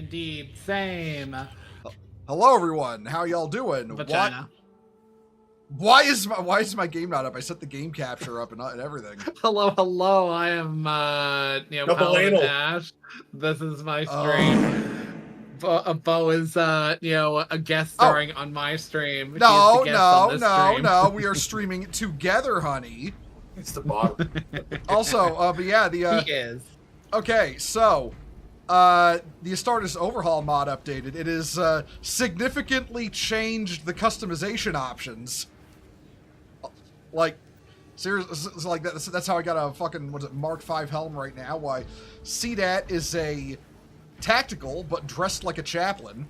Indeed, same. Hello, everyone. How y'all doing? Vagina. Why is my game not up? I set the game capture up and everything. Hello. I am Paladin Ash. This is my stream. Bo is a guest starring on my stream. No. We are streaming it together, honey. It's the bottom. Also, but yeah, he is. Okay, so the Astartes Overhaul mod updated. It is significantly changed the customization options. Like, seriously, like that's how I got a fucking Mark V helm right now. Why, CDAT is a tactical but dressed like a chaplain.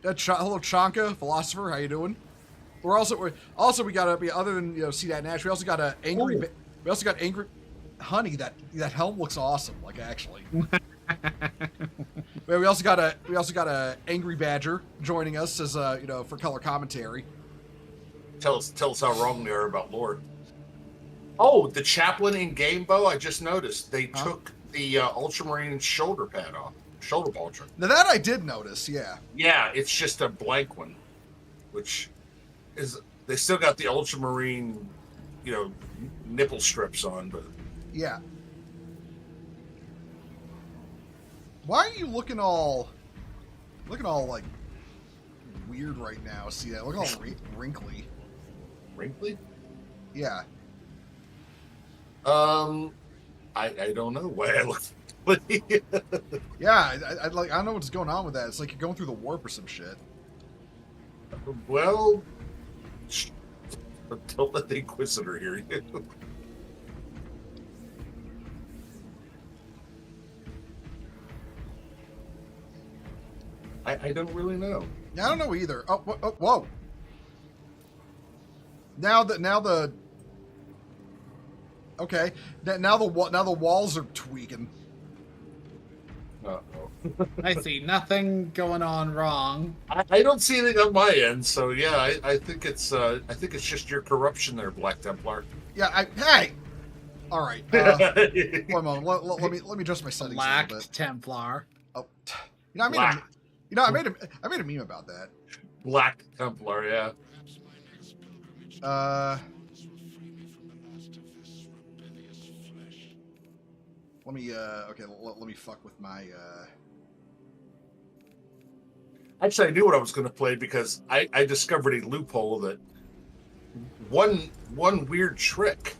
Hello, Chanka, philosopher. How you doing? We got to other than CDAT and Ash. We also got a angry. Ooh. We also got angry. Honey, that helm looks awesome. Like actually. we also got a angry badger joining us as for color commentary. Tell us how wrong we are about Lord. Oh, the chaplain in game, Bo. I just noticed they took the Ultramarine shoulder pad off, shoulder pauldron. Now that I did notice. Yeah. Yeah, it's just a blank one, which is they still got the Ultramarine, nipple strips on, but. Yeah. Why are you looking all like weird right now? See that? Look all wrinkly. Wrinkly? Yeah. I don't know why I look. Yeah, I don't know what's going on with that. It's like you're going through the warp or some shit. Well, don't let the Inquisitor hear you. I don't really know. Yeah, I don't know either. Oh, whoa. Now the okay. Now the walls are tweaking. Uh-oh. I see nothing going on wrong. I don't see anything on my end, so yeah, I think it's just your corruption there, Black Templar. Yeah, hey. All right. One moment. Let me adjust my settings a little bit. Black Templar. Oh, I made a meme about that. Black Templar, yeah. Let me fuck with my Actually, I knew what I was going to play because I discovered a loophole that one weird trick.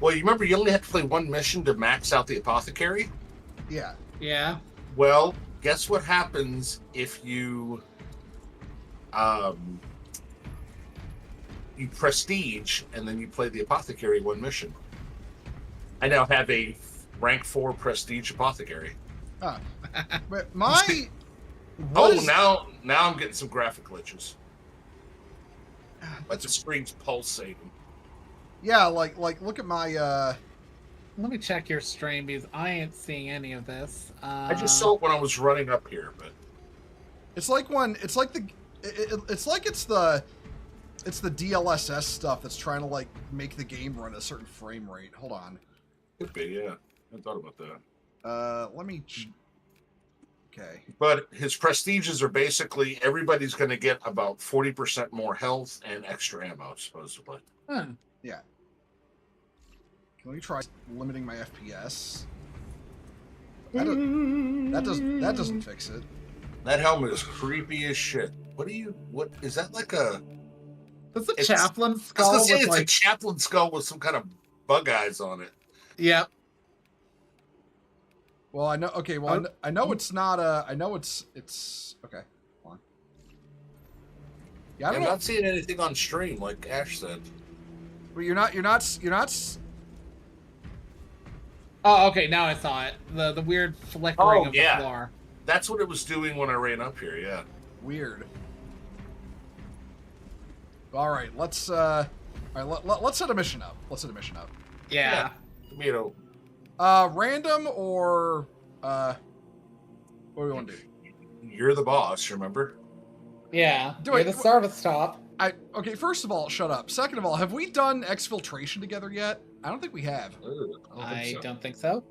Well, you remember you only had to play one mission to max out the apothecary? Yeah. Yeah. Well, guess what happens if you prestige and then you play the apothecary one mission? I now have a rank 4 prestige apothecary. But now I'm getting some graphic glitches. But the screen's pulsating. Yeah, like look at my Let me check your stream because I ain't seeing any of this. I just saw it when I was running up here, but it's the DLSS stuff that's trying to like make the game run a certain frame rate. Hold on. Could be, yeah. I thought about that. Let me. Okay. But his prestiges are basically everybody's going to get about 40% more health and extra ammo, supposedly. Huh. Yeah. Can we try limiting my FPS? That doesn't fix it. That helmet is creepy as shit. What is that like a... That's a chaplain skull. I was gonna say, it's a chaplain skull with some kind of bug eyes on it. Yep. Well, I know. Okay. Well, I know it's not. I know it's. Okay. Hold on. Yeah, I'm not seeing anything on stream, like Ash said. But you're not. Oh, okay. Now I saw it. The weird flickering of the floor. That's what it was doing when I ran up here. Yeah. Weird. All right. Let's set a mission up. Yeah. Tomato. Random or what do we want to do? You're the boss, remember? Yeah. You're the service top. Okay, first of all, shut up. Second of all, have we done exfiltration together yet? I don't think we have. I don't think so.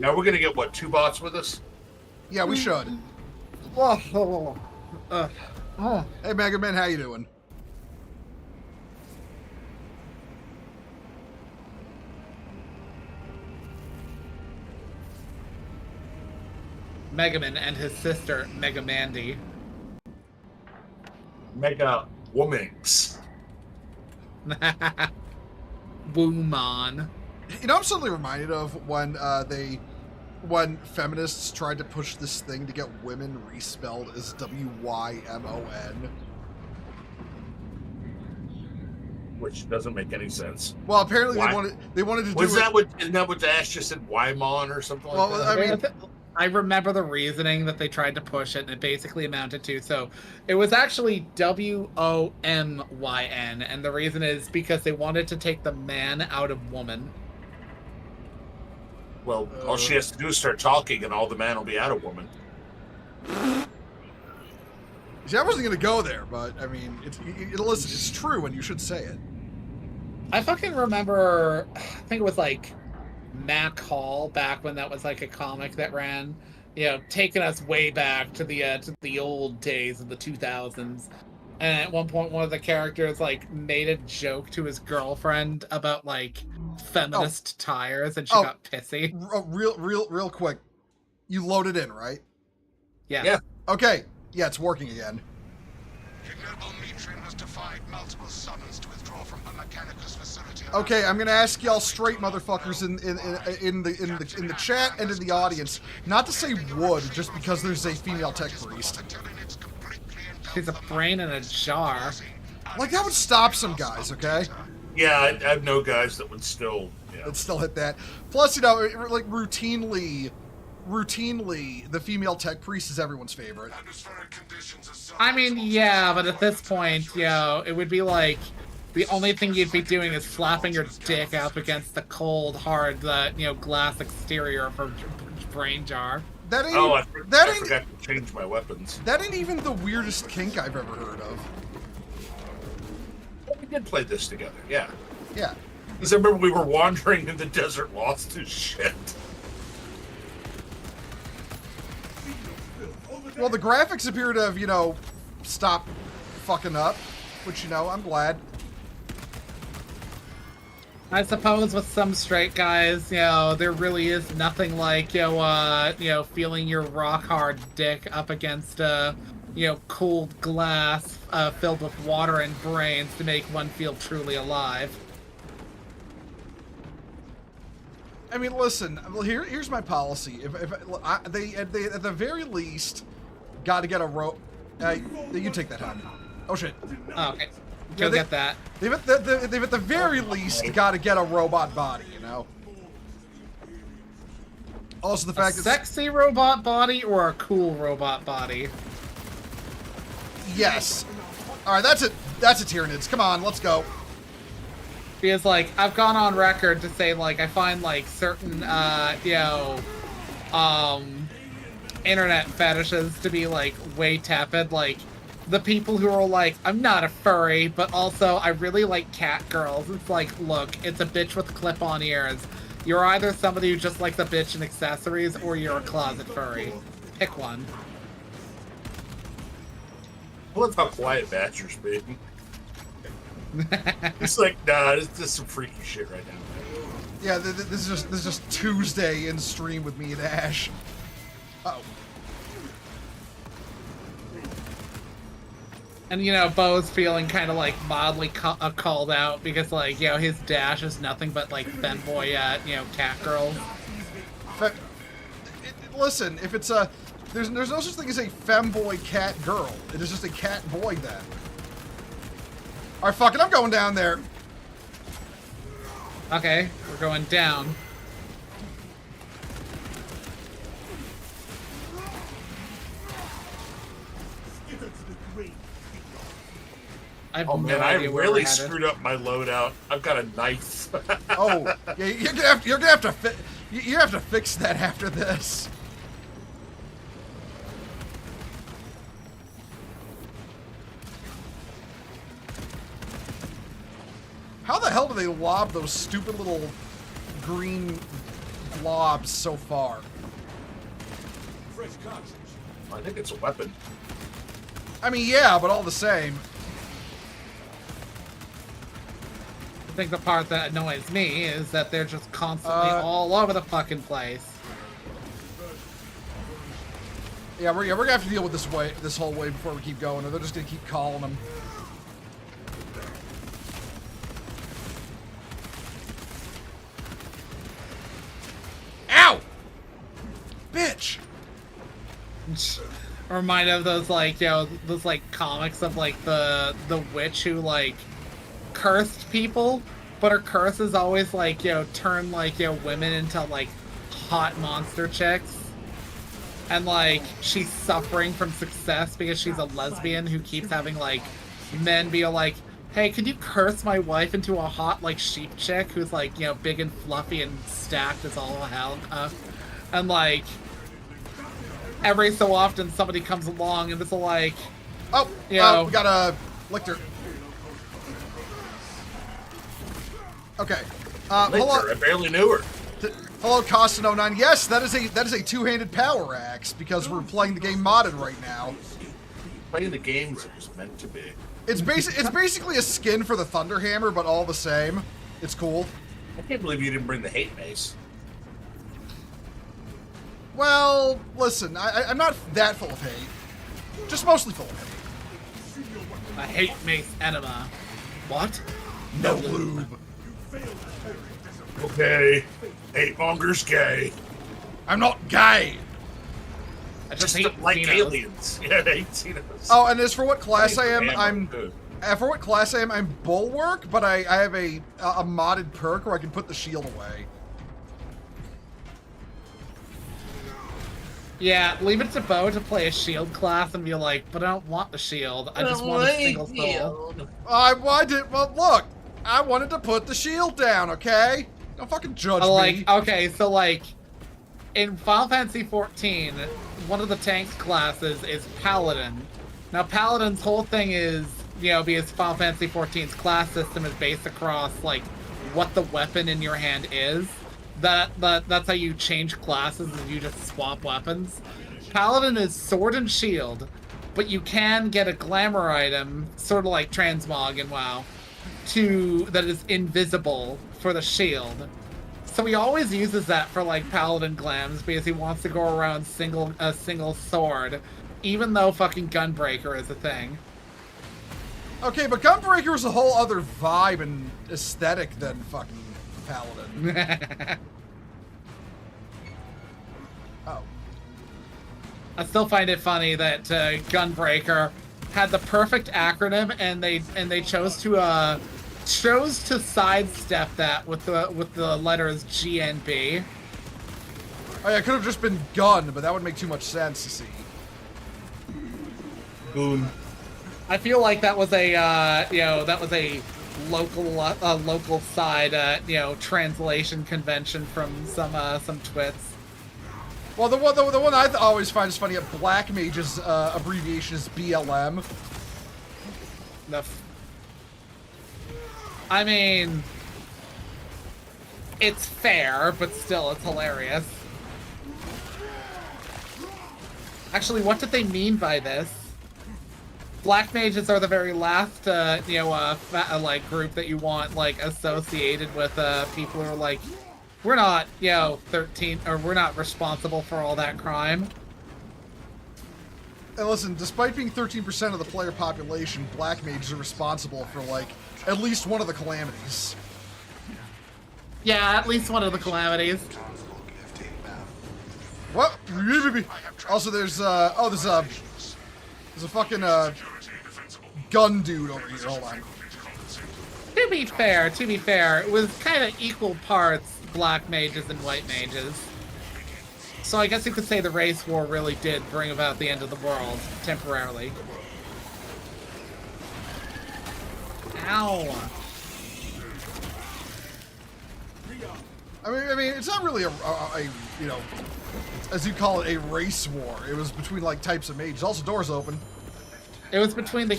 Now we're gonna get what, 2 bots with us? Yeah, we should. Hey, Mega Man, how you doing? Megaman and his sister, Mega Mandy. Mega Womanx. Woman. You know, I'm suddenly reminded of when feminists tried to push this thing to get women respelled as W-Y-M-O-N. Which doesn't make any sense. Well, apparently they wanted to do Isn't that what Dash just said, Wymon or something like that? I mean, I remember the reasoning that they tried to push it, and it basically amounted to, so it was actually W-O-M-Y-N, and the reason is because they wanted to take the man out of woman. Well, all she has to do is start talking, and all the man will be out of woman. See, I wasn't going to go there, but, I mean, listen, it's true, and you should say it. I fucking remember, I think it was like Mac Hall, back when that was like a comic that ran, you know, taking us way back to the old days of the 2000s. And at one point, one of the characters like made a joke to his girlfriend about like feminist tires, and she got pissy. Real quick, you loaded in, right? Yeah. Okay. Yeah, it's working again. Okay, I'm gonna ask y'all straight motherfuckers in the chat and in the audience not to say wood just because there's a female tech priest. She's a brain in a jar. Like, that would stop some guys, okay? Yeah, I know guys that would still... Yeah. Would still hit that. Plus, you know, like, routinely, the female tech priest is everyone's favorite. I mean, yeah, but at this point, you know, it would be like the only thing you'd be doing is flapping your dick up against the cold, hard, glass exterior of her brain jar. That ain't, I forgot to change my weapons. That ain't even the weirdest kink I've ever heard of. We did play this together, yeah. Yeah. Because I remember we were wandering in the desert lost as shit. Well, the graphics appear to have, you know, stopped fucking up, which, you know, I'm glad. I suppose with some straight guys, you know, there really is nothing like, feeling your rock hard dick up against, cold glass filled with water and brains to make one feel truly alive. I mean, listen. Here's my policy. If they at the very least got to get a rope. You take that home. Oh shit. Oh, okay. Go get that. They've at the very least got to get a robot body, you know. Also, the fact that sexy robot body or a cool robot body. Yes. All right, that's it. That's a Tyranids. Come on, let's go. Because, like, I've gone on record to say, like, I find, like, certain, internet fetishes to be, like, way tepid. Like, the people who are like, I'm not a furry, but also I really like cat girls. It's like, look, it's a bitch with clip-on ears. You're either somebody who just likes a bitch and accessories, or you're a closet furry. Pick one. I love how quiet Badger's being. It's like, nah, this is some freaky shit right now. Yeah, this is just Tuesday in stream with me and Ash. Uh-oh. And, you know, Bo's feeling kind of, like, mildly called out because, like, you know, his dash is nothing but, like, femboy, cat girls. But, listen, if it's a... There's no such thing as a femboy cat girl. It is just a cat boy, then. Alright, fuck it, I'm going down there. Okay, we're going down. I really screwed up my loadout. I've got a knife. Oh, yeah, you're gonna have to you have to fix that after this. How the hell do they lob those stupid little green blobs so far. I think it's a weapon. I mean, yeah, but all the same. I think the part that annoys me is that they're just constantly all over the fucking place. Yeah, we're gonna have to deal with this whole way before we keep going, or they're just gonna keep calling them. Ow! Bitch! Reminded of those like, you know, those like comics of like the witch who like cursed people, but her curse is always like, you know, turn like, you know, women into like hot monster chicks. And like she's suffering from success because she's a lesbian who keeps having like men be like, hey, could you curse my wife into a hot like sheep chick who's like, you know, big and fluffy and stacked as all hell. And like every so often somebody comes along and it's like, oh, you know, we got a lictor. Okay. Lictor, I barely knew her. Hello, Costin09. Yes, that is a two-handed power axe because we're playing the game modded right now. Playing the games it was meant to be. It's basically a skin for the Thunderhammer, but all the same. It's cool. I can't believe you didn't bring the hate mace. Well, listen, I'm not that full of hate. Just mostly full of hate. I hate mace enema. What? No lube. Okay. Hate monger's gay. I'm not gay. I Just hate like Xenos. aliens. Yeah, I hate Xenos. Oh, and as for what class I am, Hammer, I'm Bulwark, but I have a modded perk where I can put the shield away. Yeah, leave it to Bo to play a shield class and be like, but I don't want the shield. I just want a single soul. I wanted. Well, look, I wanted to put the shield down. Okay, don't fucking judge me. Like, okay, so like, in Final Fantasy XIV, one of the tank classes is Paladin. Now, Paladin's whole thing is, you know, because Final Fantasy XIV's class system is based across like what the weapon in your hand is. That's how you change classes, is you just swap weapons. Paladin is sword and shield, but you can get a glamour item, sort of like Transmog in WoW, that is invisible for the shield. So he always uses that for like Paladin glams because he wants to go around a single sword, even though fucking Gunbreaker is a thing. Okay, but Gunbreaker is a whole other vibe and aesthetic than fucking Paladin. Oh. I still find it funny that Gunbreaker had the perfect acronym, and they chose to sidestep that with the letters G and B. Oh yeah, it could have just been gun, but that would make too much sense to see. Goon. I feel like that was a local side translation convention from some twits. Well, the one I always find is funny at Black Mage's abbreviation is BLM. I mean, it's fair, but still, it's hilarious. Actually, what did they mean by this? Black mages are the very last, group that you want, like, associated with, people who are like, we're not, 13, or we're not responsible for all that crime. And listen, despite being 13% of the player population, Black mages are responsible for, like, at least one of the calamities. Yeah, at least one of the calamities. What? Also, there's a fucking, gun dude over here. Hold on. To be fair, it was kind of equal parts black mages and white mages. So I guess you could say the race war really did bring about the end of the world, temporarily. Ow! I mean, it's not really a as you call it, a race war. It was between like types of mages. Also, doors open. It was between the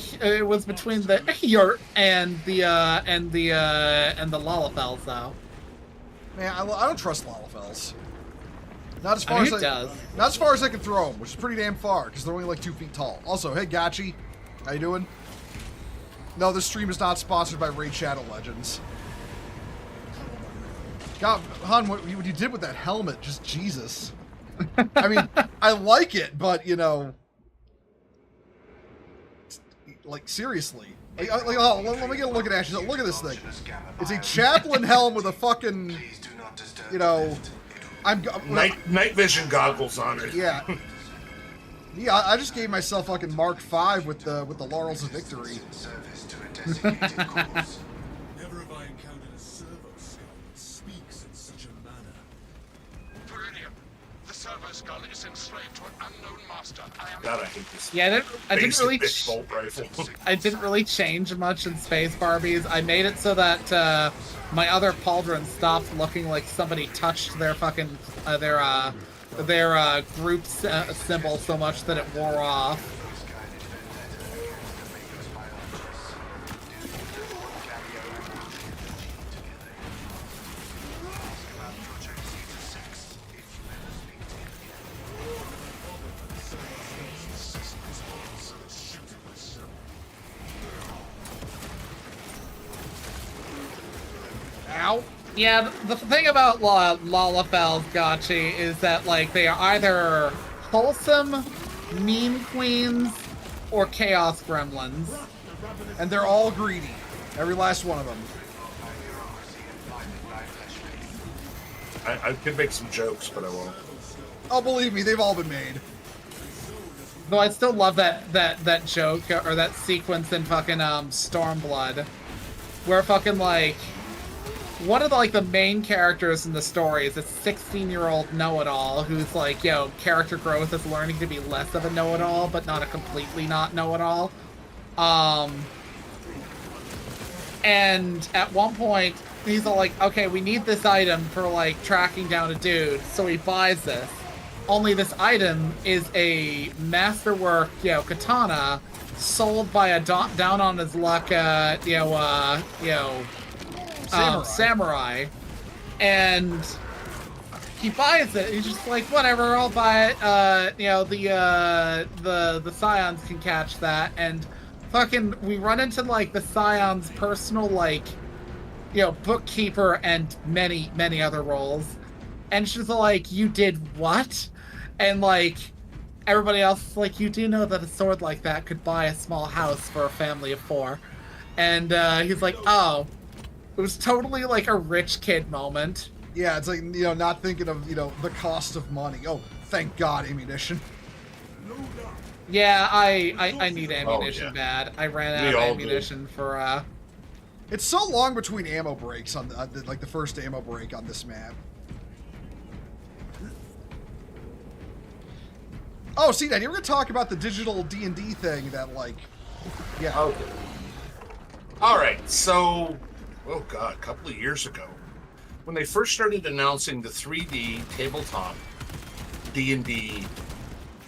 Yurt and the Lalafels, though. Man, I don't trust Lalafels. Not as far I mean, as not as far as I can throw them, which is pretty damn far because they're only like 2 feet tall. Also, hey Gachi, how you doing? No, this stream is not sponsored by Raid Shadow Legends. God, Han, what you did with that helmet, just Jesus. I mean, I like it, but you know, like seriously. Let me get a look at Ashes. Look at this thing. It's a chaplain helm with a fucking, you know, night vision goggles on it. Yeah. Yeah, I just gave myself fucking Mark V with the Laurels of Victory. Never have I encountered a servo skull that speaks in such a manner. Brilliant. The servo skull is enslaved to an unknown master. God, I hate this. Yeah, I didn't really. Big bolt rifle. I didn't really change much in Space Barbies. I made it so that my other pauldron stopped looking like somebody touched their fucking their group symbol so much that it wore off. Ow. Yeah, the thing about Lalafels, Gotchi, is that, like, they are either wholesome meme queens or chaos gremlins. And they're all greedy. Every last one of them. I could make some jokes, but I won't. Oh, believe me, they've all been made. Though I still love that joke, or that sequence in fucking, Stormblood, where fucking, like, one of the, like, the main characters in the story is a 16-year-old know-it-all who's, like, you know, character growth is learning to be less of a know-it-all, but not a completely not know-it-all. And at one point, he's all like, okay, we need this item for, like, tracking down a dude, so he buys this. Only this item is a masterwork, you know, katana sold by a down-on-his-luck, samurai, and he buys it. He's just like, whatever, I'll buy it. You know, the Scions can catch that, and fucking we run into, like, the Scion's personal, like, you know, bookkeeper and many other roles, and she's like, you did what? And, like, everybody else is like, you do know that a sword like that could buy a small house for a family of 4. And he's like, oh. It was totally like a rich kid moment. Yeah, it's like, you know, not thinking of, you know, the cost of money. Oh, thank God, ammunition. Yeah, I need ammunition bad. I ran out of ammunition do. for It's so long between ammo breaks on like the first ammo break on this map. Oh, see, Dad, you were gonna talk about the digital D&D thing that, like, yeah. Okay. All right, so, oh God, a couple of years ago, when they first started announcing the 3D tabletop D&D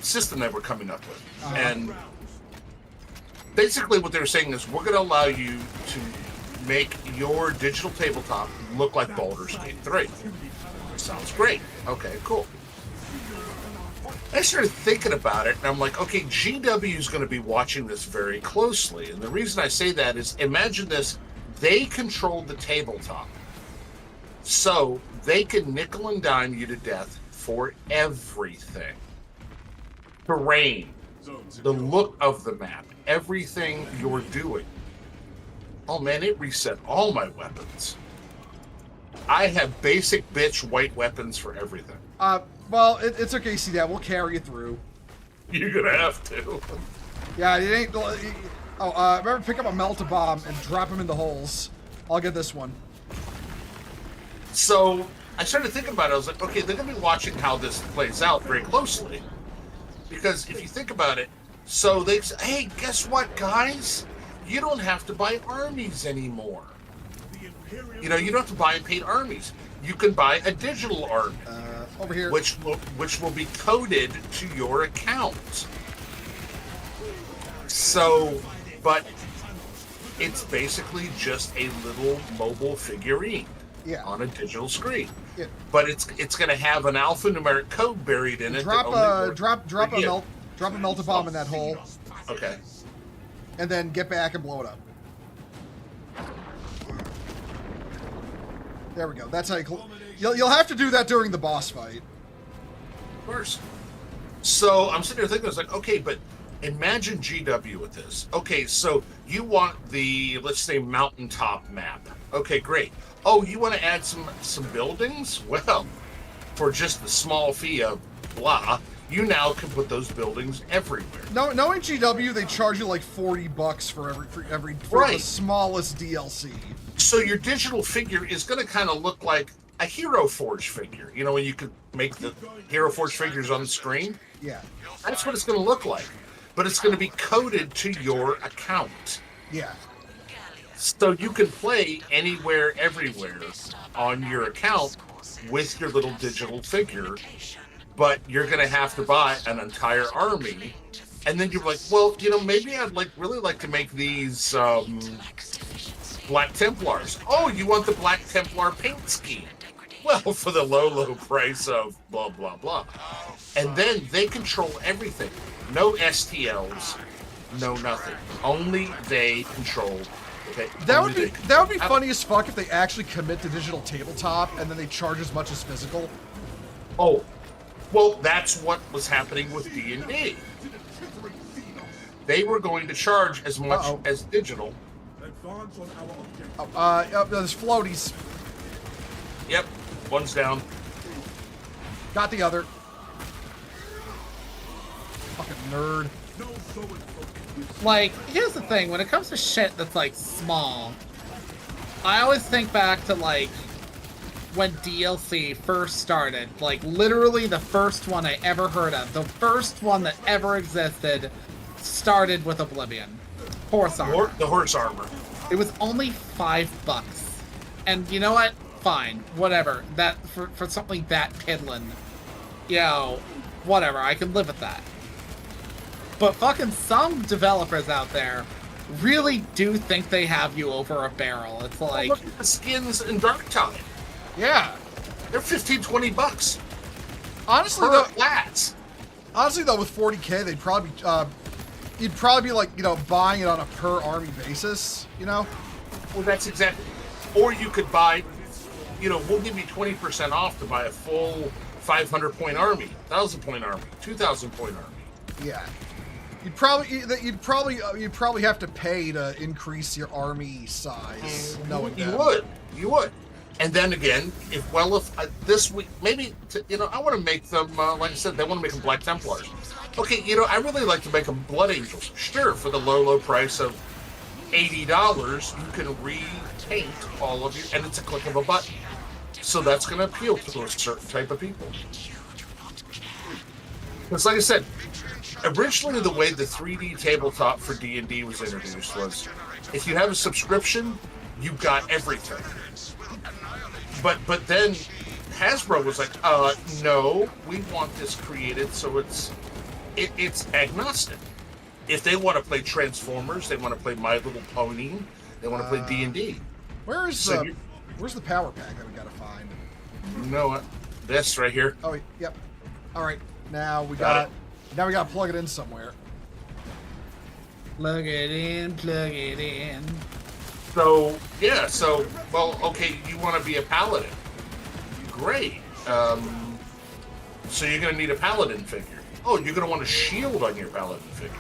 system that we're coming up with, and basically what they were saying is, we're going to allow you to make your digital tabletop look like Baldur's Gate 3. Sounds great. Okay, cool. I started thinking about it, and I'm like, okay, GW is going to be watching this very closely. And the reason I say that is, imagine this. They control the tabletop. So they can nickel and dime you to death for everything. Terrain, the look of the map, everything you're doing. Oh man, it reset all my weapons. I have basic bitch white weapons for everything. Well, it's okay, see that. We'll carry you through. You're gonna have to. Yeah, it ain't... remember, pick up a melt-a-bomb and drop them in the holes. I'll get this one. So, I started thinking about it. I was like, okay, they're gonna be watching how this plays out very closely. Because if you think about it, so they say, hey, guess what, guys? You don't have to buy armies anymore. You know, you don't have to buy paid armies. You can buy a digital army. Over here. Which will be coded to your account. So, but it's basically just a little mobile figurine. Yeah. on a digital screen. Yeah. But it's going to have an alphanumeric code buried in it. Drop Yeah. a melta bomb in that hole, Okay. and then get back and blow it up. There we go. That's how you'll have to do that during the boss fight. Of course. So I'm sitting there thinking, I was like, okay, but imagine GW with this. Okay, so you want the, let's say, mountaintop map. Okay, great. Oh, you want to add some buildings? Well, for just the small fee of blah, you now can put those buildings everywhere. No, knowing GW, they charge you like $40 for Right. the smallest DLC. So your digital figure is going to kind of look like a Hero Forge figure. You know, when you could make the Hero Forge figures on the screen? Yeah. That's what it's going to look like. But it's going to be coded to your account. Yeah. So you can play anywhere, everywhere on your account with your little digital figure, but you're going to have to buy an entire army. And then you're like, well, you know, maybe I'd really like to make these Black Templars. Oh, you want the Black Templar paint scheme? Well, for the low price of blah, blah, blah. And then they control everything. No STLs, no nothing. Only they control. Okay, That would be funny as fuck if they actually commit to digital tabletop and then they charge as much as physical. Oh, well, that's what was happening with D&D. They were going to charge as much as digital. Advance on our objective. There's floaties. Yep, one's down. Got the other. Fucking nerd. No so-and-so. Like, here's the thing, when it comes to shit that's, like, small, I always think back to, like, when DLC first started. Like, literally the first one I ever heard of, the first one that ever existed, started with Oblivion. Horse armor. The horse armor. It was only $5. And you know what? Fine. Whatever. That, for something that piddling, you know, whatever, I can live with that. But fucking some developers out there really do think they have you over a barrel. It's like, Look at the skins in Dark Tide. Yeah. They're $15-$20 Honestly, per though, class. with 40K, they'd probably you'd probably be like, you know, buying it on a per army basis. You know. Well, that's exactly. Or you could buy, you know, we'll give you 20% off to buy a full 500-point army, 1,000-point army, 2,000-point army. Yeah. You'd probably have to pay to increase your army size. Knowing that. You would. And then again, if this week, maybe, I want to make them, like I said, they want to make them Black Templars. Okay, I really like to make them Blood Angels. Sure, for the low price of $80, you can repaint all of you, and it's a click of a button. So that's going to appeal to a certain type of people. Because like I said, originally the way the 3D tabletop for D&D was introduced was, if you have a subscription, you got everything. But then Hasbro was like, no, we want this created so it's agnostic. If they want to play Transformers, they want to play My Little Pony, they want to play D&D. Where's the power pack that we gotta find? You know what? This right here. Oh, yep. All right, now we Got now we gotta plug it in somewhere. plug it in. So, yeah, well, okay, you want to be a paladin. Great. So you're going to need a paladin figure. Oh, you're going to want a shield on your paladin figure.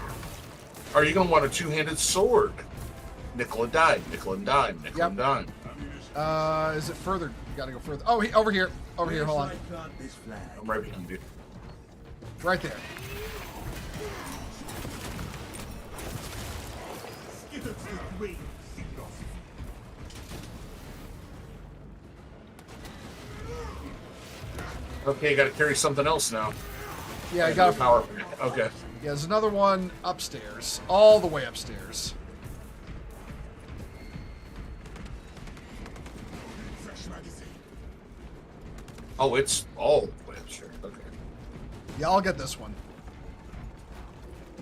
Are you going to want a two-handed sword? Nickel and dime, nickel and dime, nickel and dime. Is it further? You gotta go further. Oh, over here. Over here, hold on. I'm right behind you. Right there. Okay, you got to carry something else now. Yeah, you got power pack. Okay. Yeah, there's another one upstairs. All the way upstairs. Oh, it's all the way upstairs. Okay. Yeah, I'll get this one.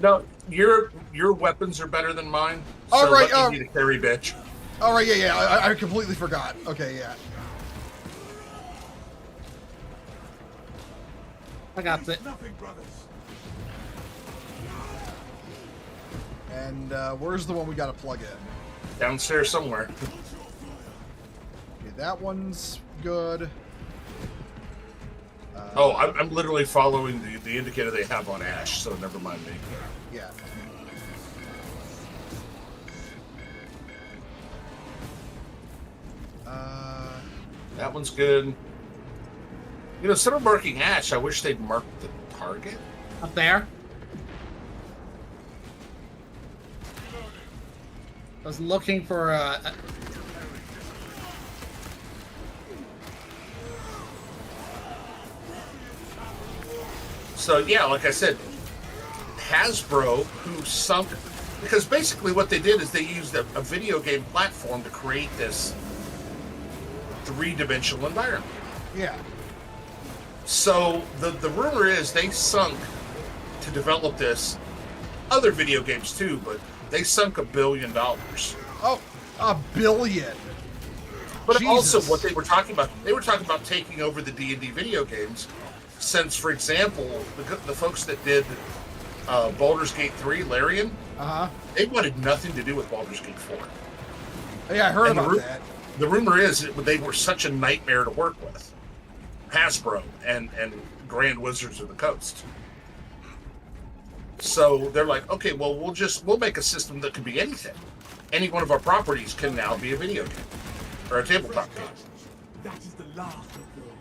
No, your weapons are better than mine. All so right, let me be the carry bitch. All right, yeah. I completely forgot. Okay, yeah. I got it. Nothing, brothers. And where's the one we gotta plug in? Downstairs somewhere. Okay, that one's good. Oh, I'm literally following the indicator they have on Ash, so never mind me. Yeah. That one's good. You know, instead of marking Ash, I wish they'd mark the target. Up there. I was looking for So yeah, like I said, Hasbro, who sunk, because basically what they did is they used a video game platform to create this three-dimensional environment. Yeah. So the rumor is they sunk to develop this. Other video games too, but they sunk $1 billion. Oh, $1 billion. But Jesus. also what they were talking about taking over the D&D video games. Since, for example, the folks that did Baldur's Gate 3, Larian, they wanted nothing to do with Baldur's Gate 4. Yeah, I heard And about that. The rumor is that they were such a nightmare to work with. Hasbro and Grand Wizards of the Coast. So they're like, okay, well, we'll make a system that can be anything. Any one of our properties can now be a video game or a tabletop game. That is the last of those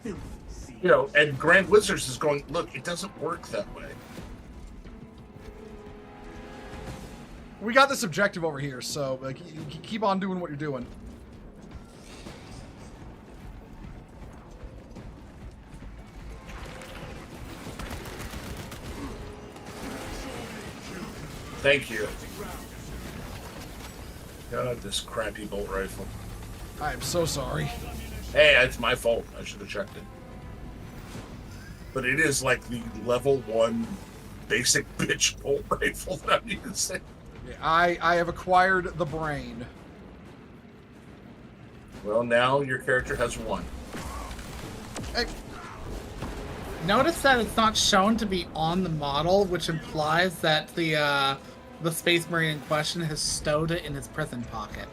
filthy seeds. You know, and Grand Wizards is going, look, it doesn't work that way. We got this objective over here, so keep on doing what you're doing. Thank you. God, this crappy bolt rifle. I am so sorry. Hey, it's my fault. I should have checked it. But it is like the level 1 basic bitch bolt rifle that I'm using. Yeah, I have acquired the brain. Well, now your character has 1. Hey, Notice that it's not shown to be on the model, which implies that the Space Marine in question has stowed it in his prison pocket.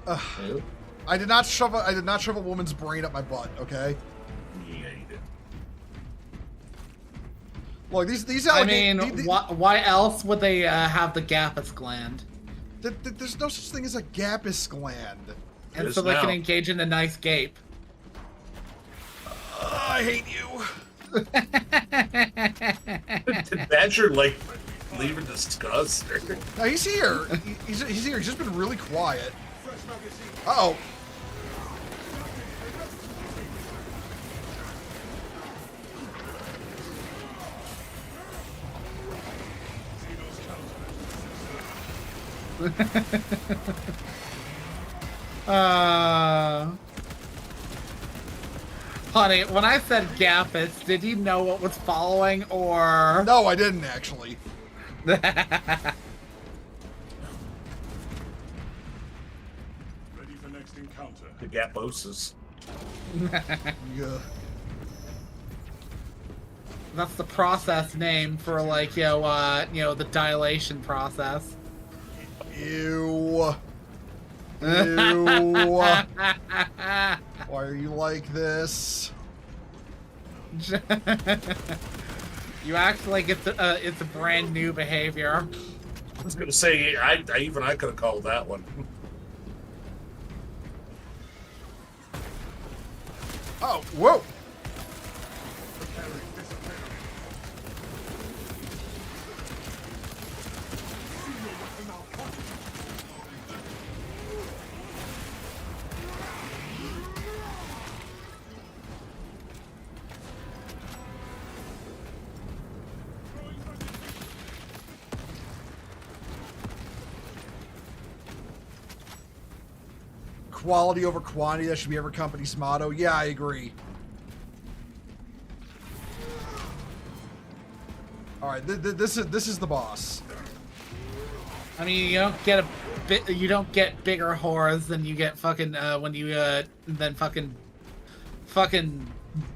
I did not shove a woman's brain up my butt. Okay. Yeah, you did. Look, these I mean, alligators. why else would they have the Gapus gland? There's no such thing as a Gapus gland. And is so they can now. engage in a nice gape. I hate you. Did Badger, like, leave in disgust? No, he's here. He's here. He's just been really quiet. Uh-oh. Honey, when I said Gapus, did you know what was following, or... No, I didn't actually. Ready for next encounter. The Gaposes. Yeah. That's the process name for, like, you know, the dilation process. Ew. Ew. Why are you like this? You act like it's a brand new behavior. I was going to say, I could have called that one. Oh, whoa. Quality over quantity, that should be every company's motto. Yeah, I agree. All right, this is the boss. I mean, you don't get bigger whores than you get fucking when you then fucking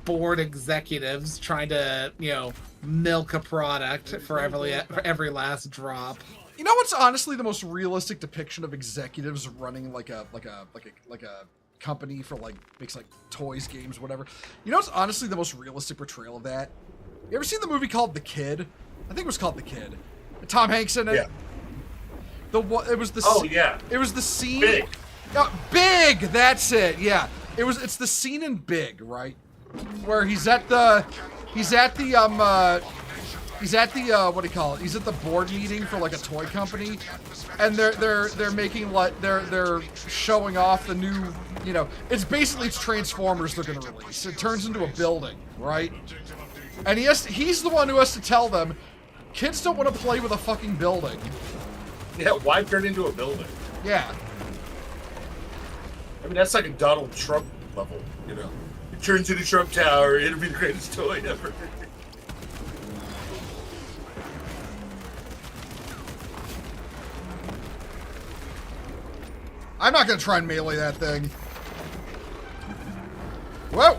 board executives trying to, milk a product for every last drop. You know what's honestly the most realistic depiction of executives running like a company for like makes like toys, games, whatever. You know what's honestly the most realistic portrayal of that? You ever seen the movie called The Kid? I think it was called The Kid. Tom Hanks in it. Yeah. It was the. Oh yeah. It was the scene. Big. Big. That's it. Yeah. It's the scene in Big, right? Where he's at the what do you call it? He's at the board meeting for like a toy company, and they're making like they're showing off the new, it's basically Transformers they're gonna release. It turns into a building, right? And he's the one who has to tell them, kids don't want to play with a fucking building. Yeah, why turn into a building? Yeah. I mean, that's like a Donald Trump level, It turns into Trump Tower, it'll be the greatest toy ever. I'm not gonna try and melee that thing. Whoa!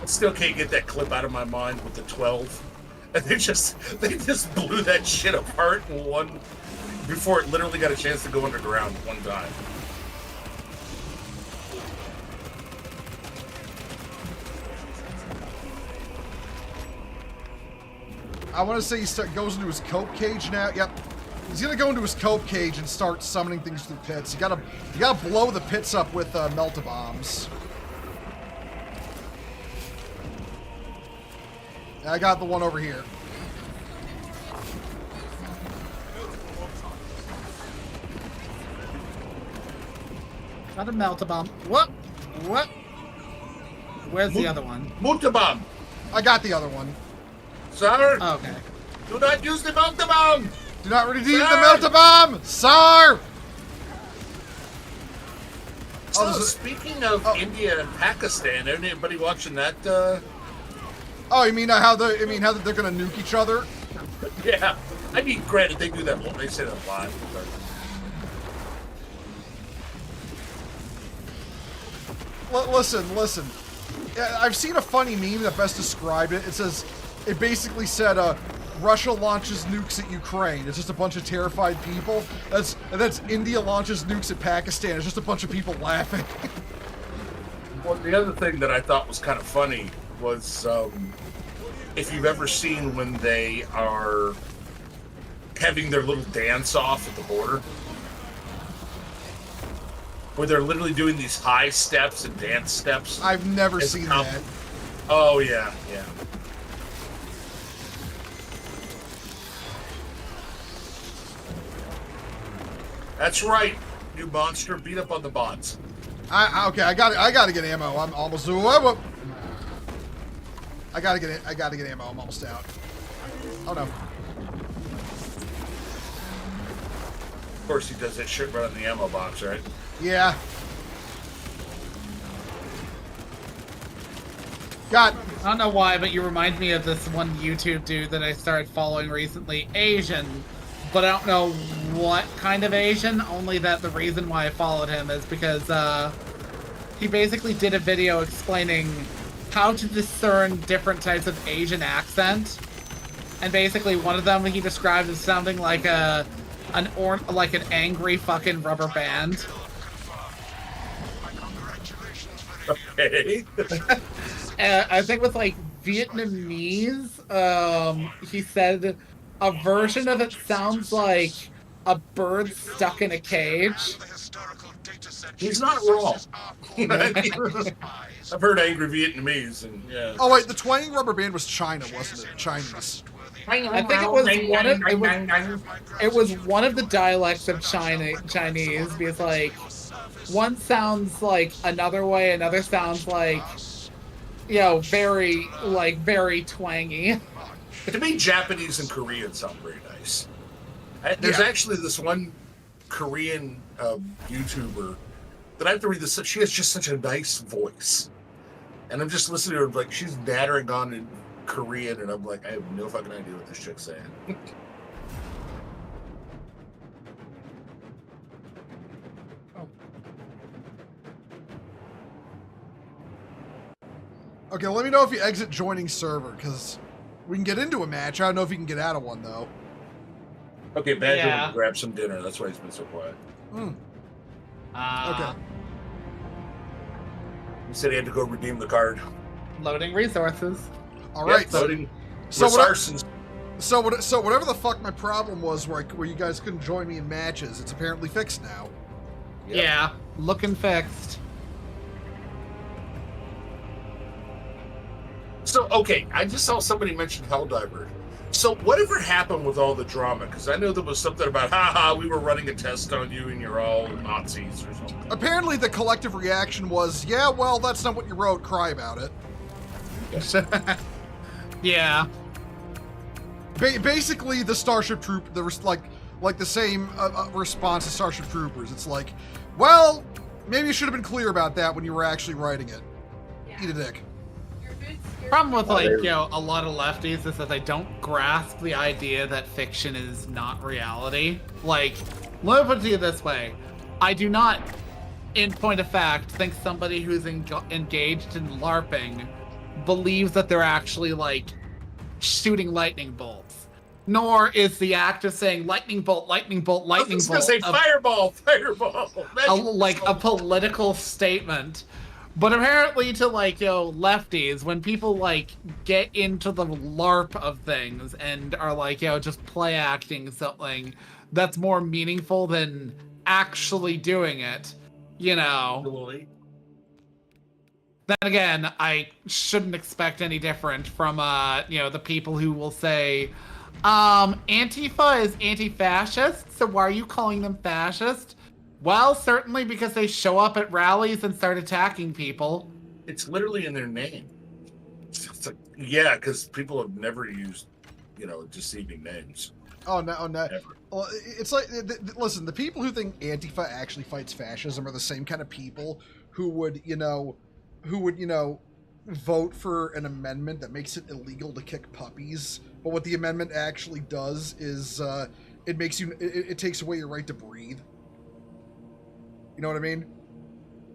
I still can't get that clip out of my mind with the 12. And they just blew that shit apart in one before it literally got a chance to go underground one time. I want to say he goes into his cope cage now. Yep. He's gonna go into his cope cage and start summoning things through pits. You gotta blow the pits up with melt-a-bombs. I got the one over here. Not a melt-a-bomb. What? Where's the other one? Multi-bomb! I got the other one. Sir! Oh, okay. Do not use the multi-bomb! Do not redeem Sir! the melt-a-bomb! Sir! So, speaking of India and Pakistan, anybody watching that, Oh, you mean how they're gonna nuke each other? Yeah. I mean, granted, they do that, they say that a lot. But... Listen. I've seen a funny meme that best described it. It basically said, Russia launches nukes at Ukraine. It's just a bunch of terrified people. That's India launches nukes at Pakistan. It's just a bunch of people laughing. Well, the other thing that I thought was kind of funny was, if you've ever seen when they are having their little dance-off at the border, where they're literally doing these high steps and dance steps. I've never seen that. Oh, yeah. That's right, you monster. Beat up on the bots. Okay, I gotta get ammo. I'm almost. Whoa. I gotta get ammo. I'm almost out. Oh no. Of course, he does that shit right on the ammo box, right? Yeah. God. I don't know why, but you remind me of this one YouTube dude that I started following recently. Asian, but I don't know what kind of Asian, only that the reason why I followed him is because he basically did a video explaining how to discern different types of Asian accent. And basically one of them he described as sounding like an angry fucking rubber band. Okay. I think with like Vietnamese, he said a version of it sounds like a bird stuck in a cage. He's not wrong. I've heard angry Vietnamese, and yeah. Oh wait, the twanging rubber band was China, wasn't it? Chinese. I think it was one of the dialects of Chinese, because like one sounds like another way, another sounds like very twangy. To me, Japanese and Korean sound very nice. There's actually this one Korean YouTuber that I have to read this. She has just such a nice voice, and I'm just listening to her like she's nattering on in Korean, and I'm like, I have no fucking idea what this chick's saying. Okay, let me know if you exit joining server, because we can get into a match. I don't know if you can get out of one, though. Okay, Badger Yeah. went to grab some dinner. That's why he's been so quiet. Okay. He said he had to go redeem the card. Loading resources. All right. Yep, loading. So Resources. So whatever the fuck my problem was where you guys couldn't join me in matches, it's apparently fixed now. Yep. Yeah, looking fixed. So, okay, I just saw somebody mention Helldiver. So, whatever happened with all the drama? Because I know there was something about, haha, we were running a test on you and you're all Nazis or something. Apparently the collective reaction was, yeah, well, that's not what you wrote, cry about it. Yeah. Basically, the Starship Troop, like the same response to Starship Troopers. It's like, well, maybe you should have been clear about that when you were actually writing it. Yeah. Eat a dick. Problem with a lot of lefties is that they don't grasp the idea that fiction is not reality. Like, let me put it to you this way: I do not, in point of fact, think somebody who's engaged in LARPing believes that they're actually like shooting lightning bolts. Nor is the act of saying lightning bolt, lightning bolt, lightning I was bolt going to say fireball, fireball. a political statement. But apparently to lefties, when people get into the LARP of things and are just play acting something that's more meaningful than actually doing it, Then again, I shouldn't expect any different from the people who will say, Antifa is anti-fascist, so why are you calling them fascist? Well, certainly because they show up at rallies and start attacking people. It's literally in their name. It's like, yeah, because people have never used, deceiving names. Oh no! Ever. Well, it's like, listen, the people who think Antifa actually fights fascism are the same kind of people who would, vote for an amendment that makes it illegal to kick puppies. But what the amendment actually does is, it takes away your right to breathe. You know what I mean?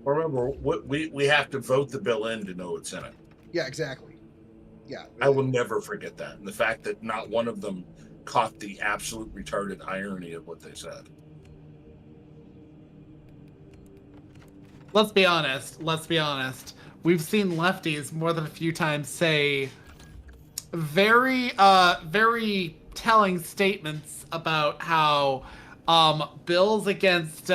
Remember, we have to vote the bill in to know it's in it. Yeah, exactly. Yeah. I will never forget that. And the fact that not one of them caught the absolute retarded irony of what they said. Let's be honest. We've seen lefties more than a few times say very telling statements about how bills against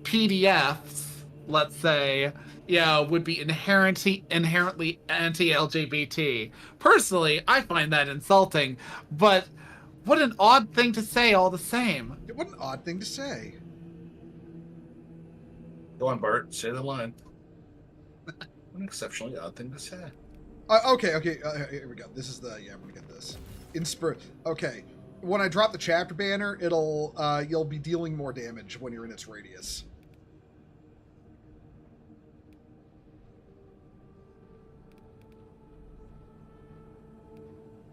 PDFs, let's say, would be inherently anti-LGBT. Personally, I find that insulting, but what an odd thing to say all the same. What an odd thing to say. Go on, Bart. Say the line. An exceptionally odd thing to say. Okay. Here we go. This is I'm gonna get this. Okay. When I drop the chapter banner, you'll be dealing more damage when you're in its radius.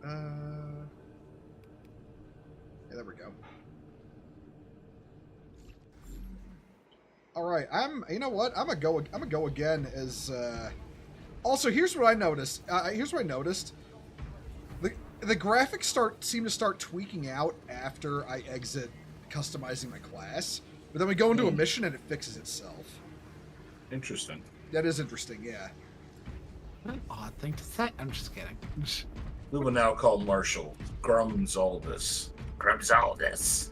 Yeah, there we go. All right, you know what? I'm gonna go again as. Also, here's what I noticed. The graphics seem to start tweaking out after I exit customizing my class, but then we go into a mission and it fixes itself. Interesting. That is interesting, yeah. What an odd thing to say. I'm just kidding. We will now call Marshall Grumsaldus. Grumsaldus.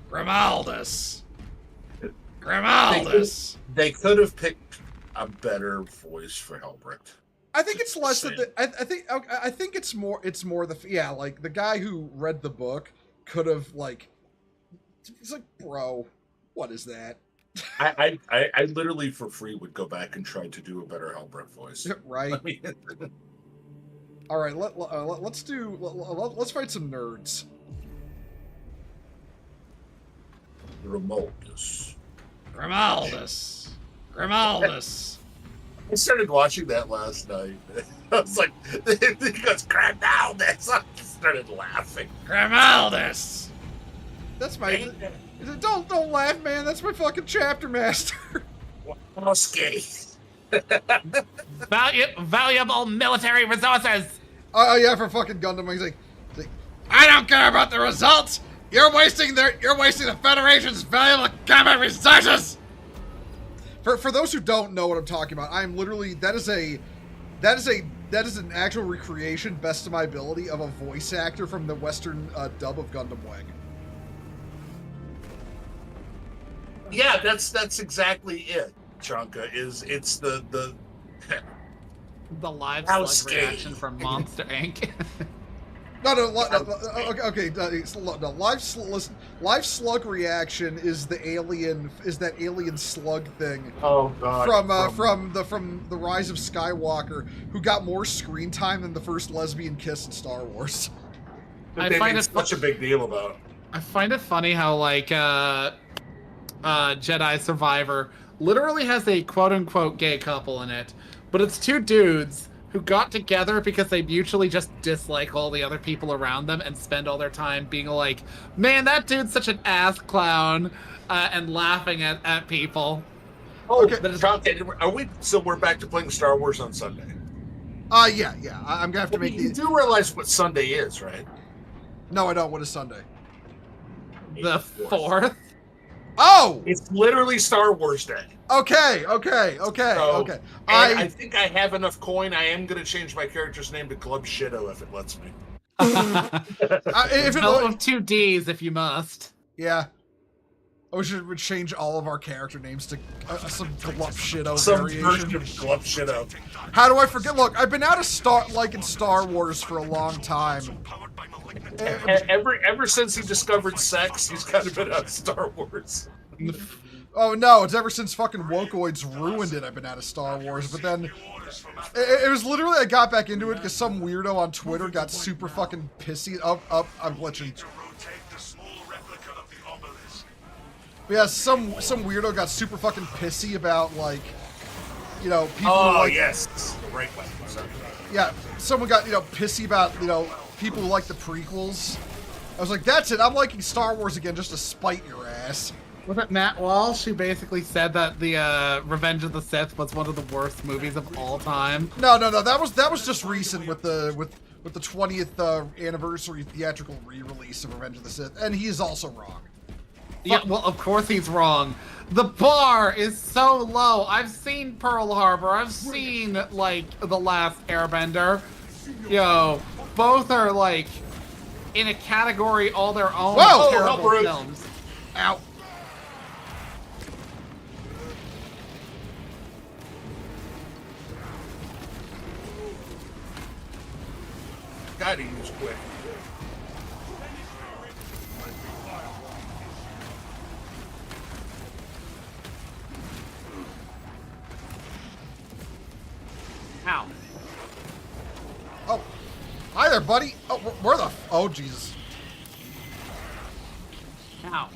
Grimaldus. They could have picked a better voice for Helbrecht. I think it's less that I think it's more the guy who read the book could have it's like, bro, what is that? I literally for free would go back and try to do a better Helbrecht voice. Right. I mean, all right, let's fight some nerds. Grimaldus. I started watching that last night. I was like, he goes, Grimaldus. I started laughing. Grimaldus. That's my. Don't laugh, man. That's my fucking chapter master. Okay. Valuable military resources. Oh yeah, for fucking Gundam. He's like, I don't care about the results. You're wasting the Federation's valuable combat resources. For those who don't know what I'm talking about, I'm literally that is an actual recreation, best of my ability, of a voice actor from the Western dub of Gundam Wing. Yeah, that's exactly it. Chunka it's the The live How slug scary. reaction from Monster Inc. No, okay. Live slug reaction is that alien slug thing oh god from the Rise of Skywalker, who got more screen time than the first lesbian kiss in Star Wars. that I they find made it such a big deal about. I find it funny how like Jedi Survivor literally has a quote-unquote gay couple in it, but it's two dudes who got together because they mutually just dislike all the other people around them and spend all their time being like, man, that dude's such an ass clown, and laughing at people. Oh, Okay. Chunka, are we? So we're back to playing Star Wars on Sunday. Yeah. I'm gonna have to make You the. do realize what Sunday is, right? No, I don't. What is Sunday? The fourth. Oh, It's literally Star Wars Day. okay. So, I think I have enough coin. I am going to change my character's name to Glub Shido if it lets me. If Spell it, with two D's if you must. yeah. We should change all of our character names to some Glup Shido Some variation. version of Glub Shido. How do I forget? Look, I've been out of Star Wars for a long time. Ever since he discovered sex, he's kind of been out of Star Wars. Oh no, it's ever since fucking Wokoids ruined it I've been out of Star Wars, but then it was literally I got back into it because some weirdo on Twitter got super fucking pissy. I'm glitching. But yeah, some weirdo got super fucking pissy about like, you know, people who like, yes. Right. Sorry. yeah, someone got, pissy about, people who like the prequels. I was like, that's it, I'm liking Star Wars again just to spite your ass. Was it Matt Walsh who basically said that the Revenge of the Sith was one of the worst movies of all time? No, that was just recent with the 20th anniversary theatrical re-release of Revenge of the Sith, and he is also wrong. Yeah, well, of course he's wrong. The bar is so low. I've seen Pearl Harbor. I've seen, like, The Last Airbender. Yo, both are, like, in a category all their own. Whoa! Terrible Help, films. Ow. God, he was quick. Ow. Oh, hi there, buddy. Oh, where the? Oh, Jesus. Ow.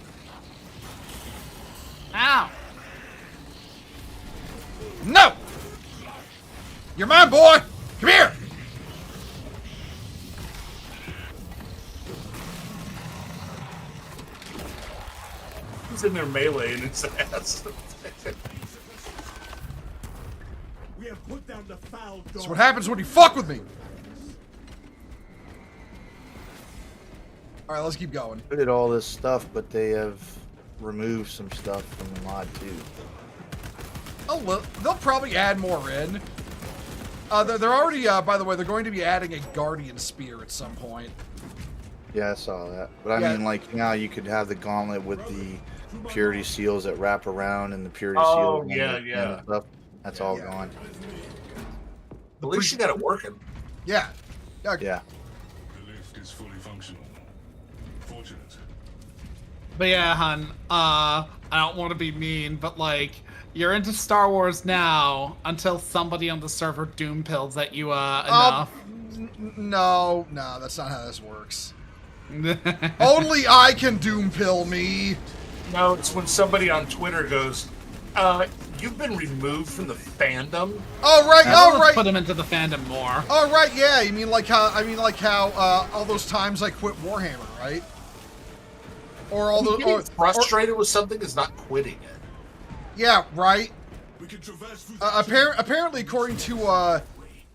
Ow. No! You're mine, boy. Come here. He's in there meleeing his ass. We have put down the foul dog. That's what happens when you fuck with me. All right, let's keep going. Did all this stuff, but they have removed some stuff from the mod too. Oh, well, they'll probably add more in. They're already, by the way, they're going to be adding a Guardian Spear at some point. Yeah, I saw that. But I Yeah. mean, like, now you could have the gauntlet with the purity seals that wrap around and the purity Oh, seals. yeah, and the- yeah. and the stuff. That's all Yeah. gone. At least you got it working. Yeah. Yeah. The lift is fully functional. Fortunate. But yeah, hun, I don't want to be mean, but like, you're into Star Wars now until somebody on the server doom pills at you enough. No, that's not how this works. Only I can doom pill me. No, it's when somebody on Twitter goes, you've been removed from the fandom. Oh right, Let's put him into the fandom more. Oh right, yeah. You mean like how all those times I quit Warhammer, right? Or all those Getting frustrated with something is not quitting it. yeah, right. We can traverse through Apparently, according to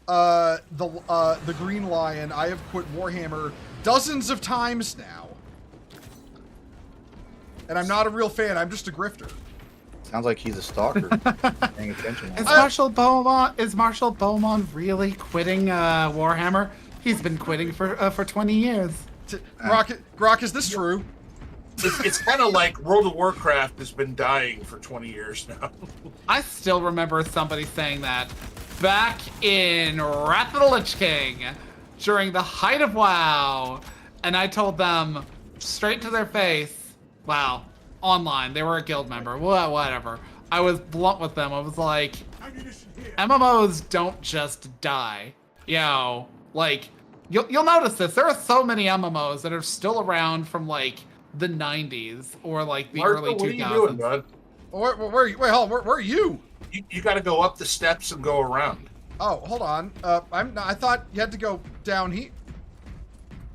the Green Lion, I have quit Warhammer dozens of times now, and I'm not a real fan. I'm just a grifter. Sounds like he's a stalker. Paying attention. Is Marshall Beaumont really quitting Warhammer? He's been quitting for 20 years. Grok, is this true? It's kind of like World of Warcraft has been dying for 20 years now. I still remember somebody saying that back in Wrath of the Lich King during the height of WoW, and I told them straight to their face, wow, online, they were a guild member, whatever. I was blunt with them. I was like, MMOs don't just die. Like, you'll notice this. There are so many MMOs that are still around from, like, the 90s or, like, the early 2000s. What are you doing, bud? Where are you? Wait, hold on. Where are you? You got to go up the steps and go around. Oh, hold on. I thought you had to go down here.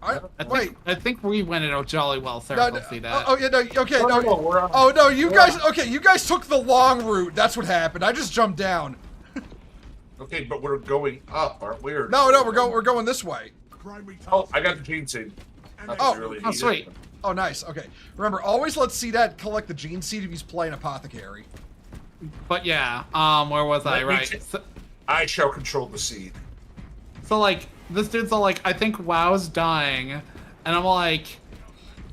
I think we went in a jolly well circle. See that? Okay. No, we're on. Oh no, you guys took the long route. That's what happened. I just jumped down. Okay, but we're going up, aren't we? Or No, we're going this way. Oh, I got the gene seed. Oh, sweet. Oh, nice. Okay. Remember, always let C-Dad collect the gene seed if he's playing apothecary. But yeah, where was I? Right. I shall control the seed. So like, this dude's all like, I think WoW's dying, and I'm like,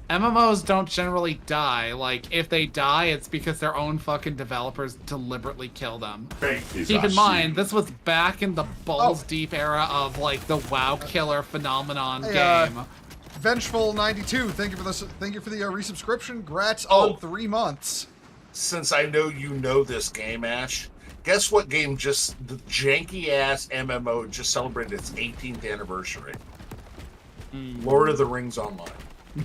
MMOs don't generally die. Like, if they die, it's because their own fucking developers deliberately kill them. Keep in mind, this was back in the balls deep era of like the WoW killer phenomenon game. Vengeful92, thank you for the resubscription. Grats on 3 months. Since I know you know this game, Ash, guess what game the janky ass MMO just celebrated its 18th anniversary? Lord of the Rings Online.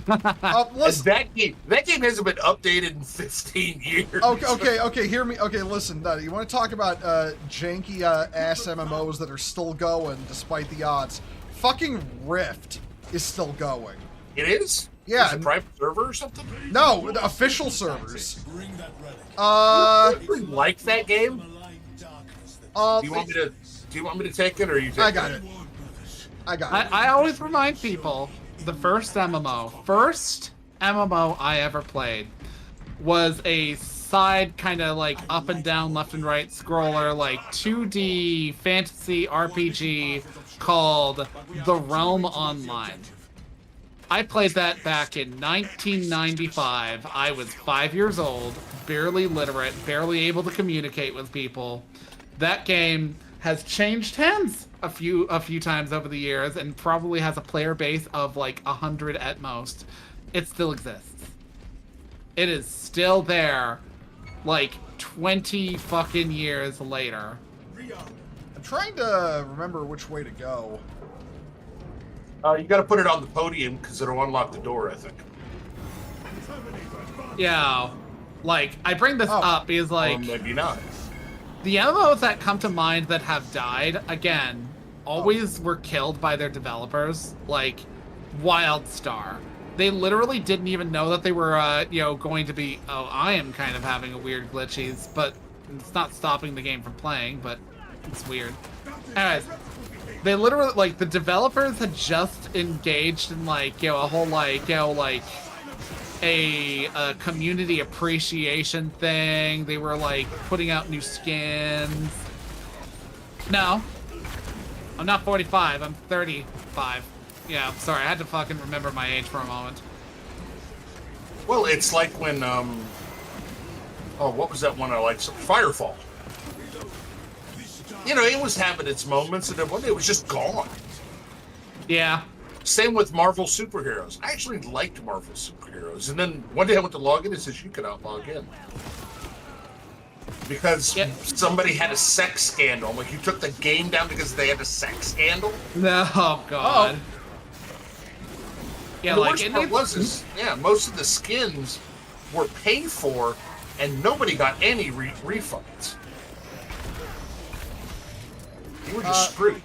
That game hasn't been updated in 15 years. Okay, hear me. Okay, listen, you want to talk about janky ass MMOs that are still going despite the odds? Fucking Rift is still going. It is? Yeah. Is it private server or something? No, the official servers. You like that game? Do you want me to take it, or you take it? I got it. I always remind people, the first MMO I ever played was a side kind of like up and down, left and right scroller, like 2D fantasy RPG called The Realm Online. I played that back in 1995. I was 5 years old, barely literate, barely able to communicate with people. That game has changed hands a few times over the years and probably has a player base of like 100 at most. It still exists. It is still there, like 20 fucking years later. I'm trying to remember which way to go. You got to put it on the podium because it'll unlock the door, I think. Yeah, like I bring this up because like maybe not. The MMOs that come to mind that have died, again, always were killed by their developers, like WildStar. They literally didn't even know that they were, going to be, I am kind of having a weird glitches, but it's not stopping the game from playing, but it's weird. Anyways, they literally, like, the developers had just engaged in, like, a whole, a community appreciation thing. They were like putting out new skins. No, I'm not 45. I'm 35. Yeah, sorry. I had to fucking remember my age for a moment. Well, it's like when what was that one I liked? Firefall. It was having its moments, and then one day it was just gone. Yeah. Same with Marvel superheroes. I actually liked Marvel superheroes. And then one day I went to log in and it says you cannot log in. Because somebody had a sex scandal. Like, you took the game down because they had a sex scandal? No, oh, God. Yeah, the worst part was most of the skins were paid for and nobody got any refunds. You were just screwed.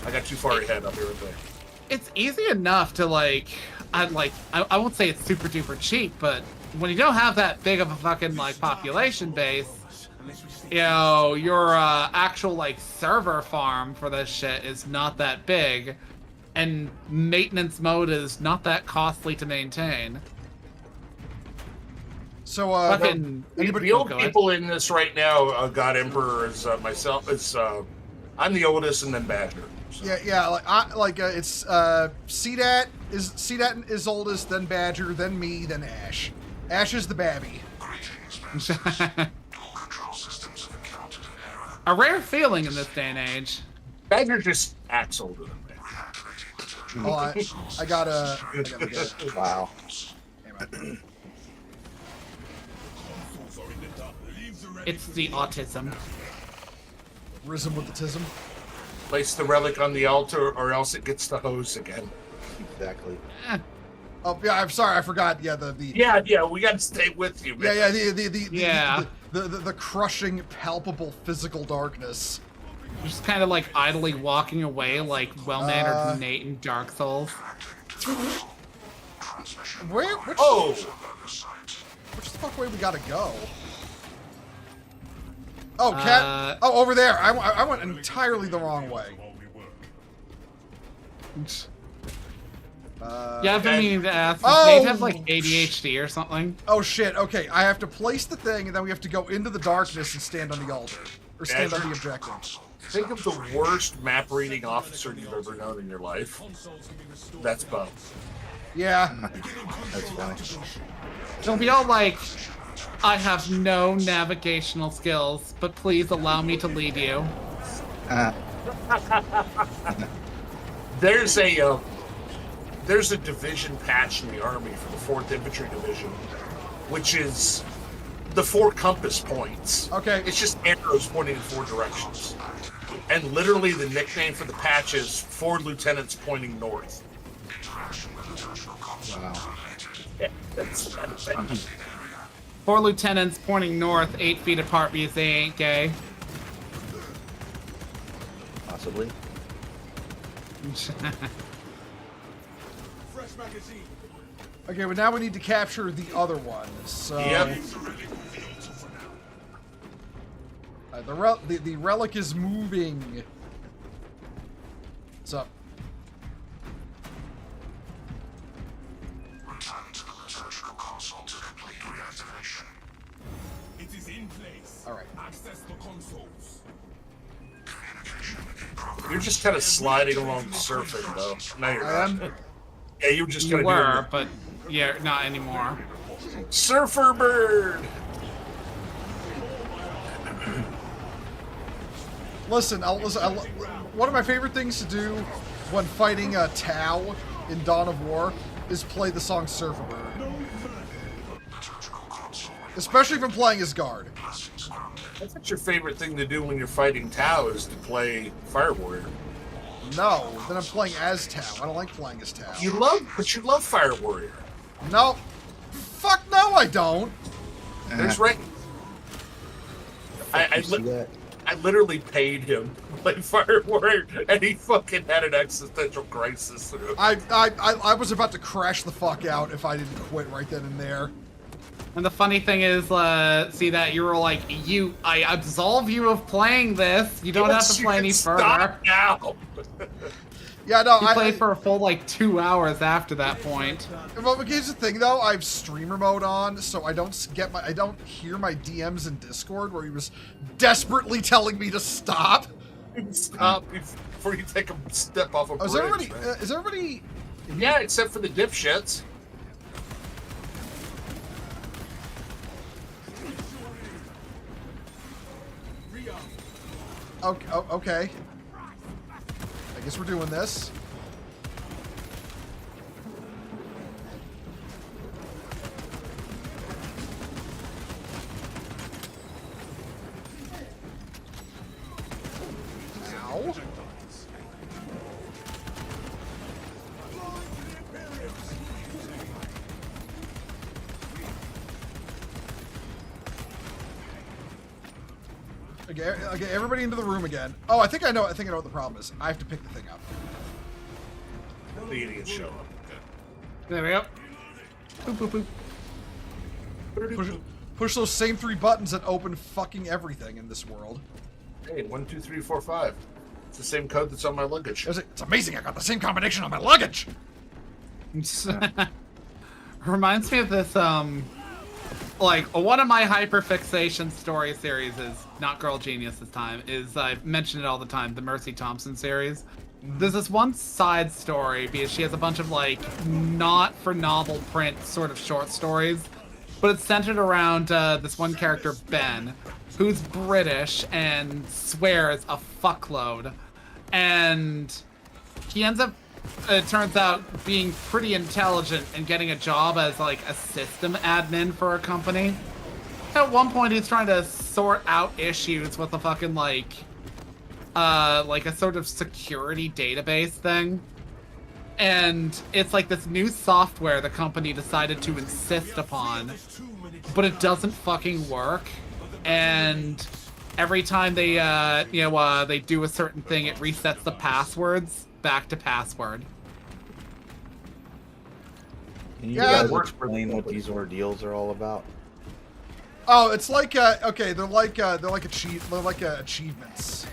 I got too far ahead. I'll be right back. It's easy enough to I won't say it's super duper cheap, but when you don't have that big of a fucking like population base, you know, your actual like server farm for this shit is not that big, and maintenance mode is not that costly to maintain. So, Fucking The old people in this right now, God Emperor is myself. Is I'm the oldest, and then Badger. So. Yeah. It's CDAT is oldest, then Badger, then me, then Ash. Ash is the babby. A rare feeling in this day and age. Badger just acts older than me. Oh, I gotta get it. Wow. It's the autism. Rhythm with the tism. Place the relic on the altar, or else it gets the hose again. Exactly. Oh yeah, I'm sorry, I forgot. Yeah, the Yeah, we got to stay with you, man. the crushing, palpable physical darkness. Just kind of like idly walking away, like well-mannered Nate in Dark Souls. Which the fuck way we gotta go? Oh, cat. Over there. I went entirely the wrong way. Yeah, I've been meaning to ask. Does Oh, Nate have like ADHD or something? Oh shit. Okay, I have to place the thing, and then we have to go into the darkness and stand on the altar, or stand on the objective. Think of the worst map reading officer you've ever known in your life. That's Bo. Yeah. That's funny. Don't be all like, I have no navigational skills, but please allow me to lead you. There's a division patch in the army for the 4th Infantry Division, which is the 4 compass points. Okay. It's just arrows pointing in 4 directions. And literally the nickname for the patch is 4 lieutenants pointing north. Wow. Yeah, that's kind of thing. 4 lieutenants pointing north, 8 feet apart because they ain't gay. Possibly. Okay, but now we need to capture the other one. So. Yep. The relic is moving. What's up? Return to the liturgical console to complete reactivation. It is in place. All right. Access the consoles. Communication in progress. You're just kind of sliding along surfing, though. No, you're I not. am. Yeah, you were just You going to were, but yeah, not anymore. Surfer bird! Listen, one of my favorite things to do when fighting Tau in Dawn of War is play the song Surfer Bird. Especially if I'm playing as guard. That's not your favorite thing to do when you're fighting Tau is to play Fire Warrior. No, then I'm playing as Tau. I don't like playing as Tau. You love Fire Warrior. No. Fuck no, I don't. There's right. I literally paid him to play Fire Warrior, and he fucking had an existential crisis through. I was about to crash the fuck out if I didn't quit right then and there. And the funny thing is, see that you were like, I absolve you of playing this. You don't have to play any further. Stop now. Yeah, no, You played for a full like 2 hours after that point. Well, but here's the thing, though. I have streamer mode on, so I don't hear my DMs in Discord where he was desperately telling me to stop. Stop before you take a step off a bridge. Is everybody? Yeah, except for the dipshits. Okay. I guess we're doing this. Ow. Okay, everybody into the room again. Oh, I think I know what the problem is. I have to pick the thing up. The idiots show up. There we go. Boop, boop, boop. Push those same 3 buttons that open fucking everything in this world. Hey, 1, 2, 3, 4, 5. It's the same code that's on my luggage. It's amazing. I got the same combination on my luggage. Reminds me of this, like, one of my hyperfixation story series is not Girl Genius this time, is, I've mentioned it all the time, the Mercy Thompson series. There's this one side story, because she has a bunch of, like, not for novel print sort of short stories, but it's centered around this one character, Ben, who's British and swears a fuckload. And he ends up, it turns out, being pretty intelligent and getting a job as, like, a system admin for a company. At one point, he's trying to sort out issues with a fucking, like a sort of security database thing. And it's like this new software the company decided to insist upon, but it doesn't fucking work. And every time they, they do a certain thing, it resets the passwords back to password. Can you Yeah, guys explain what these ordeals are all about? Oh, it's like okay, they're like achievements,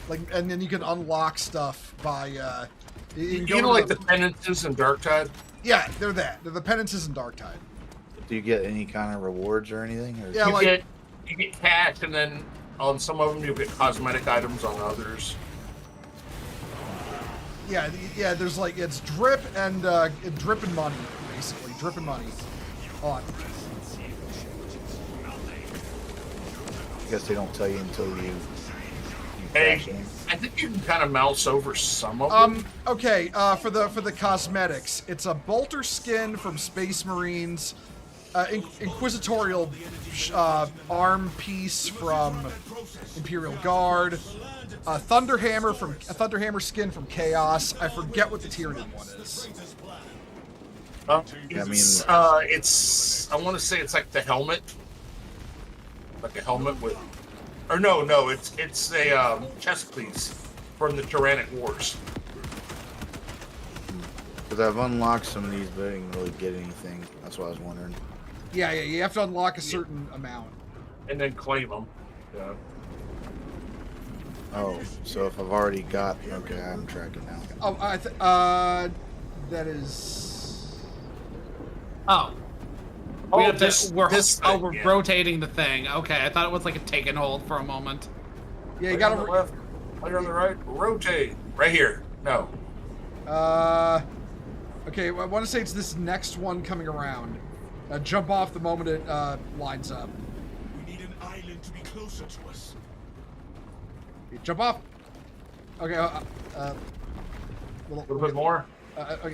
like, and then you can unlock stuff by You know, like the penances in Darktide? Yeah, they're the penances in Darktide. Do you get any kind of rewards or anything? Or Yeah, you get cash, and then on some of them you get cosmetic items, on others. Yeah, there's like, it's drip and money, basically. Drip and money. On. I guess they don't tell you until you Hey, cash in. I think you can kind of mouse over some of them. Okay, for the cosmetics, it's a bolter skin from Space Marines, inquisitorial arm piece from Imperial Guard, a thunderhammer skin from Chaos. I forget what the Tyrion one is. Yeah, I mean, It's I want to say it's like the helmet, like a helmet with, or no, it's a chest piece from the Tyrannic Wars. because I've unlocked some of these, but I didn't really get anything. That's what I was wondering. Yeah, you have to unlock a certain amount. And then claim them. Yeah. Oh, so if I've already got, okay, I'm tracking now. Oh, that is. Oh. We're we're rotating the thing. Okay, I thought it was like a take and hold for a moment. Yeah, you Player gotta. on the left, player on the right, rotate. Right here. No. Okay, I want to say it's this next one coming around. Jump off the moment it lines up. We need an island to be closer to us. Jump off. Okay. A little bit more. Okay. A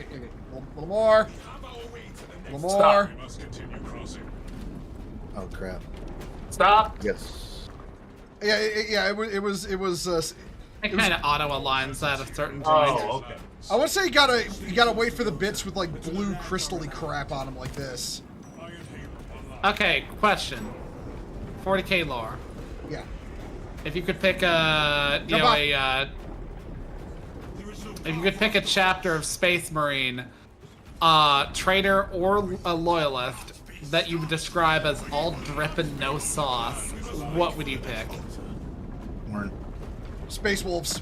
little more. Have our way to the A next. little more. We must continue crossing. Oh crap. Stop. Yes. Yeah. It was. It kind of auto aligns at a certain point. Oh, okay. I want to say you gotta wait for the bits with like blue crystally crap on them like this. Iron Halo. Okay, question. 40k lore. Yeah. If you could pick a, Jump off. if you could pick a chapter of Space Marine, traitor or a loyalist that you would describe as all drip and no sauce, what would you pick? Warren. Space Wolves.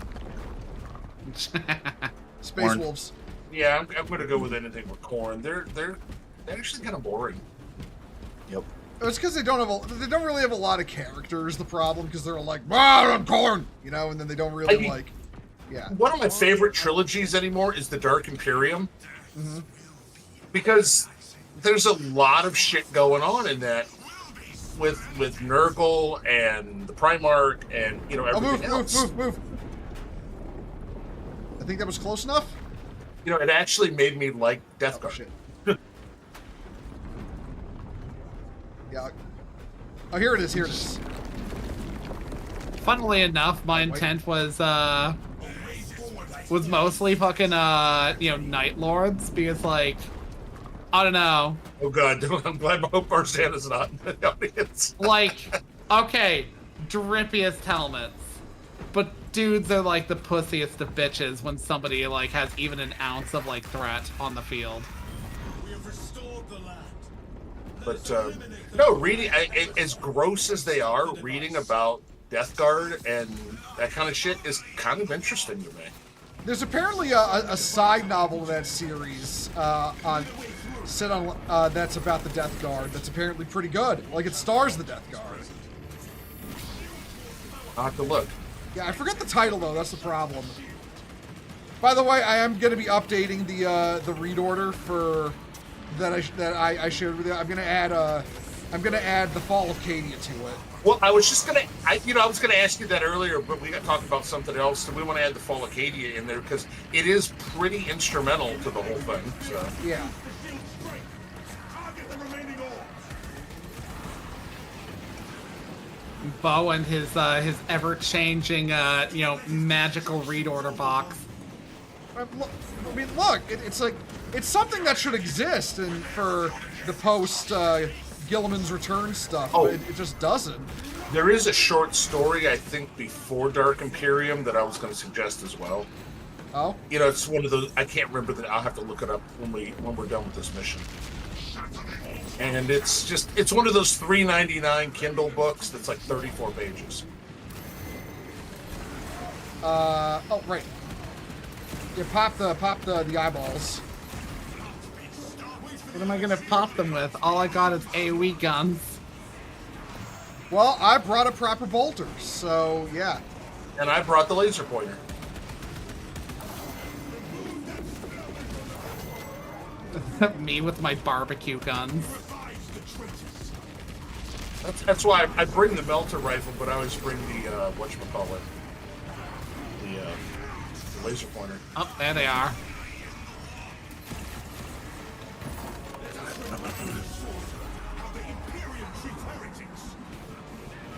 Space Orange. Wolves. Yeah, I'm gonna go with anything with corn. They're actually kind of boring. Yep. It's because they don't really have a lot of characters. The problem, because they're all like, I'm corn, you know, and then they don't really like. Yeah. One of my favorite trilogies anymore is the Dark Imperium, because there's a lot of shit going on in that with Nurgle and the Primarch and everything else. Move. I think that was close enough. It actually made me like Death Oh Guard. shit. Yeah. Oh, here it is. Funnily enough, my intent was mostly fucking Night Lords, because like, I don't know. Oh god, I'm glad my Hope Santa's not in the audience. Like, okay, drippiest helmets, but dudes are like the pussiest of bitches when somebody like has even an ounce of like threat on the field. We have restored the land. But no, reading as gross as they are, reading about Death Guard and that kind of shit is kind of interesting to me. There's apparently a side novel of that series that's about the Death Guard that's apparently pretty good. Like, it stars the Death Guard. I'll have to look. Yeah, I forget the title, though. That's the problem. By the way, I am going to be updating the read order for that I shared with you. I'm going to add the Fall of Cadia to it. Well, I was just gonna, I was gonna ask you that earlier, but we got talking about something else, so we want to add the Fall of Cadia in there because it is pretty instrumental to the whole thing. So Yeah. Bo and his ever-changing, magical read order box. Look, it's something that should exist and for the post Gilliman's Return stuff, but it just doesn't. there is a short story, I think, before Dark Imperium that I was going to suggest as well. Oh? It's one of those, I can't remember that. I'll have to look it up when we're done with this mission. And it's one of those $3.99 Kindle books that's like 34 pages. Oh, right. Yeah, pop the eyeballs. What am I gonna pop them with? All I got is AoE guns. Well, I brought a proper bolter, so yeah. And I brought the laser pointer. Me with my barbecue guns. That's why I bring the melter rifle, but I always bring the whatchamacallit, the laser pointer. Oh, there they are.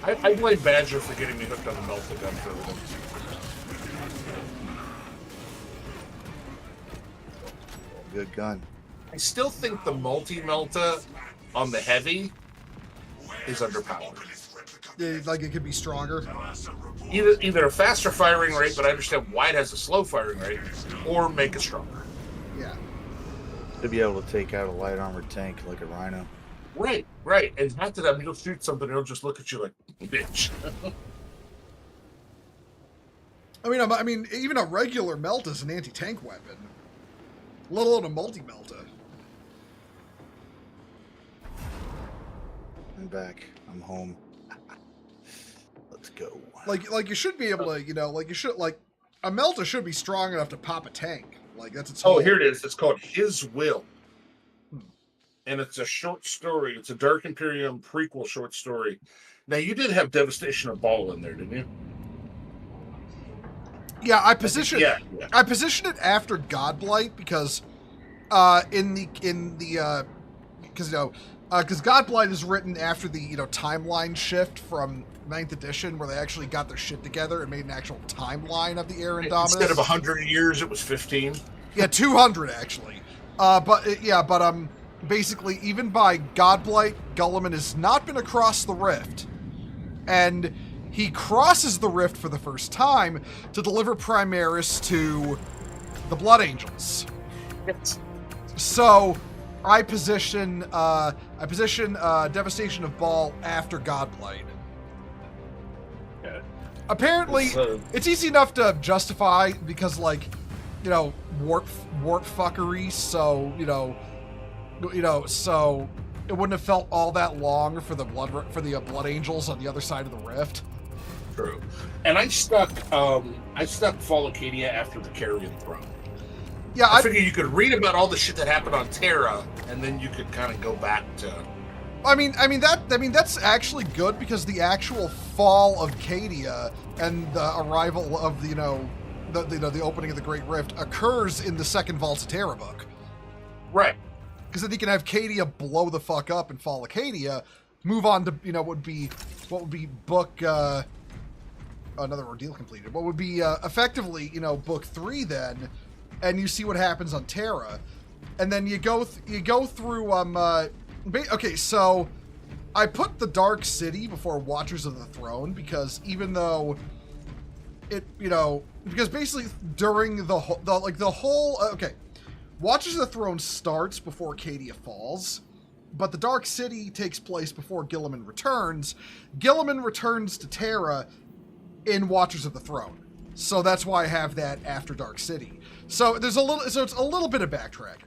I blame Badger for getting me hooked on the melter gun for everything. Good gun. I still think the multi-melta on the heavy is underpowered. Yeah, like it could be stronger. Either a faster firing rate, but I understand why it has a slow firing rate, or make it stronger. Yeah. To be able to take out a light armored tank like a Rhino. Right. And not that you'll shoot something, it'll just look at you like, bitch. I mean, even a regular melt is an anti-tank weapon, let alone a multi-melta. I'm back. I'm home. Let's go. Like you should be able to, a melta should be strong enough to pop a tank. Like that's its Oh, whole... here it is. It's called His Will. And it's a short story. It's a Dark Imperium prequel short story. Now, you did have Devastation of Ball in there, didn't you? Yeah, I positioned Yeah. it after Godblight because because Godblight is written after the timeline shift from 9th edition where they actually got their shit together and made an actual timeline of the Era Indominus. Instead of 100 years, it was 15. Yeah, 200 actually. Basically, even by Godblight, Gulliman has not been across the rift. And he crosses the rift for the first time to deliver Primaris to the Blood Angels. Yes. So, I position Devastation of Ball after Godblight. Yeah. Apparently, it's easy enough to justify because, warp fuckery. So, so it wouldn't have felt all that long for the Blood Angels on the other side of the rift. True. And I stuck Fall of Cadia after the Carrion Throne. Yeah, I figured you could read about all the shit that happened on Terra, and then you could kind of go back to. That's actually good because the actual fall of Cadia and the arrival of the opening of the Great Rift occurs in the second Vaults of Terra book. Right. Because then you can have Cadia blow the fuck up and Fall of Cadia, move on to what would be book another ordeal completed. What would be effectively book 3 then, and you see what happens on Terra, and then you go through okay, so I put the Dark City before Watchers of the Throne because even though it because basically during the whole okay. Watchers of the Throne starts before Cadia falls, but the Dark City takes place before Gilliman returns. Gilliman returns to Terra in Watchers of the Throne. So that's why I have that after Dark City. So it's a little bit of backtracking,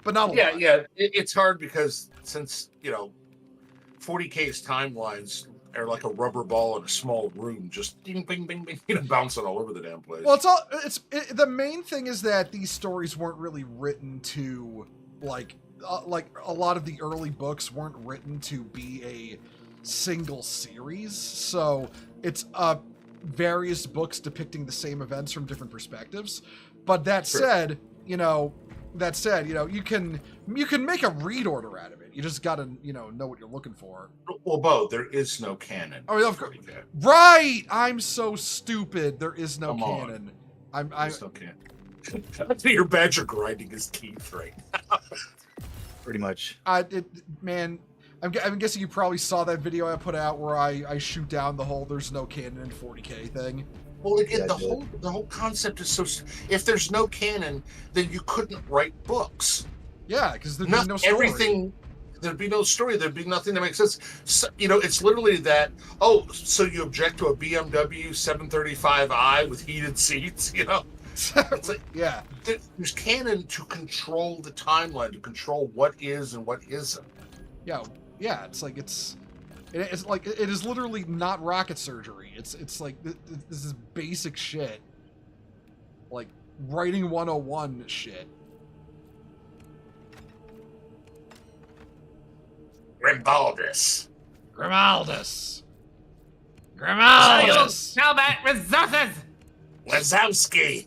but not a lot. Yeah. It's hard because since 40K's timelines are like a rubber ball in a small room, just ding, bing, bing, bing, bouncing all over the damn place. Well, the main thing is that these stories weren't really written to like a lot of the early books weren't written to be a single series. So it's various books depicting the same events from different perspectives. But that said, you can make a read order out of it. You just gotta, know what you're looking for. Well, Bo, there is no canon. Oh, of course. Right! I'm so stupid. There is no canon. There's no canon. Your badger grinding his teeth right now. Pretty much. Man, I'm guessing you probably saw that video I put out where I shoot down the whole "there's no canon in 40K" thing. Well, again, the whole concept is so. If there's no canon, then you couldn't write books. Yeah, because there'd be no story. Everything. There'd be no story. There'd be nothing that makes sense. So, it's literally that. Oh, so you object to a BMW 735i with heated seats? It's like, yeah. There's canon to control the timeline, to control what is and what isn't. Yeah. It's like it is literally not rocket surgery. It's like this is basic shit. Like writing 101 shit. Grimaldus. Combat resources. Wazowski.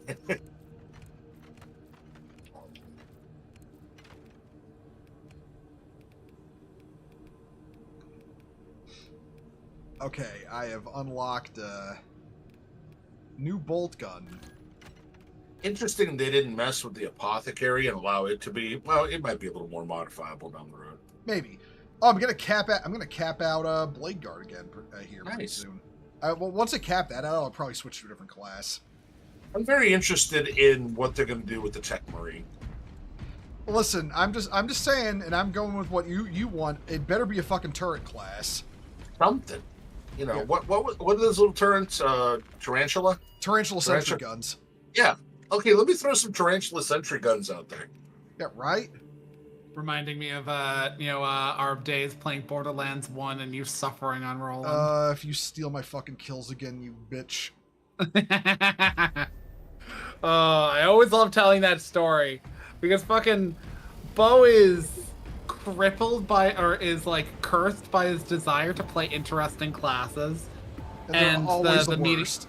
Okay, I have unlocked a new bolt gun. Interesting they didn't mess with the apothecary and allow it to be, well, it might be a little more modifiable down the road. Maybe. Oh, I'm gonna cap out Blade Guard again here pretty soon. Well, once I cap that out, I'll probably switch to a different class. I'm very interested in what they're going to do with the Tech Marine. Listen, I'm just saying, and I'm going with what you want. It better be a fucking turret class. Something. Yeah. What are those little turrets? Tarantula sentry guns. Yeah. Okay, let me throw some tarantula sentry guns out there. Yeah, right? Reminding me of our days playing Borderlands 1 and you suffering on Roland. If you steal my fucking kills again, you bitch. I always love telling that story because fucking Bo is crippled by, or is like cursed by his desire to play interesting classes, and always the worst.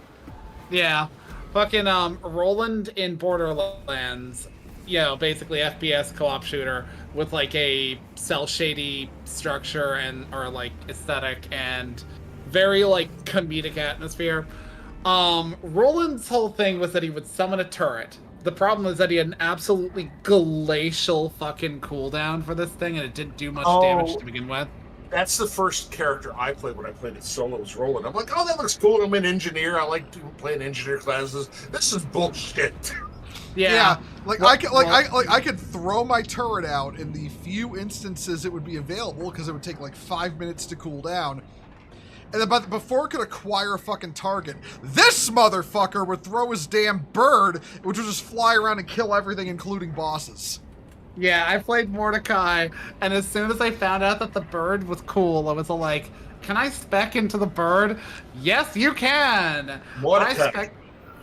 Yeah, fucking Roland in Borderlands, basically FPS co-op shooter with like a cell shady structure and or like aesthetic and very like comedic atmosphere. Roland's whole thing was that he would summon a turret. The problem was that he had an absolutely glacial fucking cooldown for this thing, and it didn't do much damage to begin with. That's the first character I played when I played it solo, was Roland. I'm like, oh, that looks cool. I'm an engineer. I like playing engineer classes. This is bullshit. Yeah. I could throw my turret out in the few instances it would be available because it would take like 5 minutes to cool down. And then before it could acquire a fucking target, this motherfucker would throw his damn bird, which would just fly around and kill everything, including bosses. Yeah, I played Mordecai, and as soon as I found out that the bird was cool, I was like, can I spec into the bird? Yes, you can! Mordecai.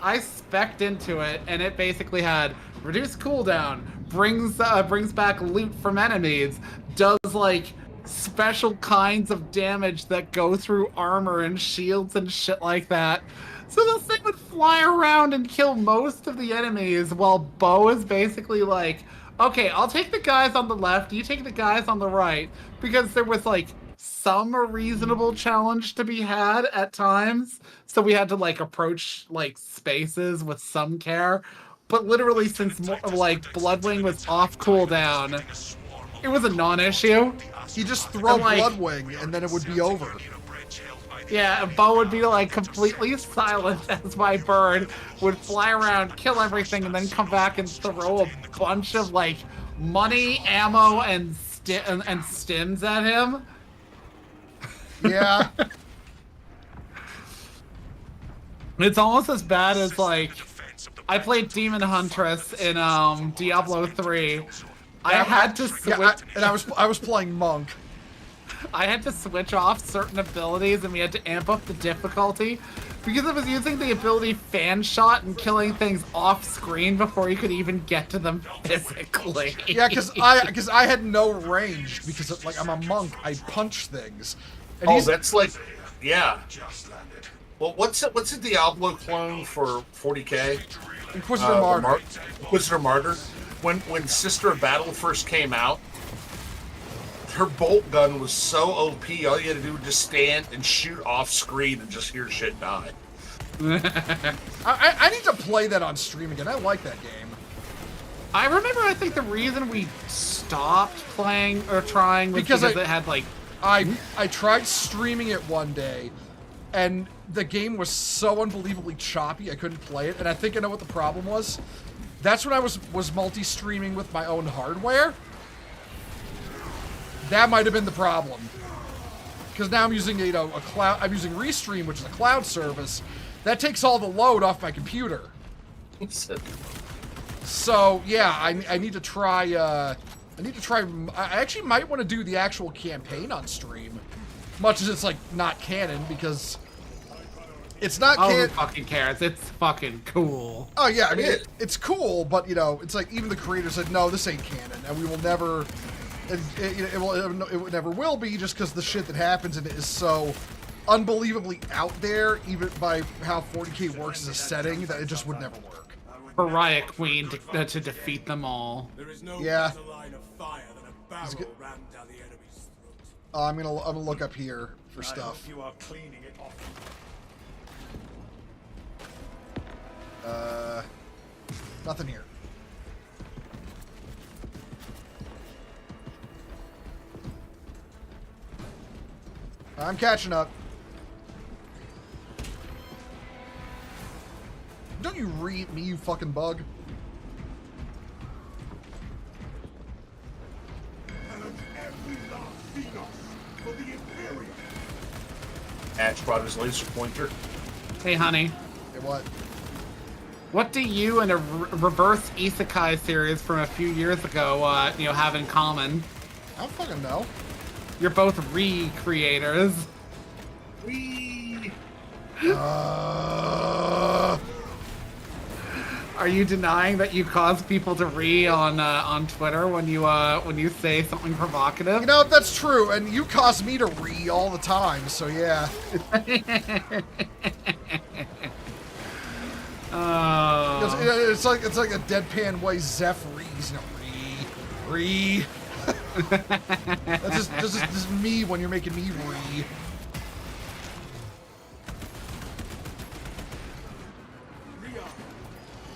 I spec'd into it, and it basically had reduced cooldown, brings back loot from enemies, does like special kinds of damage that go through armor and shields and shit like that. So this thing would fly around and kill most of the enemies while Bo is basically like, okay, I'll take the guys on the left, you take the guys on the right, because there was like some reasonable challenge to be had at times. So we had to like approach like spaces with some care. But literally since like Bloodwing was off cooldown, it was a non-issue. You just throw Bloodwing and then it would be over. Yeah, Bo would be like completely silent as my bird would fly around, kill everything, and then come back and throw a bunch of like money, ammo, and and stims at him. Yeah. It's almost as bad as like I played Demon Huntress in Diablo 3. I had to switch. Yeah, I was playing Monk. I had to switch off certain abilities, and we had to amp up the difficulty because I was using the ability Fan Shot and killing things off screen before you could even get to them physically. Yeah, because I had no range because like I'm a monk. I punch things. And that's like, yeah. Well, what's a Diablo clone for 40K? Inquisitor Martyr. Inquisitor Martyr. When Sister of Battle first came out, her bolt gun was so OP. All you had to do was just stand and shoot off screen and just hear shit die. I need to play that on stream again. I like that game. I remember. I think the reason we stopped playing or trying was because it had like. I tried streaming it one day, and the game was so unbelievably choppy I couldn't play it. And I think I know what the problem was. That's when I was multi-streaming with my own hardware. That might have been the problem. Because now I'm using a cloud. I'm using Restream, which is a cloud service. That takes all the load off my computer. So yeah, I need to try. I actually might want to do the actual campaign on stream, much as it's like not canon because it's not canon. Who fucking cares? It's fucking cool. Oh yeah, I mean it's cool, but you know, it's like even the creator said, no, this ain't canon, and we will never. It never will be, just because the shit that happens in it is so unbelievably out there, even by how 40K works as a setting, that it just would never work. Pariah Queen to defeat them all. There is no Yeah. better line of fire than a barrel rammed down the enemy's throat. I'm gonna look up here for stuff. You are cleaning it off. Nothing here. I'm catching up. Don't you read me, you fucking bug. Ash brought his laser pointer. Hey, honey. Hey, what? What do you and a reverse isekai series from a few years ago, have in common? I don't fucking know. You're both re-creators. Are you denying that you cause people to on Twitter when you say something provocative? You know, that's true, and you cause me to all the time, so yeah. Oh. It's like a deadpan way Zeph rees, you know, That's just me when you're making me re.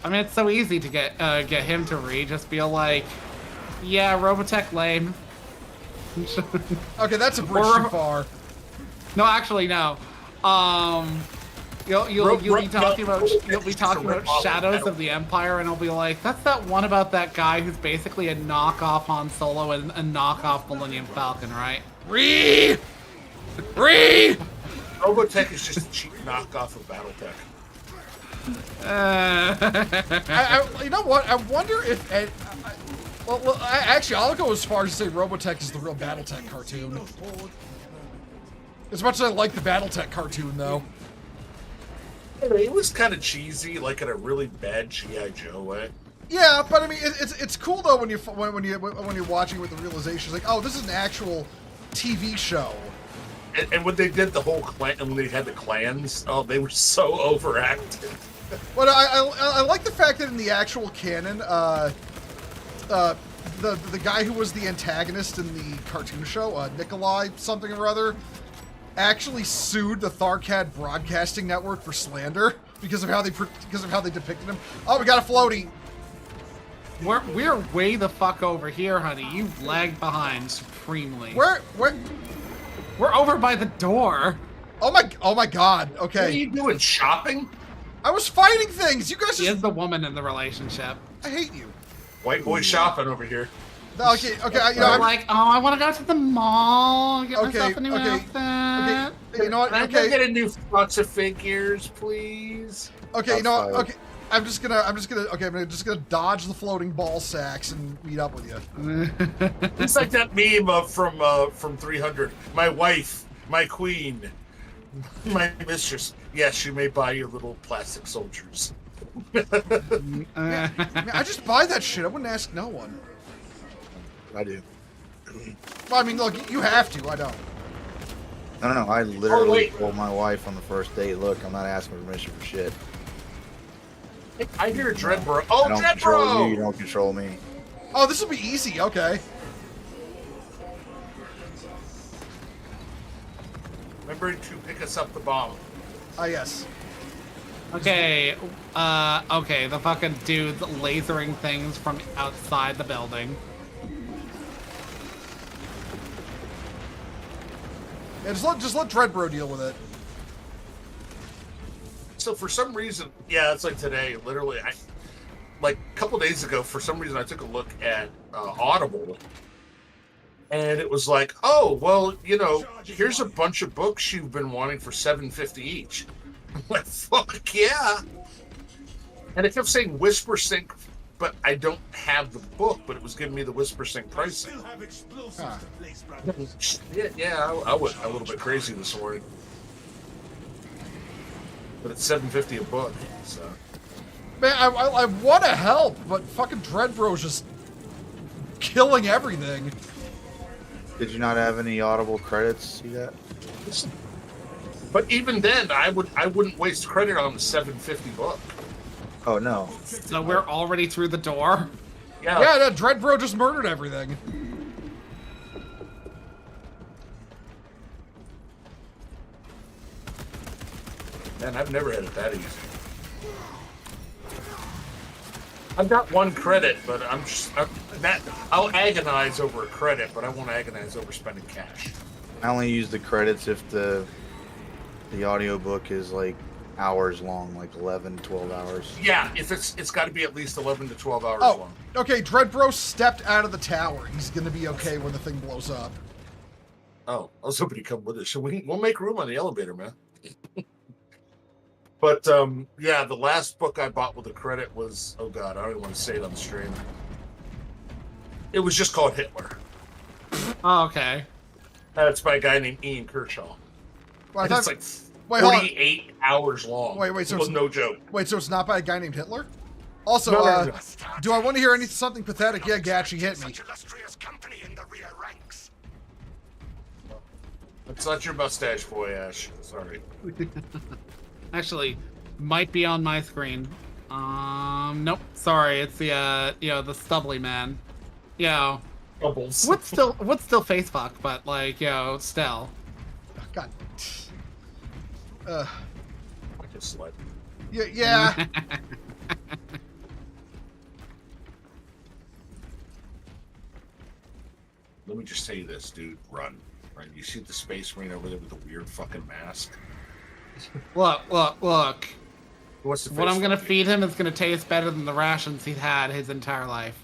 I mean, it's so easy to get him to read. Just be like, yeah, Robotech lame. Okay, that's a bridge too far. No, actually, no. You'll be talking about Shadows of the Empire, and I'll be like, that's that one about that guy who's basically a knockoff Han Solo and a knockoff Millennium Falcon, right? Re. Robotech is just a cheap knockoff of BattleTech. You know what? I wonder if. Actually, I'll go as far as to say Robotech is the real BattleTech cartoon. As much as I like the BattleTech cartoon, though. It was kind of cheesy, like in a really bad G.I. Joe way. Yeah, but I mean, it's cool though when you're watching with the realization, like, oh, this is an actual TV show. And when they did the whole clan, and when they had the clans, oh, they were so overacted. But I like the fact that in the actual canon, the guy who was the antagonist in the cartoon show, Nikolai something or other, actually sued the Tharkad Broadcasting Network for slander because of how they depicted him. Oh, we got a floaty. We're way the fuck over here, honey. You've lagged behind supremely. We're over by the door. Oh my god. Okay. What are you doing? Shopping? I was fighting things. You guys She is the woman in the relationship. I hate you. White boy shopping over here. Okay, you know, I'm like, oh, I want to go to the mall, get Okay, myself a new okay, outfit. you know what? Can I go Okay, get a new flux of figures, please? okay, you know what? Outside. Okay, I'm just gonna dodge the floating ball sacks and meet up with you. It's like that meme from 300. My wife, my queen, my mistress. Yes, you may buy your little plastic soldiers. Man, I just buy that shit. I wouldn't ask no one. I do. Well, I mean, look, you have to. I don't. I don't know. I literally wait. told my wife on the first date, look, I'm not asking permission for shit. I hear Dreadbro. Oh, I don't control you. You Dreadbro! don't control me. Oh, this will be easy. Okay. Remember to pick us up the bomb. Ah, yes. Okay, okay, the fucking dudes lasering things from outside the building. Yeah, just let Dreadbro deal with it. So for some reason, yeah, it's like today. Literally, like a couple days ago, for some reason, I took a look at Audible, and it was like, oh, well, you know, here's a bunch of books you've been wanting for $7.50 each. I'm like, fuck yeah! And it kept saying Whisper Sync, but I don't have the book, but it was giving me the Whisper Sync pricing. Still have explosives Huh. to place, brother. Yeah, I went a little bit crazy this morning. But it's $7.50 a book, so. Man, I want to help, but fucking Dreadbro's just killing everything. Did you not have any Audible credits? See that? But even then, I wouldn't waste credit on the $7.50 book. Oh, no. So we're already through the door? Yeah. Yeah, no, Dreadbro just murdered everything. Man, I've never had it that easy. I've got one credit, but I'll agonize over a credit, but I won't agonize over spending cash. I only use the credits if the audiobook is like hours long, like 11, 12 hours. Yeah, if it's got to be at least 11 to 12 hours Oh, long. okay, Dreadbro stepped out of the tower. He's gonna be okay when the thing blows up. Oh, I was hoping he'd come with us. So we'll make room on the elevator, man. But yeah, the last book I bought with a credit was, oh god, I don't even want to say it on the stream. It was just called Hitler. Oh, okay. It's by a guy named Ian Kershaw. Well, I And thought, it's like wait, hold on. 48 hours long. Wait, so Well, it's- no joke. Wait, so it's not by a guy named Hitler? Also, No. do I want to hear something pathetic? Yeah, Gatchy hit me. Such illustrious company in the rear ranks. It's not your mustache, boy, Ash. Sorry. Actually, might be on my screen. Nope. Sorry, it's the the stubbly man. Bubbles. What's still face fuck, but like, still. God. I can slut. Yeah. Let me just say this, dude. Run. Right? You see the space marine over there with the weird fucking mask? Look. What's the What face I'm gonna fucking- feed him is gonna taste better than the rations he's had his entire life.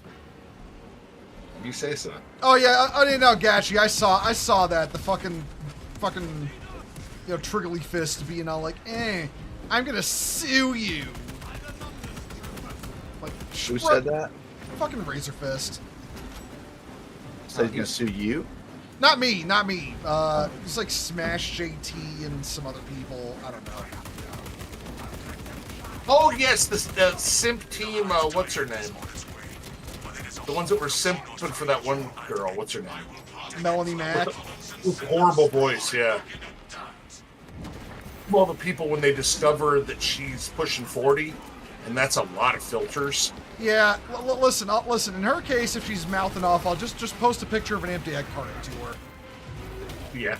You say so. Oh yeah. I didn't know, Gatchy. I saw that. The fucking, Triggly Fist being all like, I'm gonna sue you. Like, Who said that? Fucking Razor Fist. Said he's gonna sue you? Not me. It's like Smash JT and some other people. I don't know. Oh yes, the simp team. What's her name? The ones that were simping for that one girl. What's her name? Melanie Mack. With horrible voice. Yeah. Well, the people when they discover that she's pushing 40, and that's a lot of filters. Yeah, listen. Listen. In her case, if she's mouthing off, I'll just post a picture of an empty egg carton to her. Yeah.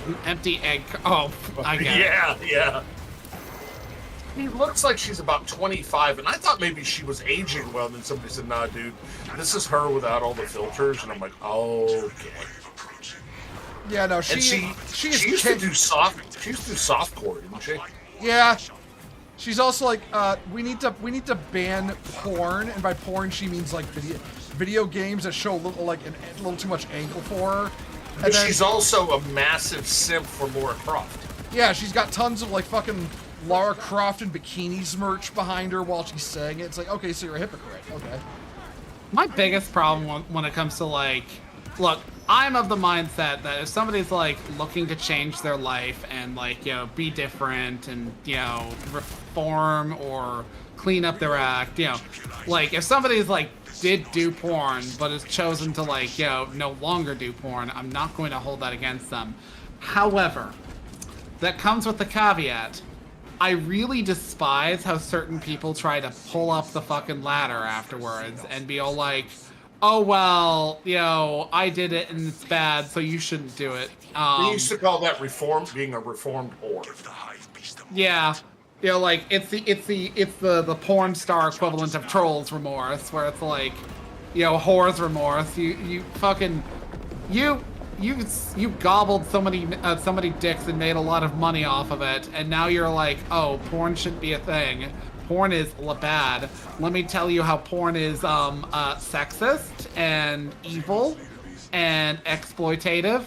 An empty egg. Oh, I get it. Yeah. He looks like she's about 25, and I thought maybe she was aging well. And then somebody said, "Nah, dude, this is her without all the filters." And I'm like, "Oh, okay." Yeah, no, And she used to do softcore, didn't she? Yeah. She's also like, we need to ban porn, and by porn she means like video games that show a little too much ankle for her. And But then, she's also a massive simp for Lara Croft. yeah, she's got tons of like fucking Lara Croft and bikinis merch behind her while she's saying it. It's like, okay, so you're a hypocrite. Okay. My biggest problem when it comes to like, look, I'm of the mindset that if somebody's like looking to change their life and like, you know, be different and, you know, reform or clean up their act, you know, like if somebody's like did do porn but has chosen to like, you know, no longer do porn, I'm not going to hold that against them. However, that comes with the caveat. I really despise how certain people try to pull up the fucking ladder afterwards and be all like, oh, well, you know, I did it and it's bad, so you shouldn't do it. We used to call that being a reformed whore. Yeah. You know, like, it's the porn star equivalent of trolls remorse, where it's like, you know, whore's remorse. You fucking, you gobbled so many dicks and made a lot of money off of it, and now you're like, oh, porn shouldn't be a thing. Porn is bad. Let me tell you how porn is sexist and evil and exploitative.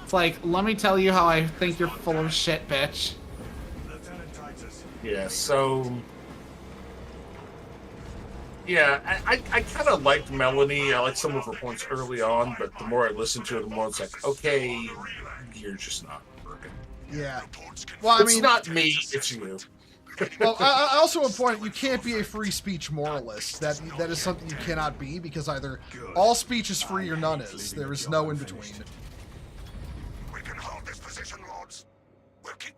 It's like, let me tell you how I think you're full of shit, bitch. Yeah, so... Yeah, I kind of liked Melanie. I liked some of her points early on, but the more I listened to it, the more it's like, okay, you're just not working. Yeah. Well, I It's mean, not me, it's you. well, I also want to point out, you can't be a free speech moralist. That is something you cannot be, because either all speech is free or none is. There is no in between. We can hold this position, Lords. We'll keep...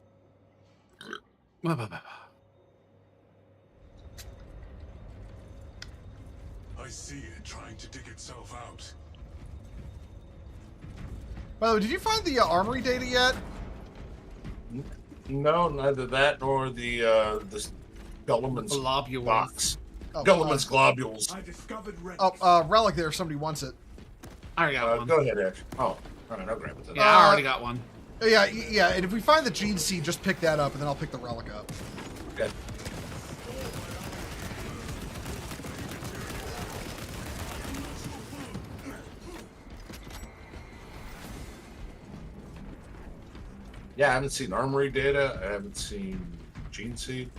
I see it trying to dig itself out. By the way, did you find the armory data yet? No, neither that nor the Guilliman's Globules. box. Oh, Guilliman's globules. I discovered Relic there if somebody wants it. I already got one. Go ahead, Ash. Oh, alright, I'll grab it then. Yeah, I already got one. Yeah, and if we find the gene seed, just pick that up, and then I'll pick the relic up. Okay. Yeah, I haven't seen armory data. I haven't seen gene seed.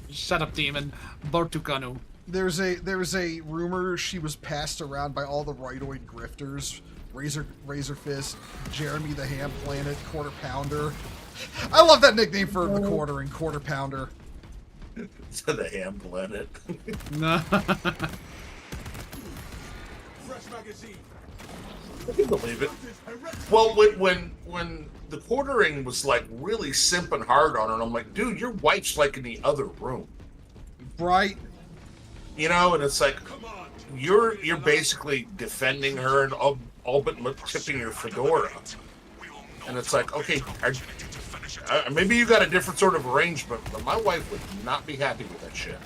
Shut up, demon. Bortukanu. There's a rumor she was passed around by all the rightoid grifters. Razor Fist, Jeremy the Ham Planet, Quarter Pounder. I love that nickname for the Quarter and Quarter Pounder. To the Ham Planet. No. fresh magazine. I can believe it. Well, when the quartering was like really simping hard on her, and I'm like, dude, your wife's like in the other room, Right? you know, and it's like you're basically defending her and all but tipping your fedora, and it's like, okay, maybe you got a different sort of arrangement, but my wife would not be happy with that shit.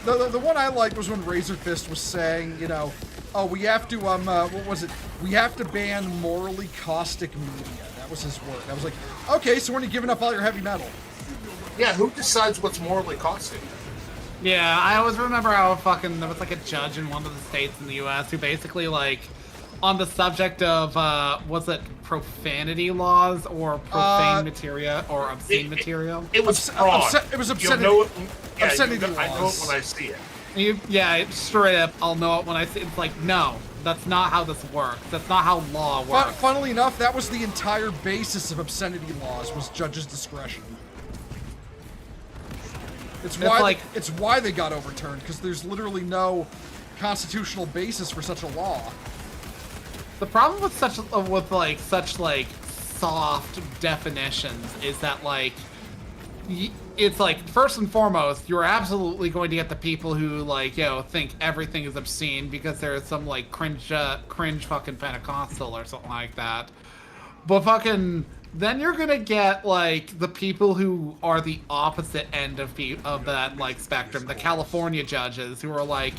The one I liked was when Razor Fist was saying, you know, oh, we have to, what was it? We have to ban morally caustic media. That was his word. I was like, okay, so when are you giving up all your heavy metal? Yeah, who decides what's morally caustic? Yeah, I always remember how fucking there was like a judge in one of the states in the U.S. who basically like, on the subject of was it profanity laws or profane material or obscene material? It was fraud. It was You'll obscenity. know it, Obscenity I know it laws. when I see it. Straight up, I'll know it when I see it. It's like, no, that's not how this works. That's not how law works. Funnily enough, that was the entire basis of obscenity laws, was judges' discretion. It's why they got overturned, because there's literally no constitutional basis for such a law. The problem with such soft definitions is that like it's like, first and foremost, you're absolutely going to get the people who like, you know, think everything is obscene because there's some like cringe fucking Pentecostal or something like that. But fucking then you're gonna get like the people who are the opposite end of that like spectrum, the California judges who are like,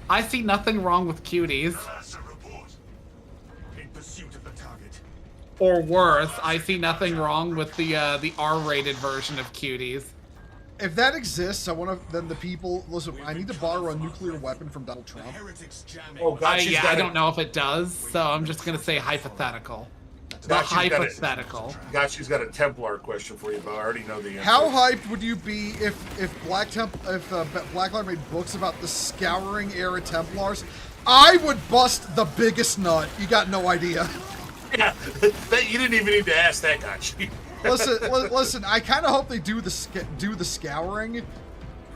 I see nothing wrong with cuties. In pursuit of the target. Or worse, I see nothing wrong with the R-rated version of cuties. If that exists, I want to. Then the people listen. I need to borrow a nuclear weapon from Donald Trump. Heretics jamming. Oh, God, she's I got don't know if it does, so I'm just gonna say hypothetical. The hypothetical. She's got a Templar question for you, but I already know the answer. How hyped would you be if Blacklight made books about the Scouring era Templars? I would bust the biggest nut. You got no idea. Yeah, you didn't even need to ask that, Gotchi. Listen. I kind of hope they do the Scouring.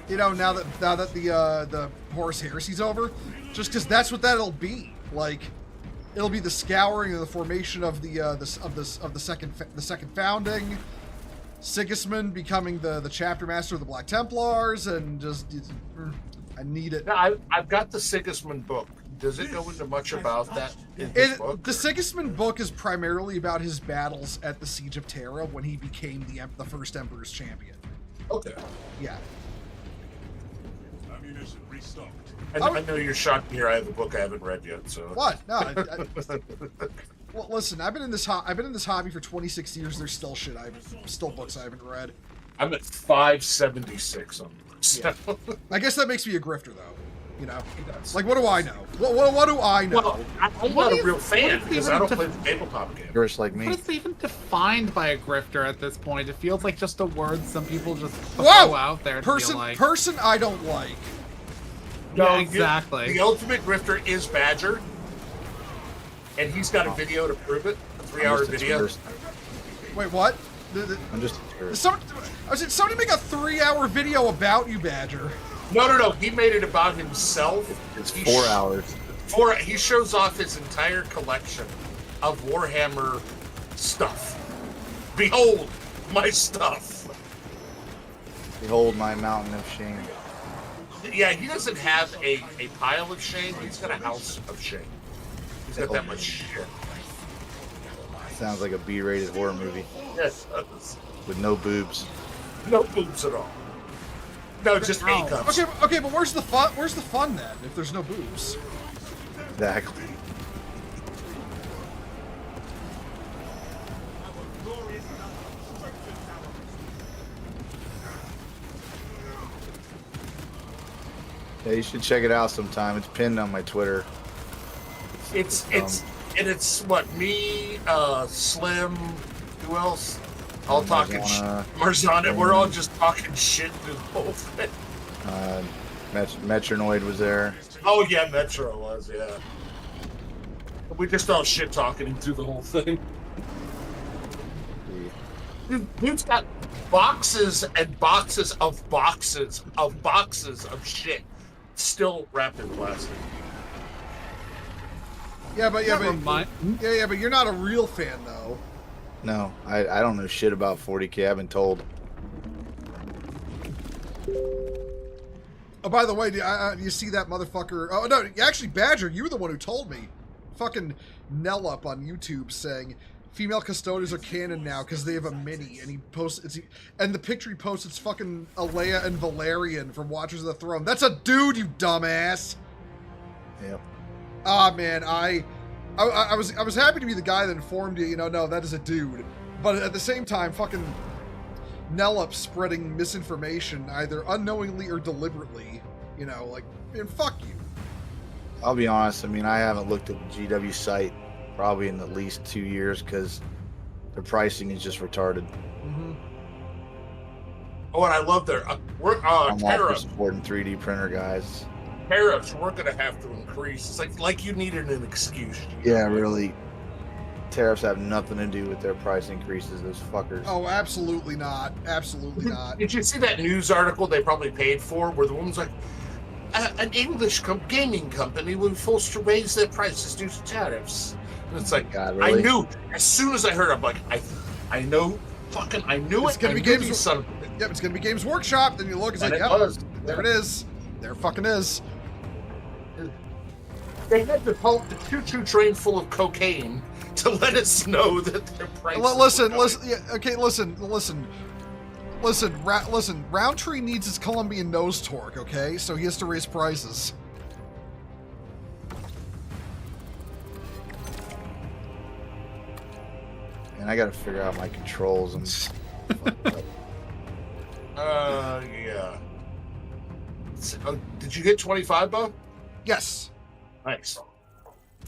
You know, now that the Horus Heresy's over, just because that's what that'll be. Like, it'll be the Scouring and the formation of the second founding. Sigismund becoming the chapter master of the Black Templars, and just I need it. No, I've got the Sigismund book. Does it go into much about that in this book? The Sigismund book is primarily about his battles at the Siege of Terra when he became the first Emperor's champion. Okay. Yeah. Ammunition restocked. I know you're shocked to hear I have a book I haven't read yet. So What? No. Well, listen. I've been in this hobby for 26 years. There's still books I haven't read. I'm at 576 on books. Yeah. I guess that makes me a grifter, though. You know, like, what do I know? What do I know? Well, I'm not a real fan because I don't play the tabletop game. You're just like me. What is even defined by a grifter at this point? It feels like just a word some people just Whoa! throw out there. Person I don't like. No, exactly. The ultimate grifter is Badger, and he's got a video to prove it. A 3-hour video. Wait, what? I'm just. Did somebody make a 3-hour video about you, Badger? No. He made it about himself. It's 4 hours. He shows off his entire collection of Warhammer stuff. Behold my stuff. Behold my mountain of shame. Yeah, he doesn't have a pile of shame. He's got a house of shame. He's got that much shit. Sounds like a B-rated horror movie. Yes, it does. With no boobs. No boobs at all. No, just A cups. Okay, but where's the fun? Where's the fun then? If there's no boobs. Exactly. Yeah, you should check it out sometime. It's pinned on my Twitter. It's what, me, Slim, who else? All talking shit. Marzana, we're all just talking shit through the whole thing. Metronoid was there. Oh yeah, Metro was, yeah. We just all shit talking him through the whole thing. Dude's got boxes and boxes of shit still wrapped in plastic. Yeah, but you're not a real fan though. No, I don't know shit about 40K. I've been told. Oh, by the way, do you see that motherfucker? Oh no, actually, Badger, you were the one who told me. Fucking Nell up on YouTube saying female custodians are canon now because they have a mini, and he posts and the picture he posts, it's fucking Alea and Valerian from Watchers of the Throne. That's a dude, you dumbass. Yep. Ah man, I was happy to be the guy that informed you. You know, no, that is a dude. But at the same time, fucking Nellup spreading misinformation, either unknowingly or deliberately. You know, like, man, fuck you. I'll be honest. I mean, I haven't looked at the GW site probably in at least 2 years because the pricing is just retarded. Mm-hmm. Oh, and I love their I'm all for tariffs. supporting 3D printer guys. Tariffs we're gonna have to increase. It's like you needed an excuse. Yeah, really. Tariffs have nothing to do with their price increases. Those fuckers. Oh, absolutely not. Absolutely not. Did you see that news article they probably paid for, where the woman's like, an English gaming company will be forced to raise their prices due to tariffs? And it's like, God, really? I knew as soon as I heard it, I'm like, I know, fucking, I knew It's it. gonna be Games. Yep, it's gonna be Games Workshop. Then you look, it's And like, it yep, was. there it is. There fucking is. They had the choo-choo train full of cocaine to let us know that their prices. Listen. Roundtree needs his Colombian nose torque, okay? So he has to raise prices. And I gotta figure out my controls and. Yeah. Did you hit 25, Bo? Yes. Nice.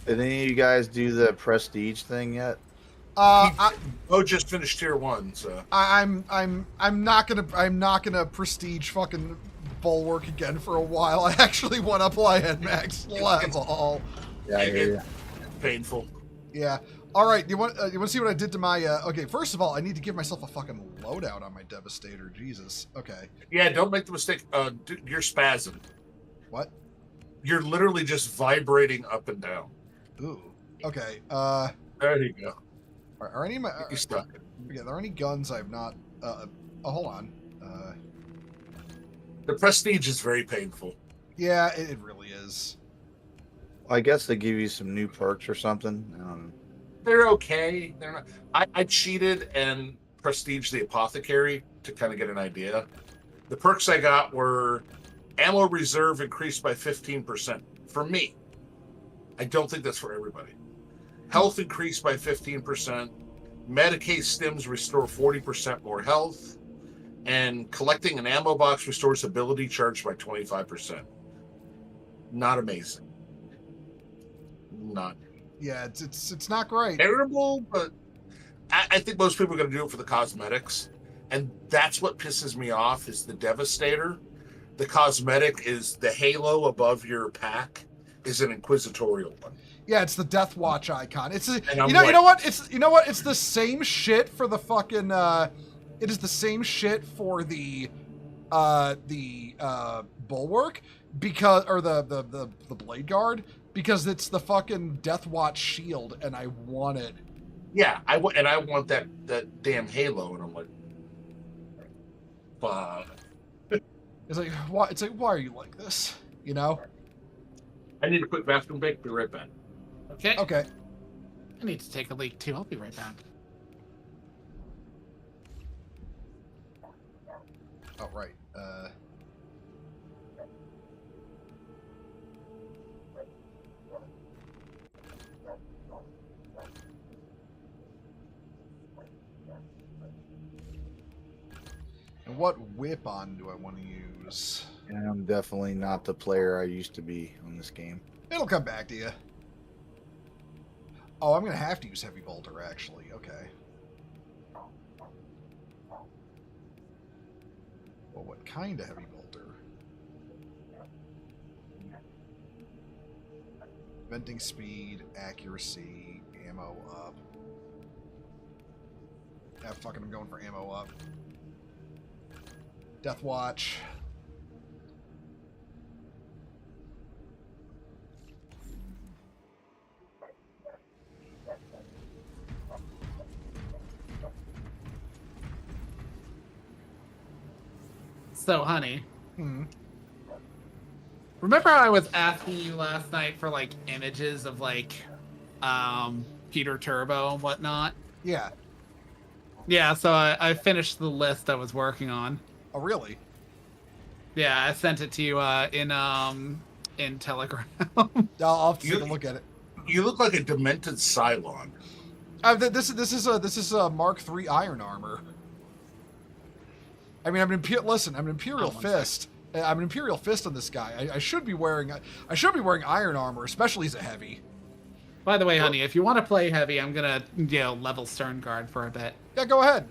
Did any of you guys do the prestige thing yet? Bo just finished tier 1, so I'm not gonna prestige fucking bulwark again for a while. I actually want to play at max level. Yeah, I hear you. it's painful. Yeah. All right. You want to see what I did to my? Okay. First of all, I need to give myself a fucking loadout on my Devastator. Jesus. Okay. Yeah, don't make the mistake. You're spazzing. What? You're literally just vibrating up and down. Ooh. Okay. There you go. Are any of my? You stuck it. Yeah. There are any guns I've not? Oh, hold on. The prestige is very painful. Yeah, it really is. I guess they give you some new perks or something. They're okay. They're not. I cheated and prestiged the apothecary to kind of get an idea. The perks I got were ammo reserve increased by 15% for me. I don't think that's for everybody. Health increased by 15%. Medicaid stims restore 40% more health. And collecting an ammo box restores ability charge by 25%. Not amazing. Not Yeah, it's not great. terrible, but I think most people are going to do it for the cosmetics. And that's what pisses me off is the Devastator. The cosmetic is the halo above your pack is an inquisitorial one. Yeah, it's the Death Watch icon. It's And you I'm know like- you know what? It's the same shit for the fucking it is the same shit for the bulwark because or the blade guard because it's the fucking Death Watch shield and I want it. Yeah, I want that damn halo, and I'm like, fuck. It's like why are you like this? You know? I need a quick bathroom break. Be right back. Okay. Okay. I need to take a leak too. I'll be right back. Oh right. And what whip on do I want to use? And I'm definitely not the player I used to be on this game. It'll come back to you. Oh, I'm gonna have to use heavy bolter actually. Okay. Well, what kind of heavy bolter? Venting speed, accuracy, ammo up. Yeah, fucking I'm going for ammo up. Death Watch. So, honey, Hmm. remember how I was asking you last night for like images of like Peter Turbo and whatnot? Yeah. Yeah, so I finished the list I was working on. Oh, really? Yeah, I sent it to you in Telegram. I'll have to take a look at it. You look like a demented Cylon. This is a Mark III iron armor. I mean, I'm an Imperial one Fist. I'm an Imperial Fist on this guy. I should be wearing iron armor, especially as a heavy. By the way, honey, if you want to play heavy, I'm gonna level Stern Guard for a bit. Yeah, go ahead.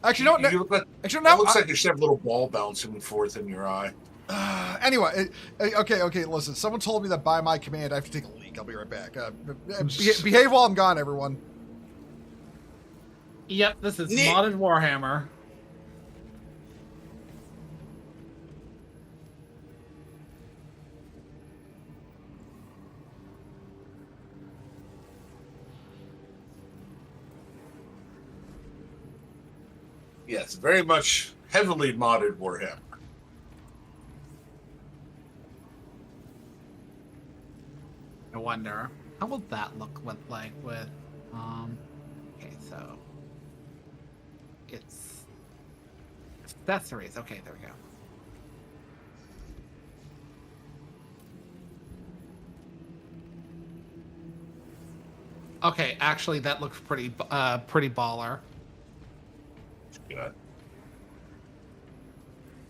Actually, no. You look like, Actually, it no. looks like you should have a little ball bouncing forth in your eye. Anyway, okay. Listen, someone told me that by my command I have to take a leak. I'll be right back. Behave while I'm gone, everyone. Yep, this is modded Warhammer. Yes, very much heavily modded Warhammer. I wonder how will that look like with okay, so it's accessories. Okay, there we go. Okay, actually that looks pretty baller. Good.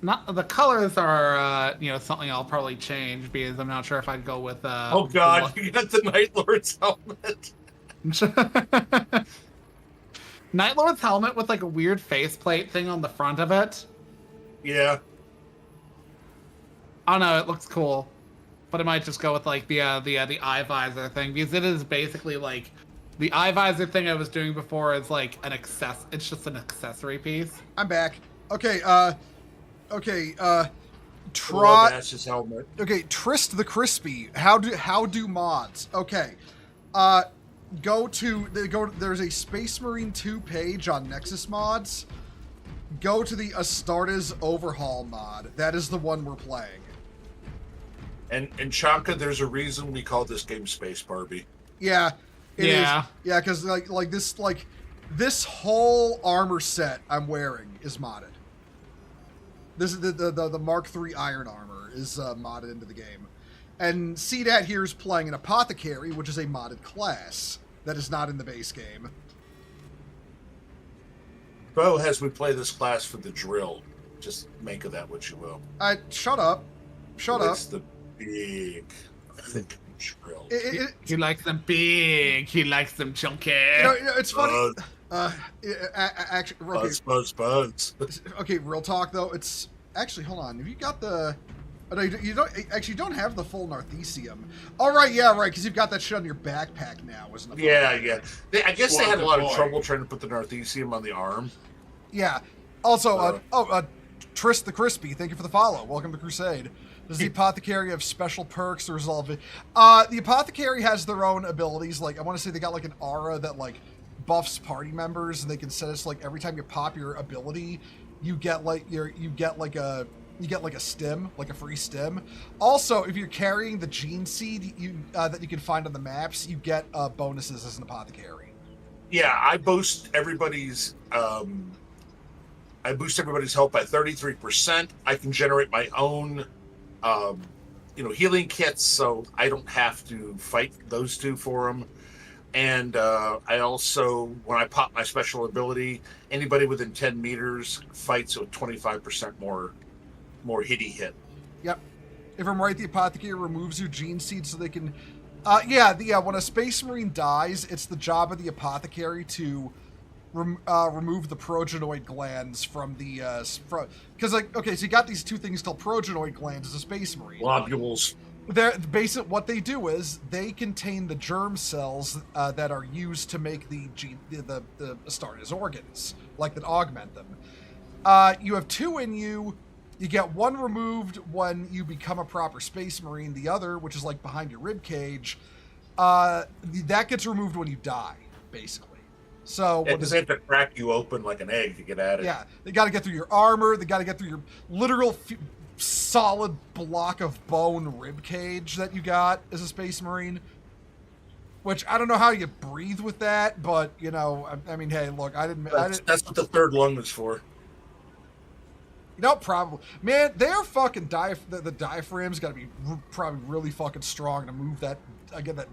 Not the colors are something I'll probably change because I'm not sure if I'd go with Oh God, you got the Night Lord's helmet. Night Lord's helmet with like a weird faceplate thing on the front of it. Yeah. I don't know, it looks cool, but I might just go with like the eye visor thing because it is basically like the eye visor thing I was doing before is like it's just an accessory piece. I'm back. Okay, Bash's helmet. Okay, Trist the Crispy. How do mods? Okay. There's a Space Marine 2 page on Nexus Mods. Go to the Astartes Overhaul mod. That is the one we're playing. And Chanka, there's a reason we call this game Space Barbie. Yeah. It Yeah. is. Yeah, because this whole armor set I'm wearing is modded. This is the Mark III Iron Armor is modded into the game. And CDAT here is playing an Apothecary, which is a modded class that is not in the base game. Bo has we play this class for the drill. Just make of that what you will. Shut up. Shut up. It's the big drill. He likes them big. He likes them chunky. It's funny. Actually, okay. Buzz. Okay, real talk though. It's actually, hold on. Have you got the? Oh, no, you don't. Actually, you don't have the full Narthesium. All right, yeah, right. Because you've got that shit on your backpack now, isn't it? Yeah. I guess they had a lot of trouble trying to put the Narthesium on the arm. Yeah. Also, Trist the Crispy, thank you for the follow. Welcome to Crusade. Does the Apothecary have special perks to resolve it? The Apothecary has their own abilities. Like, I want to say they got like an aura that like buffs party members, and they can set us like every time you pop your ability, you get like a stim, like a free stim. Also, if you're carrying the gene seed that you can find on the maps, you get bonuses as an Apothecary. Yeah, I boost everybody's health by 33%. I can generate my own healing kits, so I don't have to fight those two for them. And I also, when I pop my special ability, anybody within 10 meters fights with 25% more hitty hit. Yep. If I'm right, the Apothecary removes your gene seed so they can... when a Space Marine dies, it's the job of the Apothecary to remove the progenoid glands from the... Because, so you got these two things called progenoid glands as a Space Marine. Globules. What they do is they contain the germ cells that are used to make the Astartes organs, like that augment them. You have two in you. You get one removed when you become a proper Space Marine. The other, which is like behind your rib cage, that gets removed when you die, basically. So because they have to crack you open like an egg to get at it. Yeah, they got to get through your armor. They got to get through your literal solid block of bone rib cage that you got as a Space Marine. Which I don't know how you breathe with that, but I mean, hey, look, That's what the third lung is for. Probably. Man, they're fucking the diaphragm's got to be probably really fucking strong to move that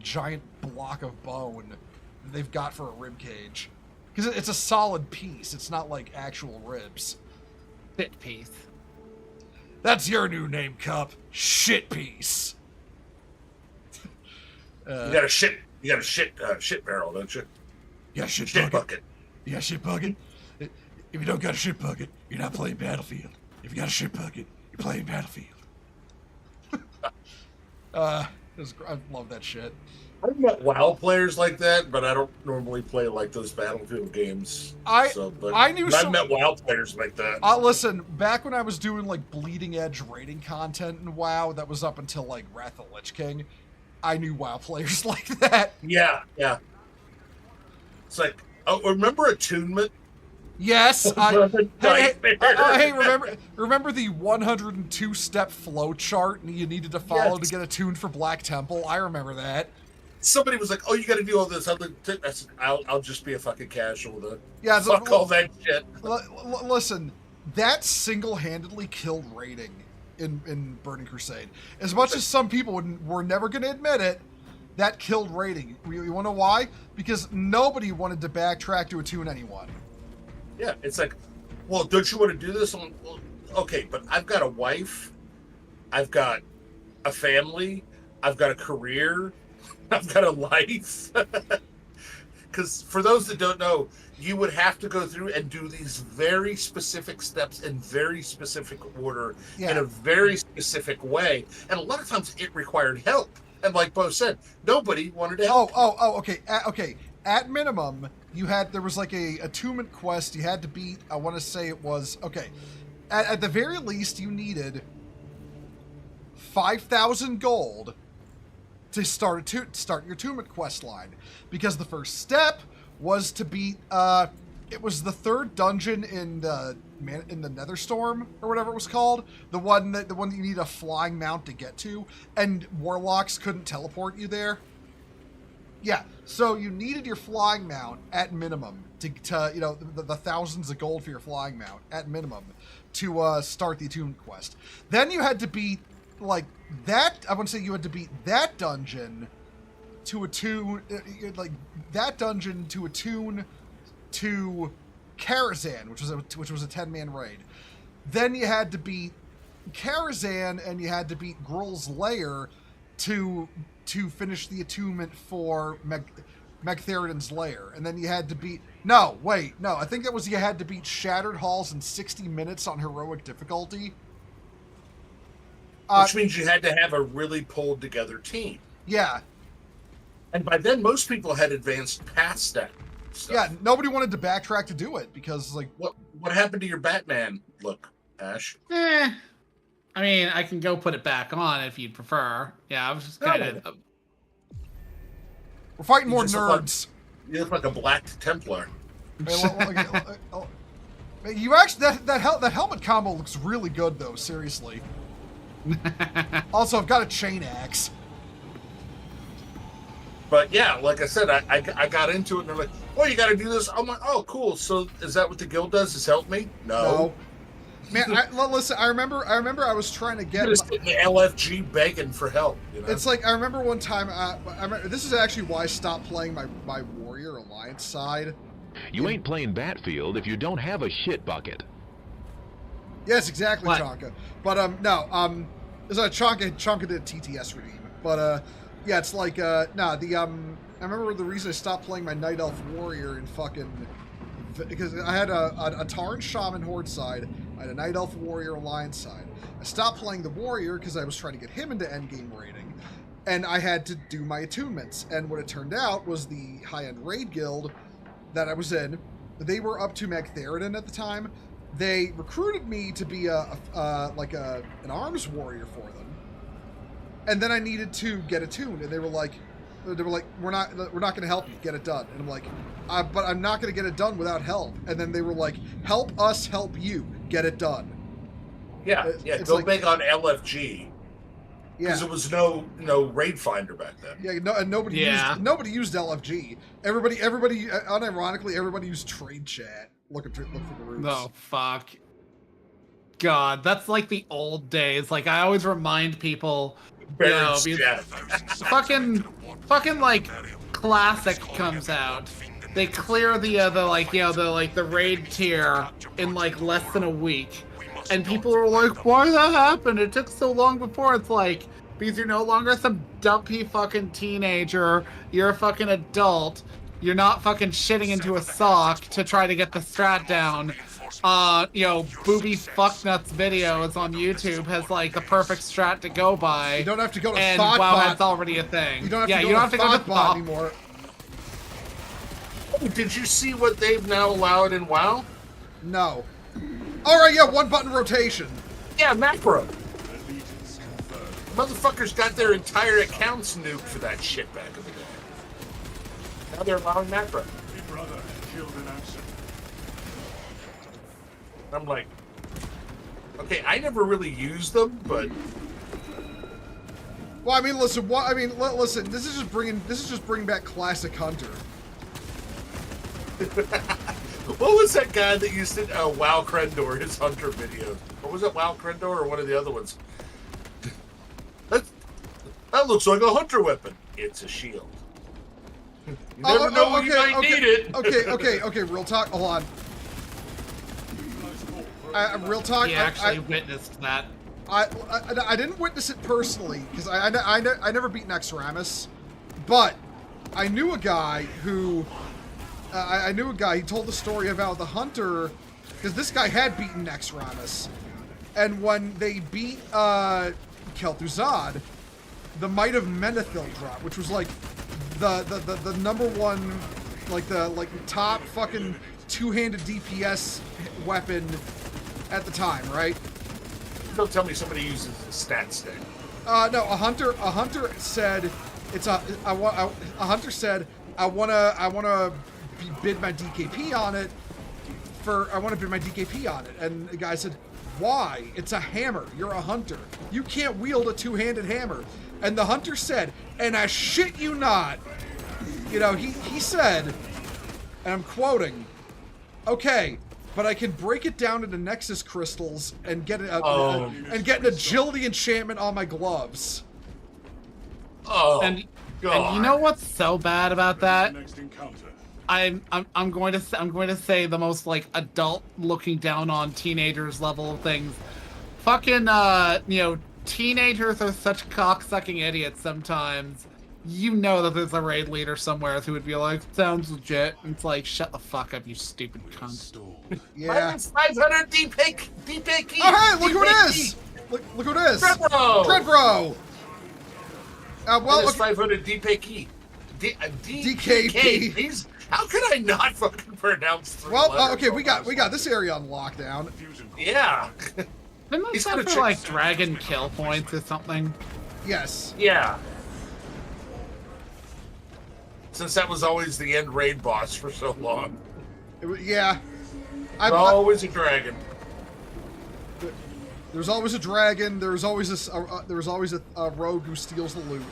giant block of bone that they've got for a rib cage. Because it's a solid piece. It's not like actual ribs. Shit piece. That's your new name, Cup. Shit piece. You got a shit barrel, don't you? Yeah, shit bucket. bucket. You got a shit bucket? If you don't got a shit bucket, you're not playing Battlefield. If you got a shit bucket, you're playing Battlefield. I love that shit. I've met WoW players like that, but I don't normally play like those Battlefield games. I've met WoW players like that. Listen, back when I was doing like bleeding edge rating content in WoW, that was up until like Wrath of the Lich King, I knew WoW players like that. Yeah. It's like, remember Attunement? Yes. Remember the 102-step flow chart you needed to follow to get attuned for Black Temple? I remember that. Somebody was like, "Oh, you got to do all this." I'll just be a fucking casual then. Yeah, fuck all that shit. Listen, that single-handedly killed rating in Burning Crusade. As much as some people were never going to admit it, that killed rating. You want to know why? Because nobody wanted to backtrack to attune anyone. Yeah, it's like, well, don't you want to do this? Well, okay, but I've got a wife, I've got a family, I've got a career, I've got a life. Because for those that don't know, you would have to go through and do these very specific steps in very specific order in a very specific way. And a lot of times it required help. And like Bo said, nobody wanted to help. Okay. Okay. At minimum, there was like a attunement quest you had to beat. I want to say it was, okay. At the very least, you needed 5,000 gold to start your attunement quest line, because the first step was to beat it was the third dungeon in the Netherstorm or whatever it was called, the one that you need a flying mount to get to, and warlocks couldn't teleport you there. Yeah, so you needed your flying mount at minimum to you know, the thousands of gold for your flying mount at minimum to start the attunement quest. Then you had to beat like that. I want to say you had to beat that dungeon to attune, like that dungeon to attune to Karazhan, which was a 10-man raid. Then you had to beat Karazhan, and you had to beat Gruul's Lair to finish the attunement for Magtheridon's Lair. And then you had to beat... I think that was you had to beat Shattered Halls in 60 minutes on heroic difficulty. Which means you had to have a really pulled together team. Yeah. And by then, most people had advanced past that stuff. Yeah, nobody wanted to backtrack to do it because, like... What happened to your Batman look, Ash? I mean, I can go put it back on if you'd prefer. Yeah, I was just kind of... We're fighting more nerds. You look like a Black Templar. You actually... That helmet combo looks really good, though, seriously. Also, I've got a chain axe. But yeah, like I said, I got into it and they're like, oh, you got to do this. I'm like, oh, cool. So is that what the guild does? Is help me? No. Man, listen, I remember I was trying to get... You're just getting the LFG begging for help. You know? It's like, I remember one time, this is actually why I stopped playing my Warrior Alliance side. You ain't playing Battlefield if you don't have a shit bucket. Yes, exactly, Chonka. But, it's like Chonka did TTS redeem. But, yeah, it's like, I remember the reason I stopped playing my Night Elf Warrior in fucking... Because I had a Tarn Shaman Horde side, I had a Night Elf Warrior Alliance side. I stopped playing the Warrior because I was trying to get him into endgame raiding, and I had to do my attunements. And what it turned out was the high-end raid guild that I was in, they were up to Magtheridon at the time. They recruited me to be an arms warrior for them, and then I needed to get attuned, and they were like, we're not going to help you get it done. And I'm like, but I'm not going to get it done without help. And then they were like, help us help you get it done. Yeah, go like, big on LFG. Yeah, because there was no raid finder back then. Yeah, and nobody used LFG. Everybody, unironically, everybody used trade chat. Look for the roots. Oh fuck. God, that's like the old days. Like I always remind people. Fucking like Classic comes out. They clear the raid tier in like less than a week, and people are like, "Why did that happen? It took so long before." It's like because you're no longer some dumpy fucking teenager. You're a fucking adult. You're not fucking shitting into a sock to try to get the strat down. Booby fucknuts videos on YouTube has like the perfect strat to go by. You don't have to go to and ThoughtBot. WoW that's already a thing. You don't have to go to ThoughtBot anymore. Oh, did you see what they've now allowed in WoW? No. All right, yeah, one button rotation. Yeah, macro. Motherfuckers got their entire accounts nuked for that shit back in the day. Now they're allowing macro. Your brother killed an answer. I'm like, okay, I never really used them, but. Well, I mean, listen. Listen. This is just bringing back classic Hunter. What was that guy that used to WoW Krendor, his Hunter videos? Or was it WoW Krendor or one of the other ones? That looks like a Hunter weapon. It's a shield. You never know when you might need it. Okay. Real talk. Hold on. real talk. He actually witnessed that. I didn't witness it personally because I never beat Nexramus, but I knew a guy who I knew a guy. He told the story about the hunter because this guy had beaten Nexramus, and when they beat Kel'Thuzad, the Might of Menethil dropped, which was like the number one, like the top fucking two-handed DPS weapon at the time, right? Don't tell me somebody uses a stat stick. No, a hunter said I wanna bid my DKP on it and the guy said, why? It's a hammer. You're a hunter. You can't wield a two-handed hammer. And the hunter said, and I shit you not, you know, he said, and I'm quoting, okay, but I can break it down into Nexus crystals and get an agility enchantment on my gloves. Oh, And God. you know what's so bad about that? Next encounter. I'm going to say the most like adult looking down on teenagers level of things. Fucking teenagers are such cocksucking idiots sometimes. You know that there's a raid leader somewhere who would be like, sounds legit. And it's like, shut the fuck up, you stupid cunt. Yeah. Minus 500 DP. Oh, hey, look who it is! Look who it is! Dreadbro! Dreadbro! Well, Minus look, 500 DPK. DKP. These, how could I not fucking pronounce three well, letters okay, we on got this area on lockdown. Yeah. Didn't He's that gonna for check- like dragon kill points or something? Yes. Yeah. Since that was always the end raid boss for so long. Yeah. Always a dragon. There's always a dragon. There's always a rogue who steals the loot.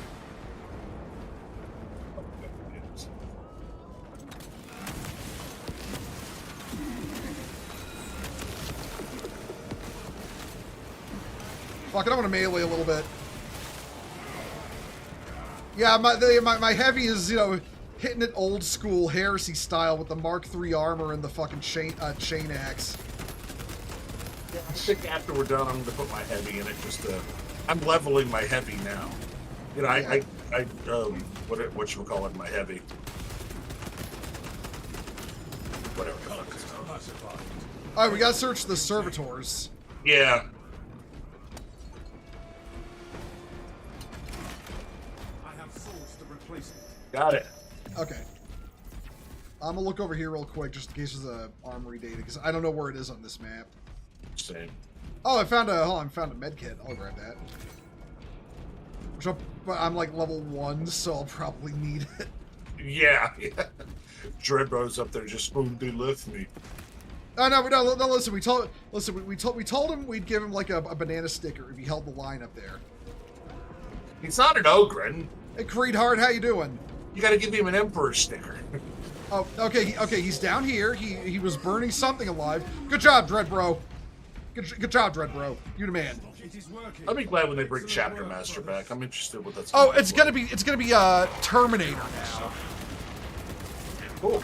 Fuck it, I want to melee a little bit. Yeah, my heavy is, you know, hitting it old school heresy style with the Mark III armor and the fucking chain axe. I think after we're done, I'm gonna put my heavy in it. I'm leveling my heavy now. You know, I what you call it, my heavy. Whatever the fuck it's called. All right, we gotta search the servitors. Yeah. I have sourced the replacement. Got it. Okay. I'm gonna look over here real quick just in case there's a armory data because I don't know where it is on this map. Same. Oh, I found a med kit. I'll grab that. But I'm like level 1, so I'll probably need it. Yeah. Dreadbro's up there just spoon they left me. Oh no, listen. We told him we'd give him like a banana sticker if he held the line up there. He's not an Ogren. Hey, Creed Hard, how you doing? You gotta give him an Emperor sticker. Oh, okay, he's down here. He was burning something alive. Good job, Dreadbro. Good job, Dreadbro. You the man. It is working. I'll be glad when they bring Chapter Master back. I'm interested what that's. Oh, it's gonna be Terminator now. Cool.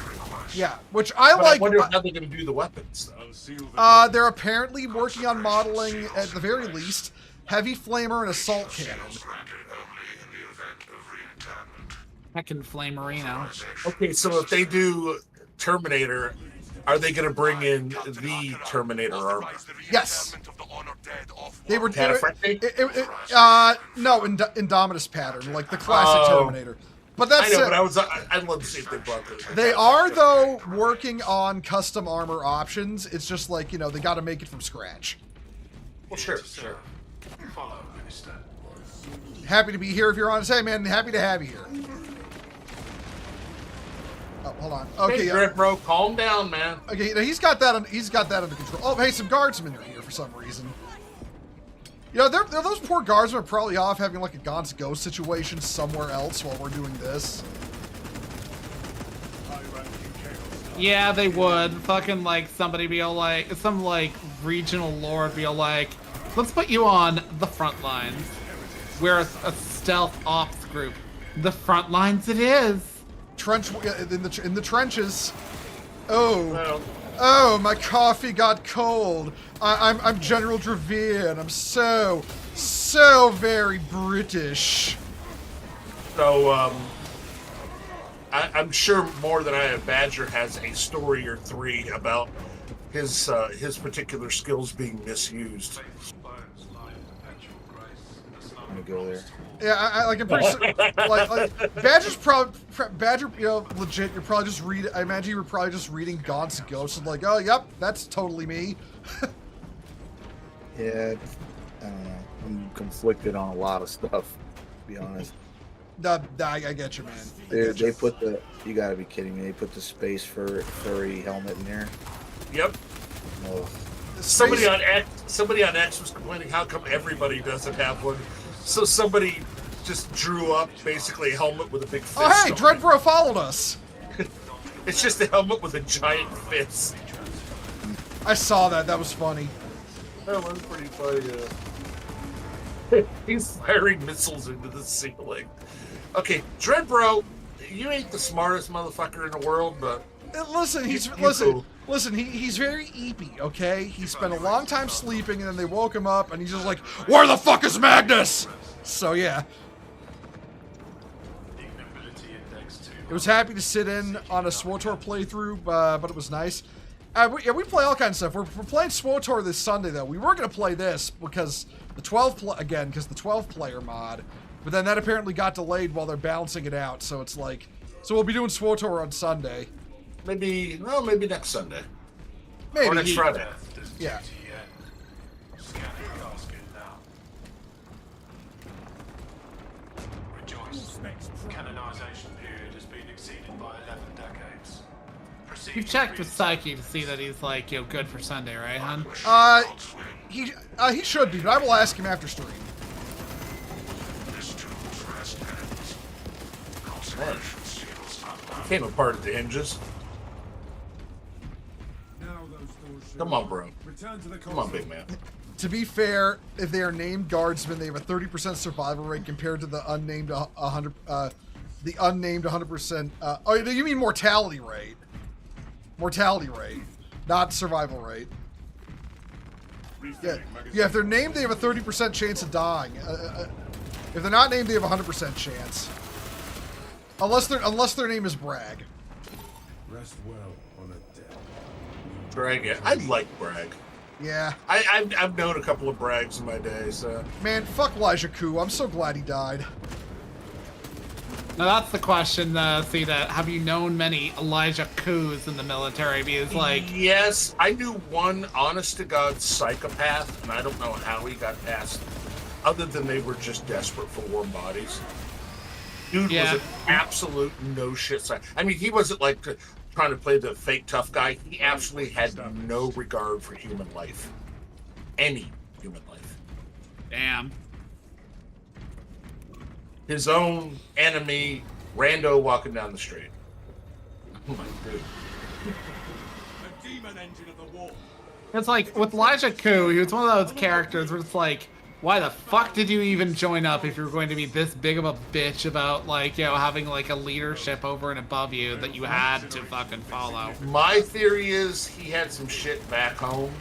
Yeah, which I But like. I wonder how they're gonna do the weapons though. They're apparently working on modeling, at the very least, heavy flamer and assault cannon. Heckin' Flamerino. Okay, so if they do Terminator, are they going to bring in the Terminator armor? Yes. They were Cataphractic? no, Indominus pattern, like the classic Oh. Terminator. But that's I know, it. but I'd love to see if they brought it. They are, though, working on custom armor options. It's just like, you know, they got to make it from scratch. Well, sure. Follow, Minister. Happy to be here if you're on. Hey, man, happy to have you here. Oh, hold on. Okay, Hey, Dread Bro, calm down, man. Okay, you know, he's got that under control. Oh, hey, some guardsmen are here for some reason. You know, those poor guardsmen are probably off having like a Gaunt's Ghost situation somewhere else while we're doing this. Yeah, they would. Fucking like somebody be all like, some like regional lord be all like, let's put you on the front lines. We're a stealth ops group. The front lines it is. Trench in the trenches. Oh. Well, Oh, my coffee got cold. I'm General Dravier, and I'm so very British. So, I'm sure more than I have, Badger has a story or three about his particular skills being misused. I'm gonna go there. Yeah, I'm pretty sure, like Badger's Badger, you know, legit. You're probably just I imagine you were probably just reading Gaunt's Ghost and like, oh, yep, that's totally me. Yeah, I don't know. I'm conflicted on a lot of stuff, to be honest. I get you, man. Dude, they put you gotta be kidding me. They put the space furry helmet in there. Yep. Oh. Somebody on X was complaining how come everybody doesn't have one. So somebody just drew up basically a helmet with a big fist. Oh, hey, Dreadbro followed us. It's just a helmet with a giant fist. I saw that. That was funny. That was pretty funny. Yeah. He's firing missiles into the ceiling. Okay, Dreadbro, you ain't the smartest motherfucker in the world, but Listen, he's very eepy, okay? He spent a long time sleeping, and then they woke him up, and he's just like, where the fuck is Magnus? So, yeah. It was happy to sit in on a SWTOR playthrough, but it was nice. We play all kinds of stuff. We're playing SWTOR this Sunday, though. We were going to play this because the 12-player mod, but then that apparently got delayed while they're balancing it out, so it's like... So we'll be doing SWTOR on Sunday. maybe next Sunday. Maybe. Or next Friday. Yeah. Rejoice. Canonization period has been exceeded by 11 decades. Proceed You've checked with Psyche to see that he's like, good for Sunday, right, hon? He should be, but I will ask him after stream. Came apart at the hinges. Come on, bro. Come on, big man. To be fair, if they are named guardsmen, they have a 30% survival rate compared to the unnamed 100. The unnamed 100%. Oh, you mean mortality rate? Mortality rate, not survival rate. Yeah. If they're named, they have a 30% chance of dying. If they're not named, they have a 100% chance. Unless their name is Bragg. Rest well on a death. Bragg, yeah. I like Bragg. Yeah. I've known a couple of Braggs in my day, so. Man, fuck Elijah Koo. I'm so glad he died. Now that's the question, Theta. Have you known many Elijah Koos in the military? Because, like... Yes, I knew one honest-to-God psychopath, and I don't know how he got past, other than they were just desperate for warm bodies. Dude was an absolute no-shit psych. I mean, he wasn't, like, trying to play the fake tough guy. He actually had no regard for human life. Any human life. Damn. His own enemy, rando walking down the street. Oh my God. The demon engine of the war. It's like, with Elijah Koo, he was one of those characters where it's like, why the fuck did you even join up if you were going to be this big of a bitch about, like, having, like, a leadership over and above you that you had to fucking follow? My theory is he had some shit back home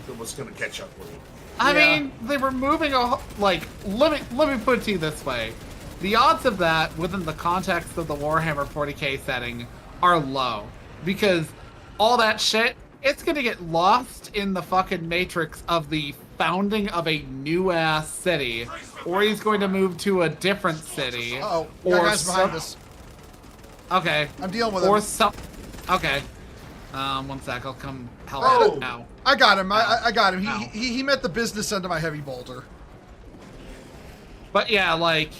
that was going to catch up with him. I mean, they were moving like, let me put it to you this way. The odds of that within the context of the Warhammer 40k setting are low. Because all that shit, it's gonna get lost in the fucking matrix of the founding of a new-ass city. Or he's going to move to a different city. Uh-oh. Or Guys behind us. Okay. I'm dealing with or him. some... Okay. One sec, I'll come help Oh, out now. I got him. I got him. He met the business end of my heavy bolter. But yeah, like,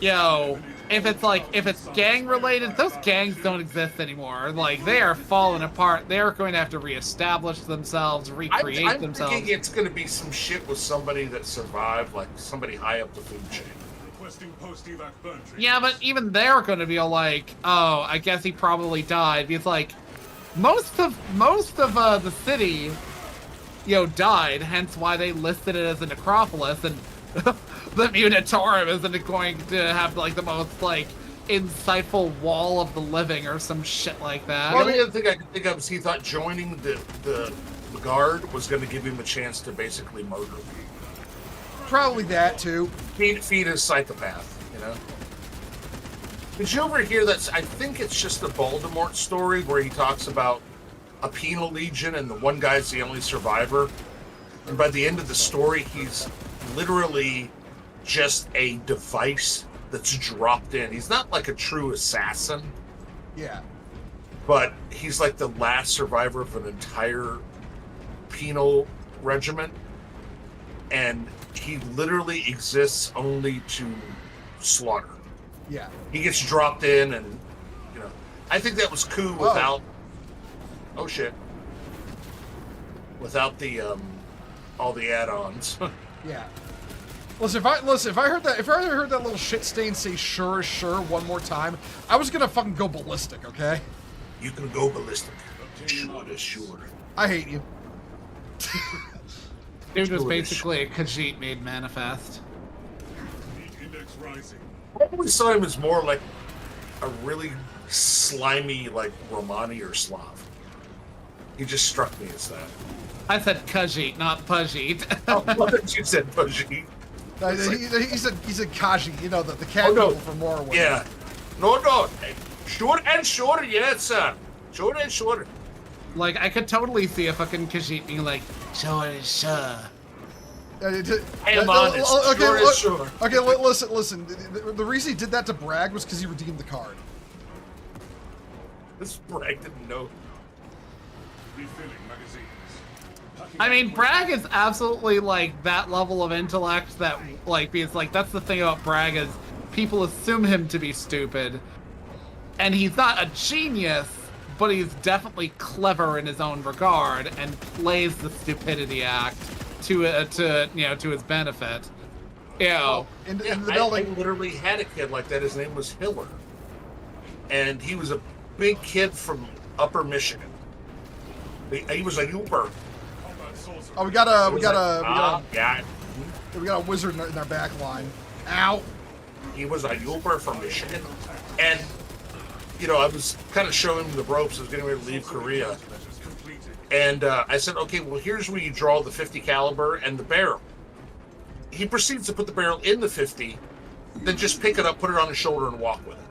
if it's gang related, those gangs don't exist anymore. Like, they are falling apart. They are going to have to reestablish themselves, recreate I'm themselves. thinking it's going to be some shit with somebody that survived, like somebody high up the food chain. Requesting post-evac burn treatment. Yeah, but even they're going to be all like, oh, I guess he probably died. Because, like, most of the city, died. Hence why they listed it as a necropolis, and the Munitorum isn't going to have like the most like insightful wall of the living or some shit like that. The only other thing I could think of is he thought joining the guard was going to give him a chance to basically murder me. Probably that too. Feed his psychopath, you know? Did you ever hear that? I think it's just the Voldemort story where he talks about a penal legion and the one guy's the only survivor. And by the end of the story, he's literally just a device that's dropped in. He's not like a true assassin, Yeah. but he's like the last survivor of an entire penal regiment. And he literally exists only to slaughter. Yeah. He gets dropped in, and you know, I think that was cool without. Oh shit! Without the all the add-ons. Yeah. Listen, if I heard that little shit stain say "sure is sure" one more time, I was gonna fucking go ballistic. Okay. You can go ballistic. Sure is sure. I hate you. Dude was basically a Khajiit made manifest. Index rising. I always saw him as more like a really slimy, like Romani or Slav. He just struck me as that. I said Khajiit, not Pajit. Oh, what did you said, Pudgy? He said Kaji, you know, the cat people from Morrowind. Yeah. No. Sure and sure, yes, sir. Sure and sure. Like, I could totally see a fucking Khajiit being like, sure, sure. Hey, man, it's sure is sure. Okay, listen. The reason he did that to Bragg was because he redeemed the card. This Bragg didn't know. Refilling magazines. I mean, Bragg is absolutely, like, that level of intellect that, like, because, like, that's the thing about Bragg is people assume him to be stupid. And he's not a genius, but he's definitely clever in his own regard and plays the stupidity act to his benefit. You know. In the I building. literally had a kid like that. His name was Hiller. And he was a big kid from Upper Michigan. He was a Uber. Oh, we got a wizard in our back line. Ow. He was a Uber from Michigan. And, you know, I was kind of showing him the ropes. I was getting ready to leave Korea. And I said, okay, well, here's where you draw the 50 caliber and the barrel. He proceeds to put the barrel in the 50, then just pick it up, put it on his shoulder, and walk with it.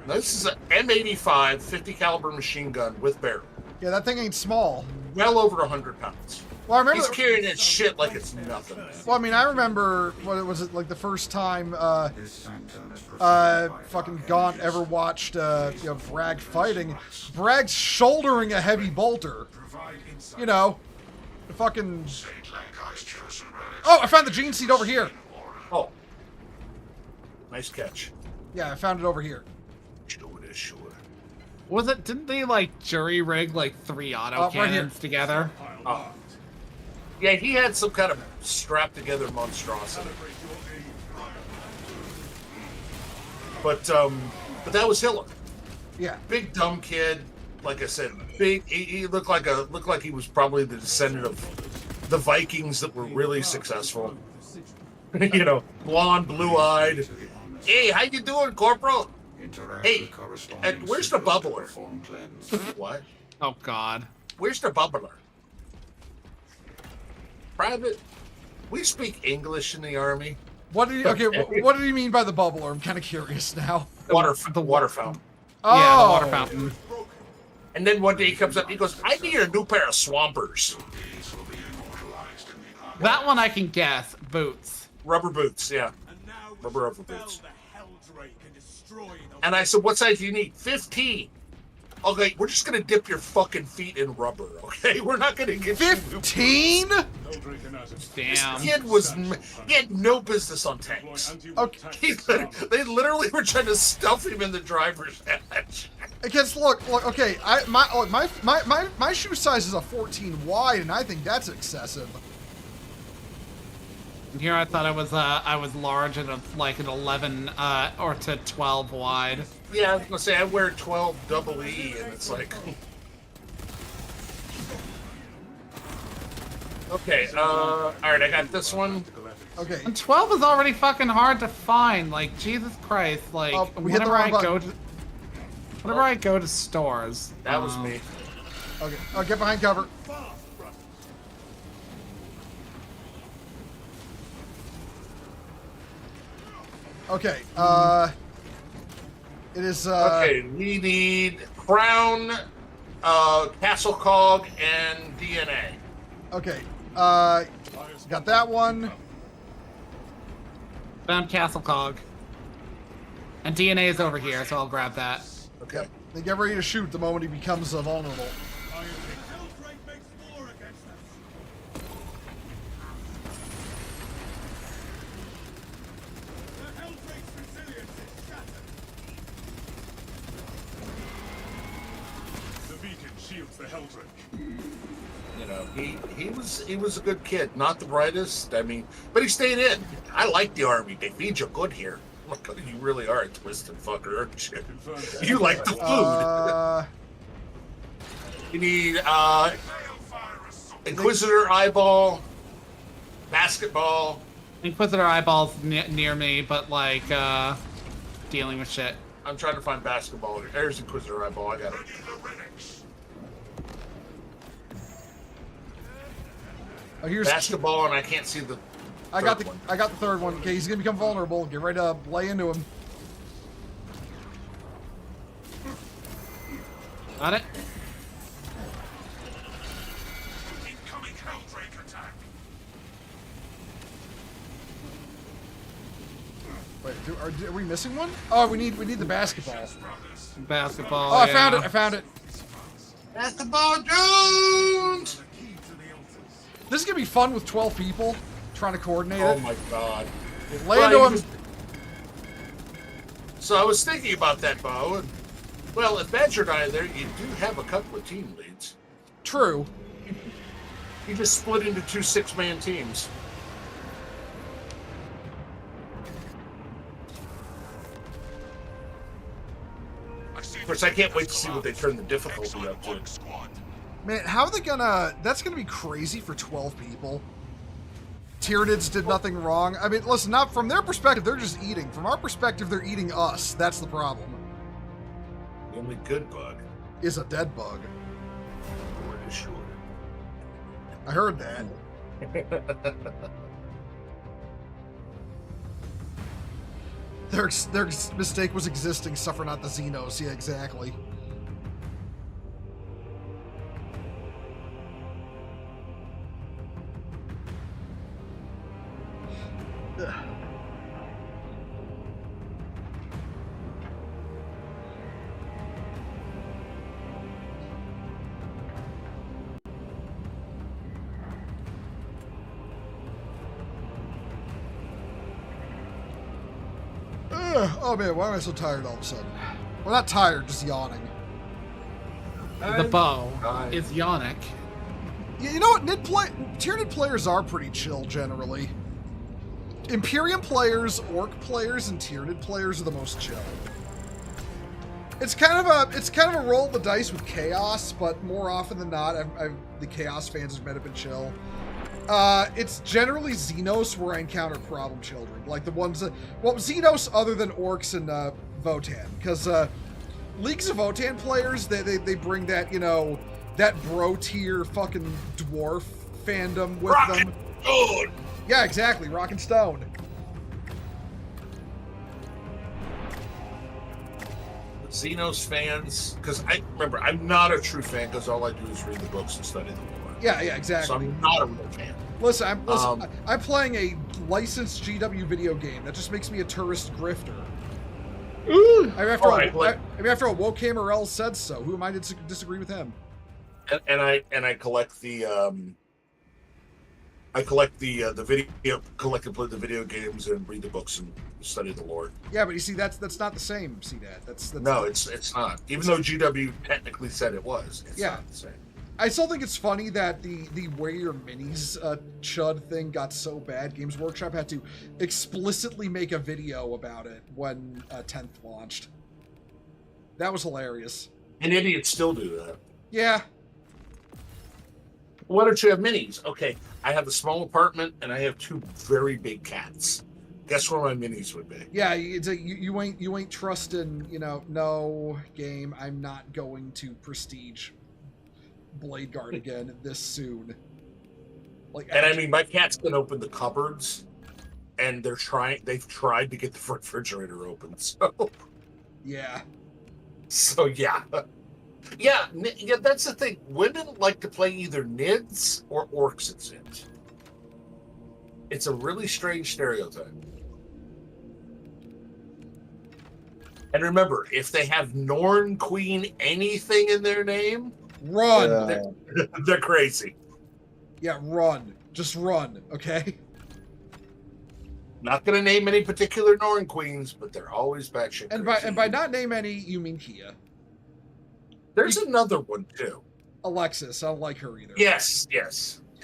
Now, this is an M85 50 caliber machine gun with barrel. Yeah, that thing ain't small. Well over 100 pounds. Well, I remember He's carrying that shit like it's nothing. Well, I mean, I remember what was it like the first time fucking Gaunt ever watched Bragg fighting. Bragg's shouldering a heavy bolter. You know, the fucking. Oh, I found the gene seed over here. Oh, nice catch. Yeah, I found it over here. Sure. Was it, didn't they, like, jury rig, like, 3 auto cannons together? Oh. Yeah, he had some kind of strapped together monstrosity. But that was Hiller. Yeah. Big dumb kid. Like I said, big. He looked like he was probably the descendant of the Vikings that were really successful. You know, blonde, blue-eyed. Hey, how you doing, Corporal? Hey, where's the bubbler? What? Oh, God. Where's the bubbler? Private, we speak English in the Army. What did what did he mean by the bubbler? I'm kind of curious now. The water fountain. Oh. Yeah, the water fountain. And then one day he comes up and he goes, I need a new pair of swampers. That one I can guess. Boots. Rubber boots, yeah. Rubber boots. And I said, what size do you need? 15. Okay, we're just going to dip your fucking feet in rubber, okay? We're not going to give 15? Damn. He had no business on tanks. Okay. They literally were trying to stuff him in the driver's hatch. Because look, okay, my shoe size is a 14 wide, and I think that's excessive. Here I thought I was large and like an 11 or to 12 wide. Yeah, I was gonna say I wear 12 double E, and it's like. Okay. All right, I got this one. Okay. And 12 is already fucking hard to find. Like, Jesus Christ. Like, Oh, we hit the whenever wrong I go to... Whenever I go to stores... That was me. Okay. Oh, get behind cover. Okay. It is. Okay, we need Crown, Castle Cog, and DNA. Okay. Got that one. Found Castle Cog. And DNA is over here, so I'll grab that. Okay. Yep. They get ready to shoot the moment he becomes vulnerable. Helldrake makes war against us. The Helldrake's resilience is shattered. The beacon shields the Helldrake. You know, he was a good kid, not the brightest. I mean, but he stayed in. I like the army. They feed you good here. Look, you really are a twisted fucker, aren't you? You like the food. You need Inquisitor eyeball, basketball. Inquisitor eyeballs near me, but like, dealing with shit. I'm trying to find basketball. There's Inquisitor eyeball. I got it. Oh, here's Basketball, and I can't see the. I got the one. third one. Okay, he's gonna become vulnerable. Get ready to lay into him. Got it? Incoming Helldrake attack. Wait, are we missing one? Oh, we need the basketball. Basketball. Oh, I yeah. found it. I found it. Basketball Jones! This is gonna be fun with 12 people trying to coordinate Oh it. my god. Lay Well, into him. So I was thinking about that, Bo, and well, if Badger and I are there, you do have a couple of team leads. True. You just split into 2 6-man teams. Of course, I can't wait to see what they turn the difficulty up to. Man, how are they gonna... That's gonna be crazy for 12 people. Tyranids did nothing wrong. I mean, listen, not from their perspective, they're just eating. From our perspective, they're eating us. That's the problem. The only good bug. Is a dead bug. Word is short. I heard that. Their mistake was existing, suffer not the Xenos. Yeah, exactly. Ugh. Oh man, why am I so tired all of a sudden? Well, not tired, just yawning. The bow is Yannick. Yeah, you know what? Tyranid players are pretty chill generally. Imperium players, Orc players, and Tyranid players are the most chill. It's kind of a roll of the dice with Chaos, but more often than not, the Chaos fans might have been chill. It's generally Xenos where I encounter problem children, like the ones that, well, Xenos other than Orcs and Votan, because Leagues of Votan players, they bring that, you know, that bro tier fucking dwarf fandom with them. Good. Yeah, exactly, Rock and Stone. Xenos fans, because I remember I'm not a true fan because all I do is read the books and study the lore. Yeah, exactly. So I'm not a real fan. Listen, I'm playing a licensed GW video game. That just makes me a tourist grifter. After all, Woke Morel said so. Who am I to disagree with him? And I collect the play the video games and read the books and study the lore. Yeah, but you see, that's not the same. See that? That's no, it's not. Even though GW technically said it was, it's not the same. I still think it's funny that the Wear Your Minis chud thing got so bad. Games Workshop had to explicitly make a video about it when 10th launched. That was hilarious. And idiots still do that. Yeah. Why don't you have minis? Okay, I have a small apartment and I have 2 very big cats. Guess where my minis would be? Yeah, you ain't trusting, no game. I'm not going to prestige Blade Guard again this soon. And I mean, my cats can open the cupboards, and they've tried to get the refrigerator open. So yeah. So yeah. Yeah, that's the thing. Women like to play either NIDS or orcs at Sims. It's a really strange stereotype. And remember, if they have Norn Queen anything in their name, run. They're crazy. Yeah, run. Just run, okay? Not going to name any particular Norn Queens, but they're always batshit crazy. And by not name any, you mean Kia. There's another one too. Alexis, I don't like her either. Yes.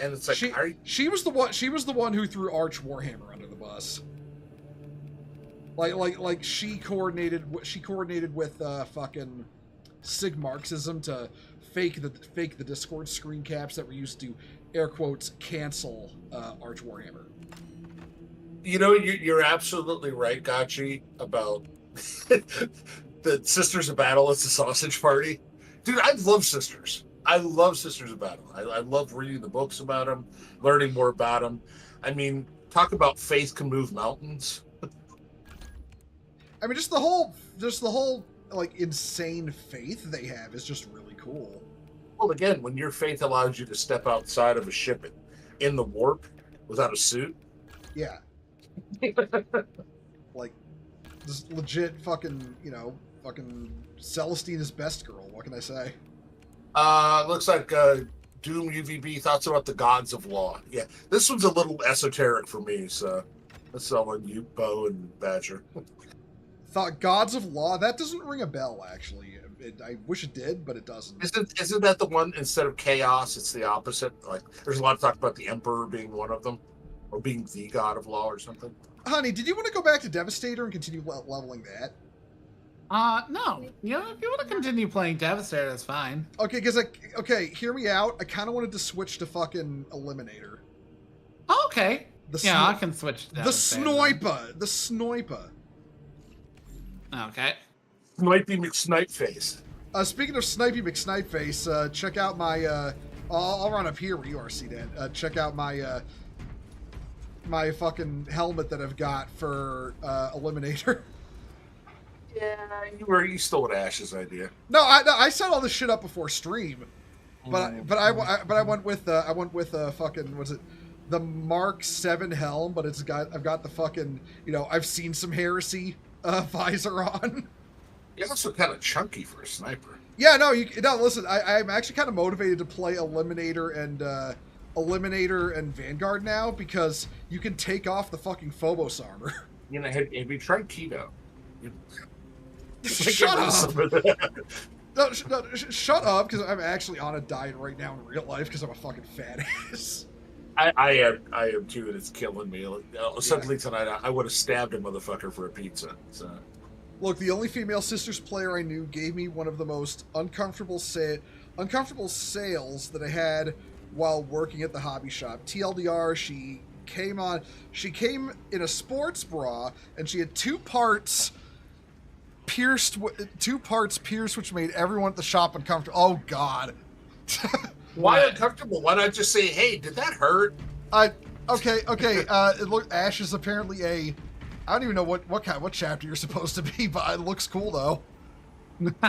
And it's like she was the one who threw Arch Warhammer under the bus. Like she coordinated with fucking Sig Marxism to fake the Discord screen caps that were used to air quotes cancel Arch Warhammer. You're absolutely right, Gotchi, about the Sisters of Battle as the sausage party. Dude, I love Sisters. I love Sisters of Battle. I love reading the books about them, learning more about them. I mean, talk about faith can move mountains. I mean, just the whole like insane faith they have is just really cool. Well, again, when your faith allows you to step outside of a ship in the warp without a suit. Yeah. Like, just legit fucking, fucking Celestine is best girl. What can I say? Looks like Doom UVB thoughts about the gods of law. Yeah, this one's a little esoteric for me, so that's all on you, Bo and Badger. Thought gods of law? That doesn't ring a bell, actually. I wish it did, but it doesn't. Isn't that the one, instead of chaos, it's the opposite? Like, there's a lot of talk about the Emperor being one of them, or being the god of law or something. Honey, did you want to go back to Devastator and continue leveling that? No. If you want to continue playing Devastator, that's fine. Okay, hear me out. I kind of wanted to switch to fucking Eliminator. Oh, okay. I can switch to Devastator. The Sniper. Okay. Snipey McSnipeface. Speaking of Snipey McSnipeface, check out my, I'll run up here where you are, C-Dan. Check out my, my fucking helmet that I've got for, Eliminator. Yeah, you stole Ash's idea. No, I set all this shit up before stream, but I went with fucking, what's it, the Mark 7 helm, but I've got the fucking, I've seen some heresy visor on. You're also kind of chunky for a sniper. Yeah, no, listen, I'm actually kind of motivated to play Eliminator and Vanguard now because you can take off the fucking Phobos armor. Have you tried keto? Shut up! No, shut up, because I'm actually on a diet right now in real life because I'm a fucking fat ass. I am too, and it's killing me. Suddenly tonight, I would have stabbed a motherfucker for a pizza. So. Look, the only female Sisters player I knew gave me one of the most uncomfortable sales that I had while working at the hobby shop. TLDR, she came in a sports bra, and she had two parts pierced, which made everyone at the shop uncomfortable. Oh, God. Why uncomfortable? Why not just say, hey, did that hurt? Okay. Look, Ash is apparently I don't even know what chapter you're supposed to be, but it looks cool, though.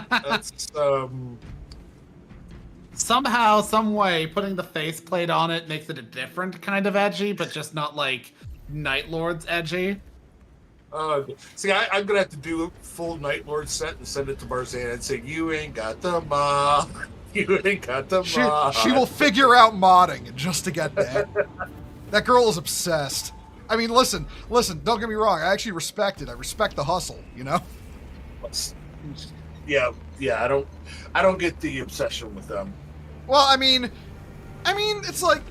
That's, Somehow, some way, putting the faceplate on it makes it a different kind of edgy, but just not like Night Lord's edgy. See, I'm gonna have to do a full Night Lord set and send it to Marzanne and say, you ain't got the mod. You ain't got the mod. She will figure out modding just to get that. That girl is obsessed. I mean, listen, don't get me wrong. I actually respect it. I respect the hustle, Yeah, I don't get the obsession with them. Well, I mean, it's like...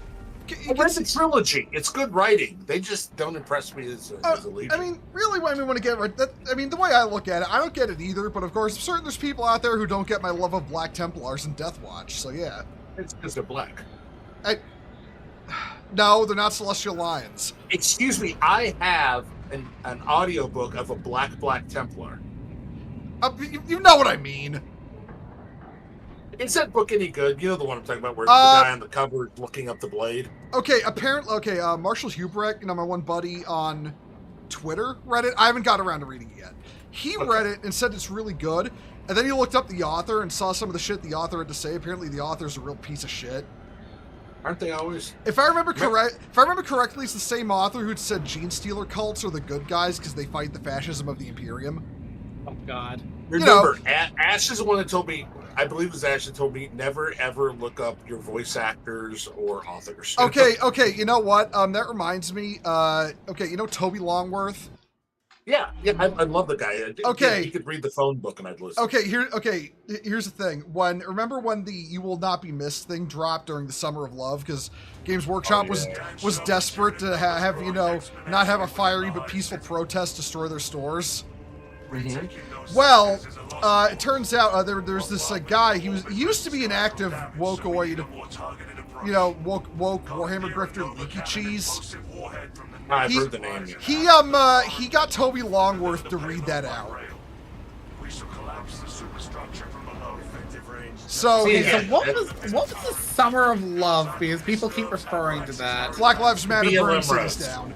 I read the trilogy. It's good writing. They just don't impress me as a leader. I mean, really, when we want to get the way I look at it, I don't get it either, but of course, there's people out there who don't get my love of Black Templars and Death Watch, so yeah. It's because they're black. No, they're not Celestial Lions. Excuse me, I have an audiobook of a Black Templar. You know what I mean. Is that book any good? You know the one I'm talking about, where the guy on the cover is looking up the blade. Okay, apparently, Marshall Hubrick, my one buddy on Twitter read it. I haven't got around to reading it yet. He read it and said it's really good, and then he looked up the author and saw some of the shit the author had to say. Apparently, the author's a real piece of shit. Aren't they always? If I remember correctly, it's the same author who said gene stealer cults are the good guys because they fight the fascism of the Imperium. Oh God. Remember, Ash is the one that told me. I believe it was Ash that told me never ever look up your voice actors or authors. Okay. You know what? That reminds me. Toby Longworth. Yeah, I love the guy. Okay, he could read the phone book and I'd listen. Here's the thing. Remember when the "You Will Not Be Missed" thing dropped during the Summer of Love because Games Workshop was desperate to have not have a fiery but peaceful protest destroy their stores. Mm-hmm. Well, it turns out there's this guy. He used to be an active wokeoid, woke Warhammer grifter, Leaky Cheese. I've heard the name. He got Toby Longworth to read that out. So what was the Summer of Love? Because people keep referring to that. Black Lives Matter burning cities down.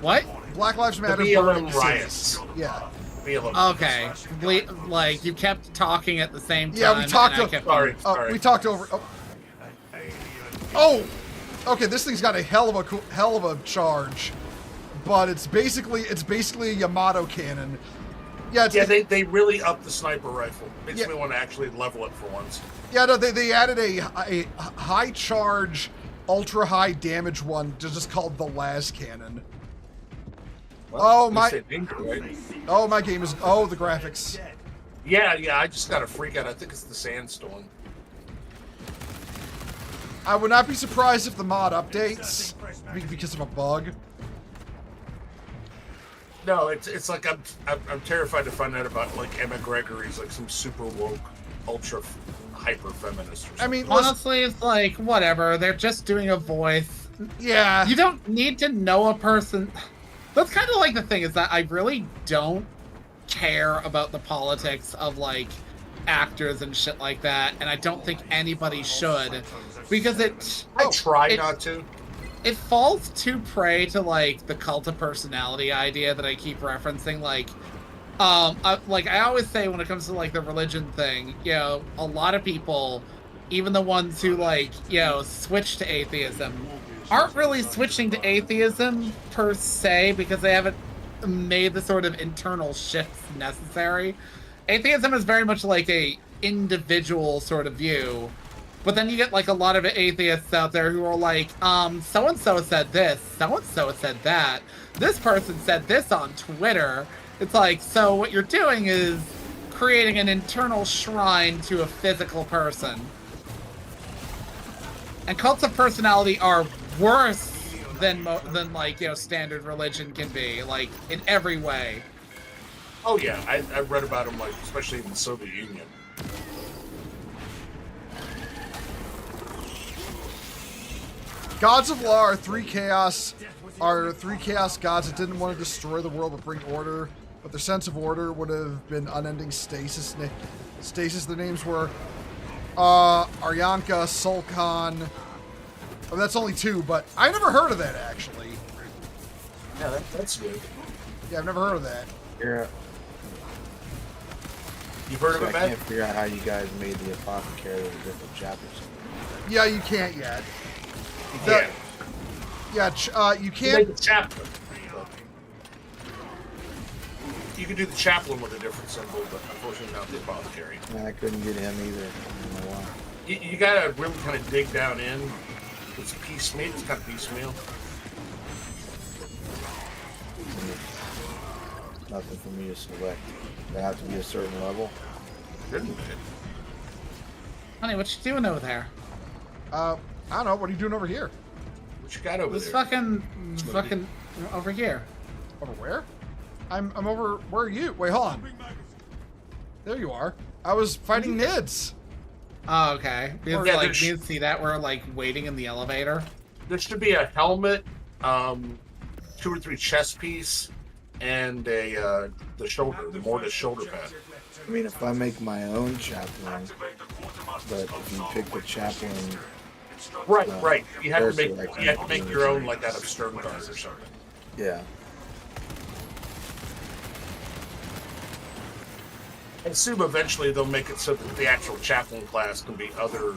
What? Black Lives Matter burning riots. Yeah. Okay. Like you kept talking at the same time. Yeah, we talked. Sorry. We talked over. Oh. Okay, this thing's got a hell of a charge, but it's basically a Yamato cannon. Yeah, they really upped the sniper rifle. Makes me want to actually level it for once. Yeah, no, they added a high charge, ultra high damage one, just called the Las cannon. Well, my game is the graphics. Yeah, I just got a freak out. I think it's the sandstorm. I would not be surprised if the mod updates because of a bug. No, it's like I'm terrified to find out about like Emma Gregory's like some super woke, ultra hyper feminist. Or something. I mean, honestly, it's like whatever. They're just doing a voice. Yeah. You don't need to know a person. That's kind of like the thing is that I really don't care about the politics of like actors and shit like that, and I don't think anybody should because I try not to. It falls too prey to like the cult of personality idea that I keep referencing. I always say when it comes to like the religion thing, a lot of people, even the ones who switch to atheism, aren't really switching to atheism per se because they haven't made the sort of internal shifts necessary. Atheism is very much like a individual sort of view. But then you get like a lot of atheists out there who are like, so-and-so said this, so-and-so said that, this person said this on Twitter. It's like, so what you're doing is creating an internal shrine to a physical person. And cults of personality are worse than standard religion can be, like, in every way. Oh yeah, I've read about them, like, especially in the Soviet Union. Gods of Law are three chaos gods that didn't want to destroy the world but bring order, but their sense of order would have been unending stasis. Their names were Aryanka, Sulkan. Oh, that's only two, but I never heard of that actually. Yeah, that's good. Yeah, I've never heard of that. Yeah. You've heard of it, I man? can't figure out how you guys made the apothecary of different chapters. Yeah, you can't yet. You can't. Make the chaplain. You can do the chaplain with a different symbol, but unfortunately not the apothecary. I couldn't get him either. I don't know why. You gotta really kind of dig down in. It's piecemeal. It's kind of piecemeal. Nothing for me to select. They have to be a certain level. Couldn't be. Honey, what you doing over there? I don't know. What are you doing over here? What you got over This there? fucking over here. Over where? I'm over. Where are you? Wait, hold on. There you are. I was fighting Nids. Oh, okay. Because Yeah, like you see that we're like waiting in the elevator. there should be a helmet, 2 or 3 chest piece, and the mortis shoulder pad. I mean, if I make my own chaplain, but if you pick the chaplain, Right. You have to character, make your own, like out of stone guard or something. yeah. I assume eventually they'll make it so that the actual chaplain class can be other.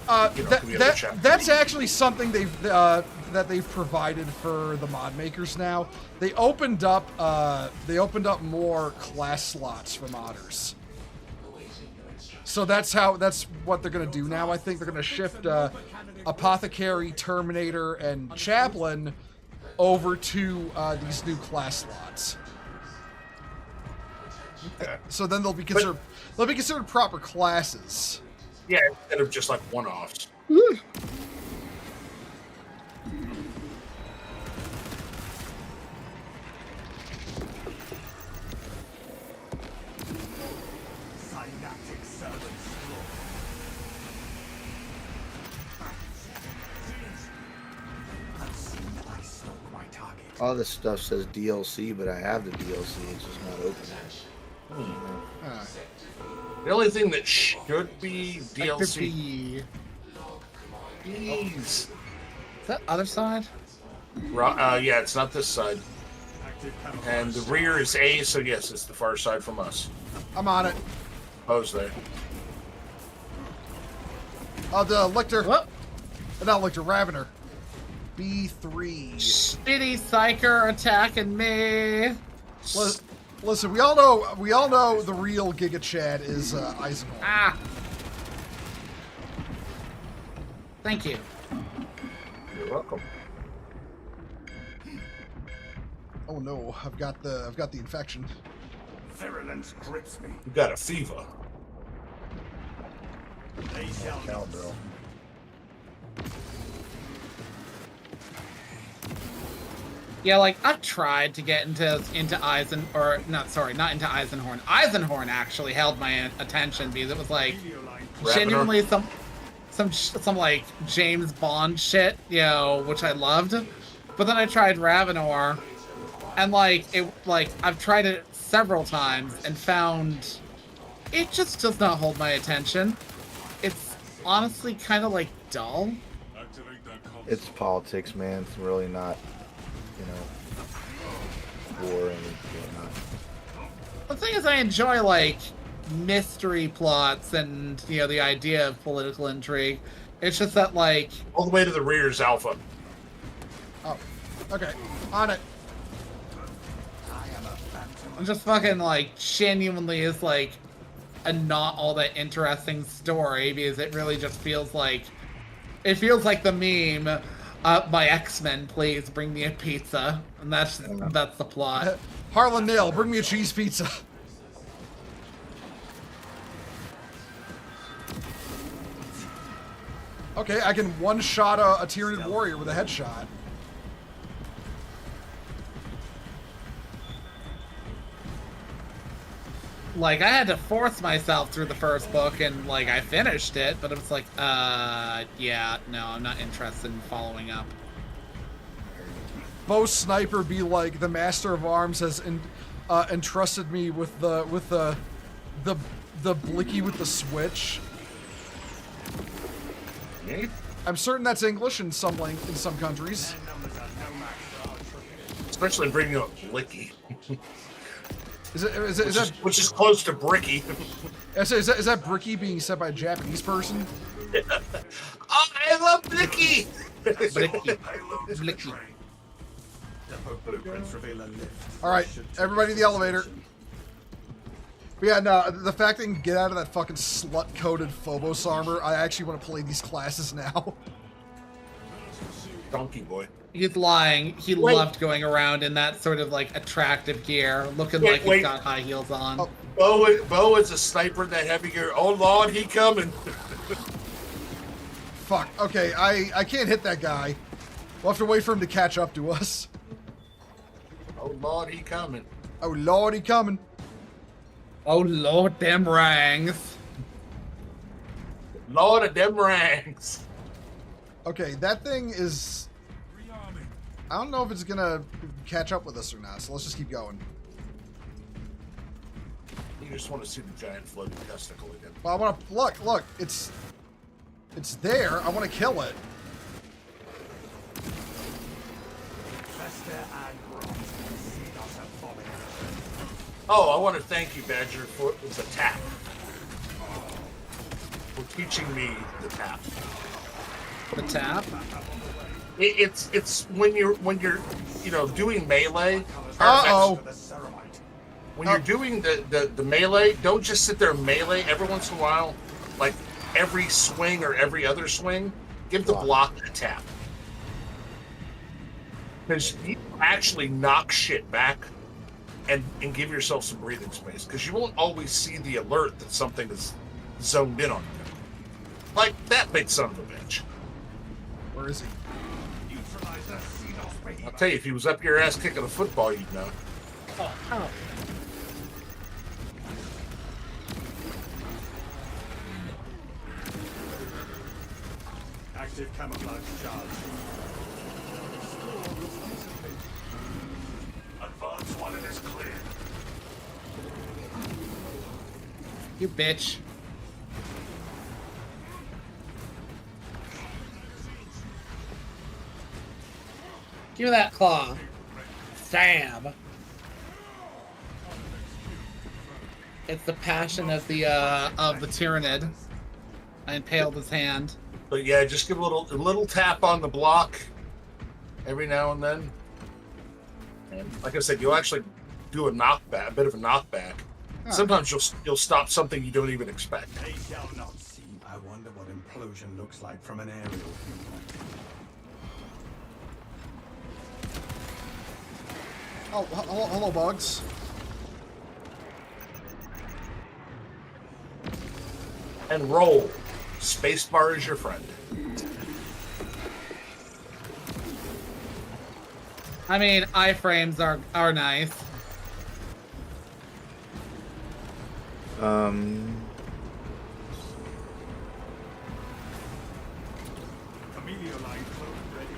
That's actually something that they've provided for the mod makers now. They opened up more class slots for modders. So that's what they're gonna do now. I think they're gonna shift Apothecary, Terminator, and Chaplain over to these new class slots. So then they'll be considered proper classes. Yeah, instead of just like one-offs. All this stuff says DLC, but I have the DLC. It's just not open. The only thing that should be DLC. Jeez. Is that other side? Yeah, it's not this side. And the rear is A, so yes, it's the far side from us. I'm on it. Bo's there. The Lictor. What? Not Lictor, Ravener. B3. Shitty psyker attacking me. Listen, we all know the real Giga Chad is Eisenhower. Ah. Thank you. You're welcome. Oh no, I've got the infection. Virulence grips me. You got a fever. They shall Cowbell. Yeah, like I've tried to get into not into Eisenhorn. Eisenhorn actually held my attention because it was like genuinely some like James Bond shit, which I loved. But then I tried Ravenor, and I've tried it several times and found it just does not hold my attention. It's honestly kind of like dull. It's politics, man. It's really not, war and whatnot. The thing is, I enjoy like mystery plots and the idea of political intrigue. It's just that all the way to the rear is Alpha. Oh, okay, on it. I'm just fucking genuinely is a not all that interesting story because it really just feels like the meme. My X-Men, please bring me a pizza, and that's the plot. Harlan Nail, bring me a cheese pizza. Okay, I can one-shot a Tyranid warrior with a headshot. I had to force myself through the first book, and I finished it, but it was yeah, no, I'm not interested in following up. Bo Sniper be like, the Master of Arms has entrusted me with the blicky with the switch. I'm certain that's English in some countries. Especially bringing up Blicky. Is that which is close to Bricky. Is that Bricky being said by a Japanese person? Oh, I love Blicky! Blicky. Alright, everybody in the elevator. But yeah, no, the fact that I can get out of that fucking slut-coated Phobos armor, I actually want to play these classes now. Donkey boy. He's lying. He loved going around in that sort of attractive gear, looking like he's got high heels on. Oh. Bo is a sniper in that heavy gear. Oh Lord, he coming. Fuck. Okay, I can't hit that guy. We'll have to wait for him to catch up to us. Oh Lord, he coming. Oh Lord, he coming. Oh Lord, them rangs. Lord of them ranks. Okay, that thing is... Rearming. I don't know if it's gonna catch up with us or not, so let's just keep going. You just want to see the giant floating testicle again. Well, I want to... Look, it's there. I want to kill it. Oh, I want to thank you, Badger, for the tap. For teaching me the tap. The tap? It's when you're doing melee. Uh-oh. When you're doing the melee, don't just sit there and melee. Every once in a while, like every swing or every other swing, give the block a tap. Because you actually knock shit back and give yourself some breathing space. Because you won't always see the alert that something is zoned in on you. Like that big son of a bitch. Where is he? I'll tell you, if he was up your ass kicking a football, you'd know. Oh. Active camouflage charge. Advance 1 is clear. You bitch. Give me that claw. Stab. It's the passion of the Tyrannid. I impaled his hand. But yeah, just give a little tap on the block every now and then. And like I said, you'll actually do a knockback, a bit of a knockback. Huh. Sometimes you'll stop something you don't even expect. They shall not see. I wonder what implosion looks like from an aerial viewpoint. Oh, hello, bugs. And roll. Spacebar is your friend. I mean, iframes are nice. Familiar line cloak ready.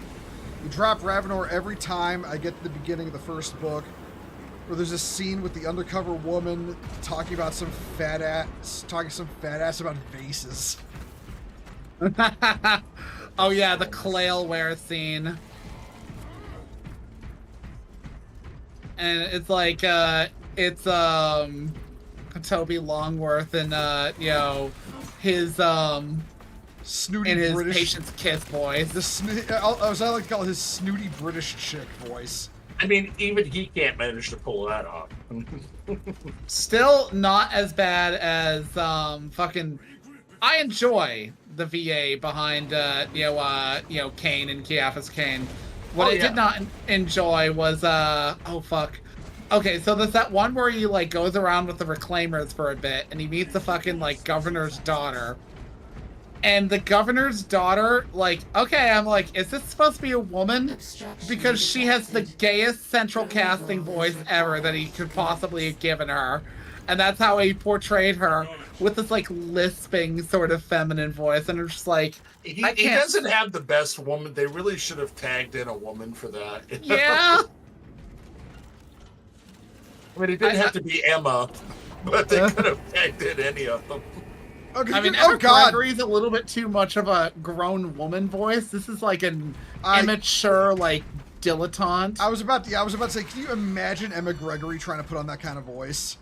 You drop Ravenor every time I get to the beginning of the first book, where there's a scene with the undercover woman talking some fat ass about vases. Oh yeah, the Clailware scene. And it's like it's Toby Longworth and his Snooty in his British Patience Kiss voice. I like to call it his snooty British chick voice. I mean, even he can't manage to pull that off. Still not as bad as fucking. I enjoy the VA behind Kane and Kiafis Kane. What I did not enjoy was oh fuck. Okay, so there's that one where he like goes around with the Reclaimers for a bit and he meets the fucking like governor's daughter. And the governor's daughter, like, okay, I'm like, is this supposed to be a woman? Because she has the gayest central casting voice ever that he could possibly have given her. And that's how he portrayed her, with this, like, lisping sort of feminine voice. And it's just like, He doesn't have the best woman. They really should have tagged in a woman for that. Yeah. I mean, it didn't have to be Emma, but they could have tagged in any of them. Okay, I mean, oh Emma god, Gregory's a little bit too much of a grown woman voice. This is like an immature, like, dilettante. I was about to say, can you imagine Emma Gregory trying to put on that kind of voice?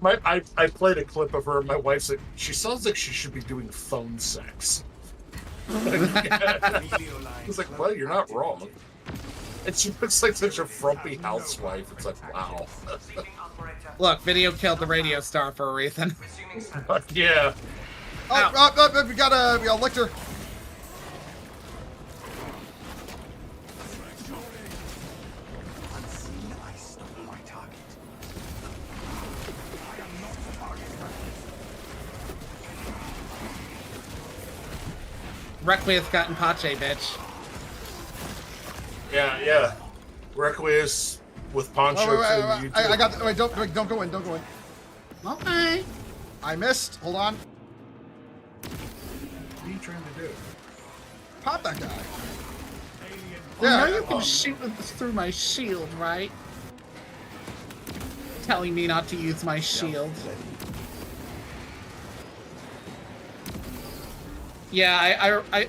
I played a clip of her, and my wife said, she sounds like she should be doing phone sex. I was like, well, you're not wrong. And she looks like such a frumpy housewife. It's like, wow. Look, video killed the radio star for a reason. Yeah. We got a Lictor. Requies's gotten Pache, bitch. Yeah. Requies with Poncho. I got. Wait, don't go in. Don't go in. Okay. I missed. Hold on. What are you trying to do? Pop that guy. You know Yeah. you can shoot through my shield, right? Telling me not to use my shield. Yeah, I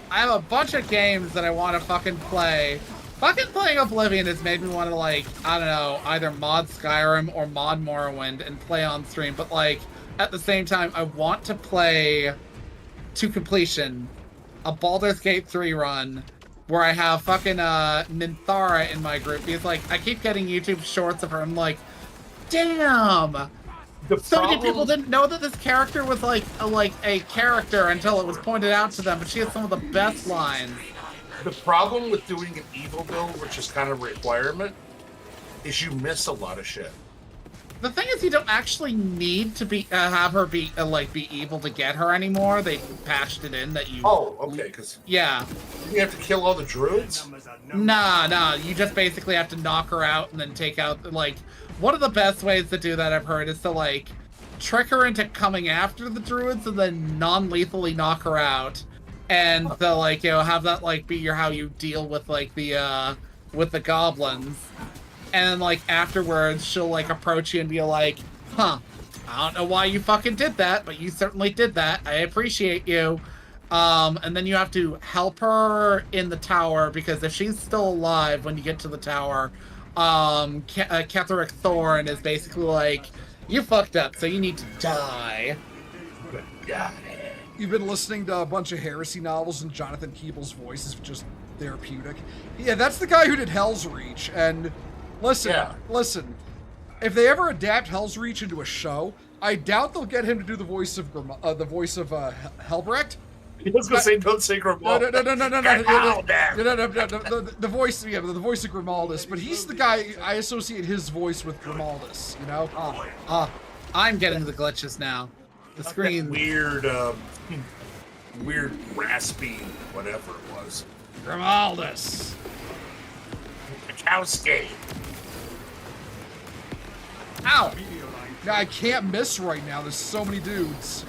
have a bunch of games that I want to fucking play. Fucking playing Oblivion has made me want to, like, I don't know, either mod Skyrim or mod Morrowind and play on stream. But, like, at the same time, I want to play to completion a Baldur's Gate 3 run where I have fucking Minthara in my group. Because, like, I keep getting YouTube shorts of her. I'm like, damn! So many people didn't know that this character was like a character until it was pointed out to them, but she has some of the best lines. The problem with doing an evil build, which is kind of a requirement, is you miss a lot of shit. The thing is, you don't actually need to be have her be evil to get her anymore. They patched it in that you. Oh, okay, because yeah, you have to kill all the druids. Nah. You just basically have to knock her out and then take out like. One of the best ways to do that I've heard is to like trick her into coming after the druids and then non-lethally knock her out, and to like have that like be how you deal with like the goblins, and then like afterwards she'll like approach you and be like, huh, I don't know why you fucking did that, but you certainly did that. I appreciate you. And then you have to help her in the tower because if she's still alive when you get to the tower. Ketheric Thorn is basically like, you fucked up, so you need to die. Yeah. You've been listening to a bunch of heresy novels, and Jonathan Keeble's voice is just therapeutic. Yeah, that's the guy who did Hell's Reach. And listen, if they ever adapt Hell's Reach into a show, I doubt they'll get him to do the voice of Helbrecht. He was gonna say, "Don't say Grimald." No. The voice, the voice of Grimaldus. But he's the guy I associate his voice with Grimaldus. You know. I'm getting the glitches now. The screen. Weird raspy, whatever it was. Grimaldus. Mikowski. Ow! Now I can't miss right now. There's so many dudes.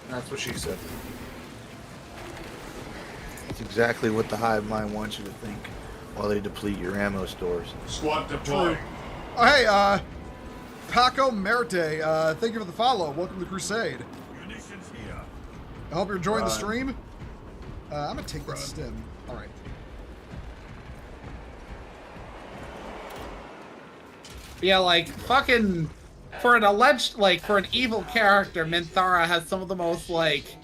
That's what she said. That's exactly what the hive mind wants you to think while they deplete your ammo stores. Squad deployed. Oh, hey, Paco Merte, thank you for the follow. Welcome to Crusade. Munitions here. I hope you're enjoying the stream. I'm gonna take that stim. All right. Yeah, like, fucking... For an evil character, Minthara has some of the most, like,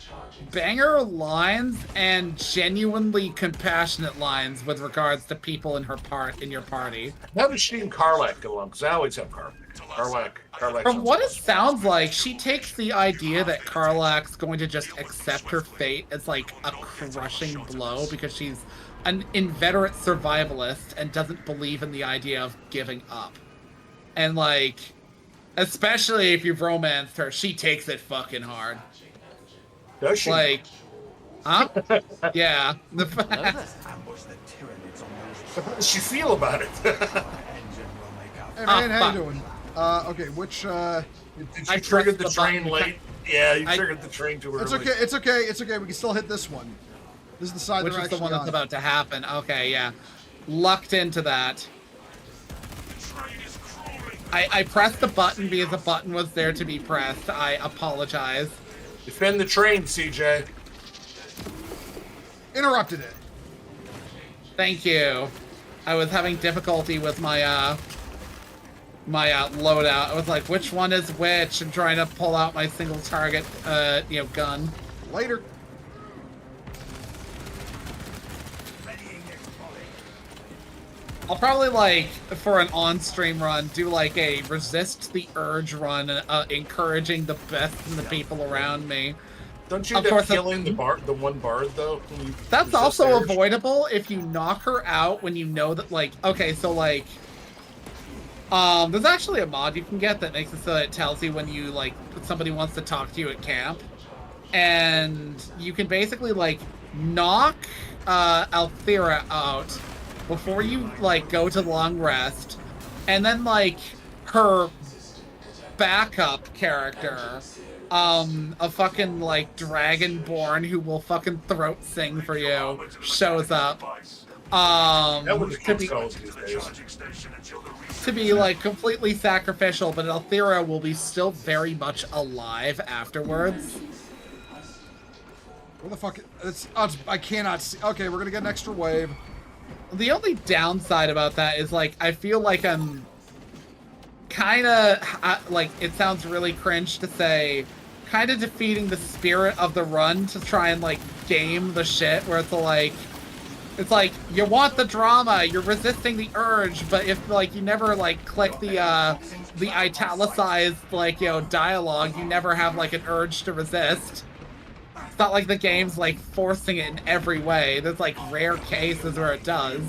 banger lines and genuinely compassionate lines with regards to people in your party. How does she and Karlak get along? Because I always have Karlak. From what it sounds like, she takes the idea that Karlak's going to just accept her fate as, like, a crushing blow because she's an inveterate survivalist and doesn't believe in the idea of giving up. And, like... Especially if you've romanced her, she takes it fucking hard. Does she? Like, huh? Yeah. How does she feel about it? Hey man, how you doing? Okay, which Did you trigger the train late? Yeah, you triggered the train too early. It's okay. We can still hit this one. This is the side Which they're is the actually one that's on. about to happen. Okay, yeah. Lucked into that. I pressed the button because the button was there to be pressed. I apologize. Defend the train, CJ. Interrupted it. Thank you. I was having difficulty with my loadout. I was like, which one is which? And trying to pull out my single target, gun. Later. I'll probably, like, for an on-stream run, do, like, a resist the urge run, encouraging the best in the people around me. Don't you end up killing the one bard, though? That's also avoidable if you knock her out when you know that, like, okay, so, like, there's actually a mod you can get that makes it so that it tells you when you, like, somebody wants to talk to you at camp. And you can basically, like, knock Althera out before you, like, go to long rest, and then, like, her backup character a fucking like dragonborn who will fucking throat sing for you shows up. That would To be be cool these days. to be like completely sacrificial, but Althera will be still very much alive afterwards. Where the fuck? I cannot see. Okay, we're gonna get an extra wave. The only downside about that is like I feel like I'm kind of like, it sounds really cringe to say, kind of defeating the spirit of the run to try and like game the shit where it's like you want the drama, you're resisting the urge, but if like you never like click the italicized like, you know, dialogue, you never have like an urge to resist. It's not like the game's like forcing it in every way. There's like rare cases where it does.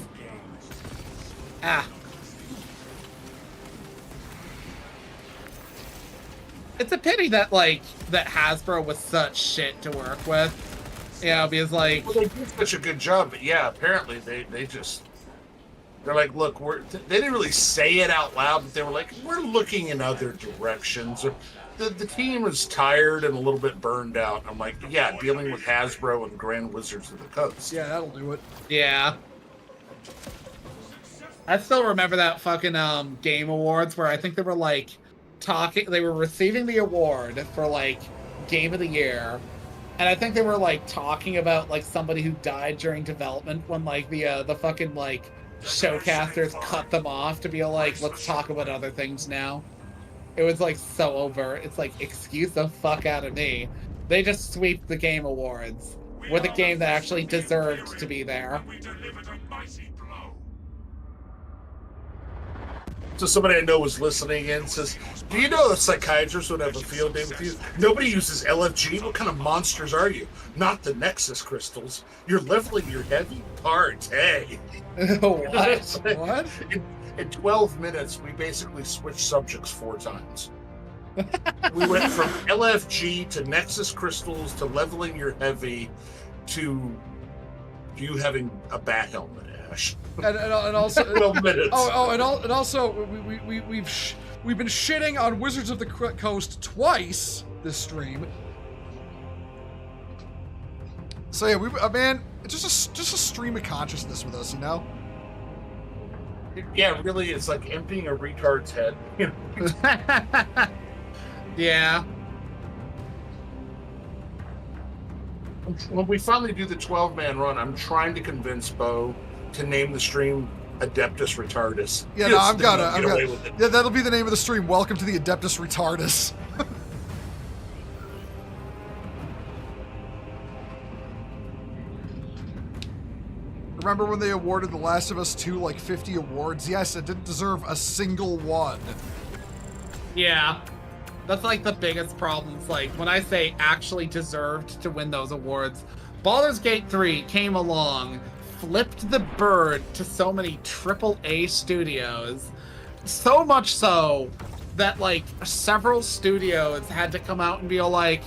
It's a pity that like that Hasbro was such shit to work with. Yeah, because like, well, they did such a good job, but yeah, apparently they're like, look, they didn't really say it out loud, but they were like, we're looking in other directions. Or the team is tired and a little bit burned out. I'm like, yeah, dealing with Hasbro and Grand Wizards of the Coast. Yeah, that'll do it. yeah. I still remember that fucking Game Awards where I think they were like they were receiving the award for like Game of the Year, and I think they were like talking about like somebody who died during development when like the fucking like showcasters cut them off to be like, let's talk about other things now. It was like so overt. It's like, excuse the fuck out of me. They just sweep the Game Awards with a game that actually deserved to be there. So somebody I know was listening in says, do you know a psychiatrist would have a field day with you? Nobody uses LFG. What kind of monsters are you? Not the Nexus crystals. You're leveling your heavy partay. What? What? In 12 minutes, we basically switched subjects 4 times. We went from LFG to Nexus crystals to leveling your heavy to you having a bat helmet, Ash. And also 12 minutes. and also we've been shitting on Wizards of the Coast twice this stream. So yeah, man, it's just a stream of consciousness with us, you know. Yeah, really, it's like emptying a retard's head. Yeah. When we finally do the 12-man run, I'm trying to convince Bo to name the stream Adeptus Retardus. Yeah, no, I'm gonna. With it. Yeah, that'll be the name of the stream. Welcome to the Adeptus Retardus. Remember when they awarded The Last of Us 2 like 50 awards? Yes, it didn't deserve a single one. Yeah. That's like the biggest problem. It's like when I say actually deserved to win those awards, Baldur's Gate 3 came along, flipped the bird to so many AAA studios, so much so that like several studios had to come out and be like,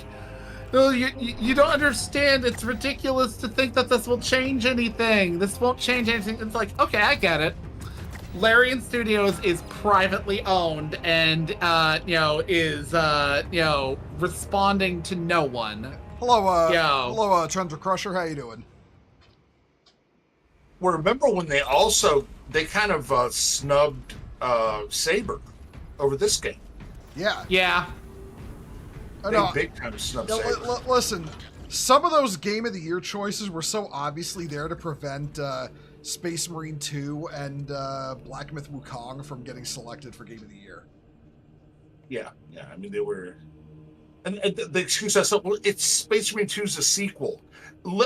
"Oh, you don't understand. It's ridiculous to think that this will change anything. This won't change anything." It's like, okay, I get it. Larian Studios is privately owned and, is responding to no one. Hello, Trendra Crusher. How you doing? Well, remember when they kind of snubbed Saber over this game? Yeah. Yeah. They big time snubbed Saber. Listen, some of those Game of the Year choices were so obviously there to prevent Space Marine 2 and Black Myth Wukong from getting selected for Game of the Year. Yeah. I mean, they were... And the excuse I said, well, it's Space Marine 2's a sequel.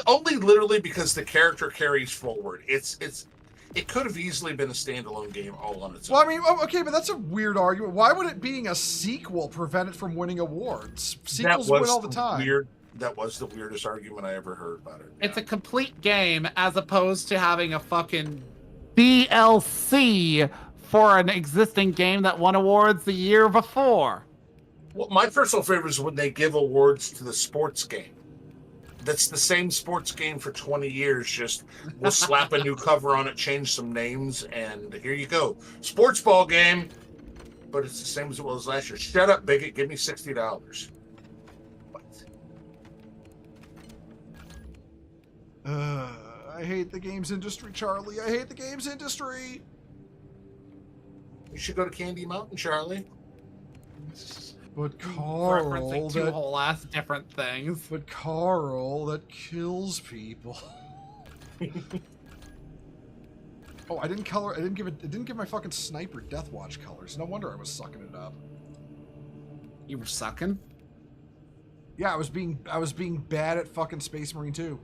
Only literally because the character carries forward. It could have easily been a standalone game all on its own. Well, I mean, okay, but that's a weird argument. Why would it being a sequel prevent it from winning awards? Sequels win all the time. That was the weirdest argument I ever heard about it. It's a complete game as opposed to having a fucking DLC for an existing game that won awards the year before. Well, my personal favorite is when they give awards to the sports game. That's the same sports game for 20 years. Just we'll slap a new cover on it, change some names, and here you go. Sports ball game, but it's the same as it was last year. Shut up, bigot. Give me $60. hate the games industry, Charlie. I hate the games industry. You should go to Candy Mountain, Charlie. But Carl, Referencing two whole ass different things. But Carl, that kills people. Oh, I didn't color. I didn't give it. It didn't give my fucking sniper Death Watch colors. No wonder I was sucking it up. You were sucking? Yeah, I was being bad at fucking Space Marine 2.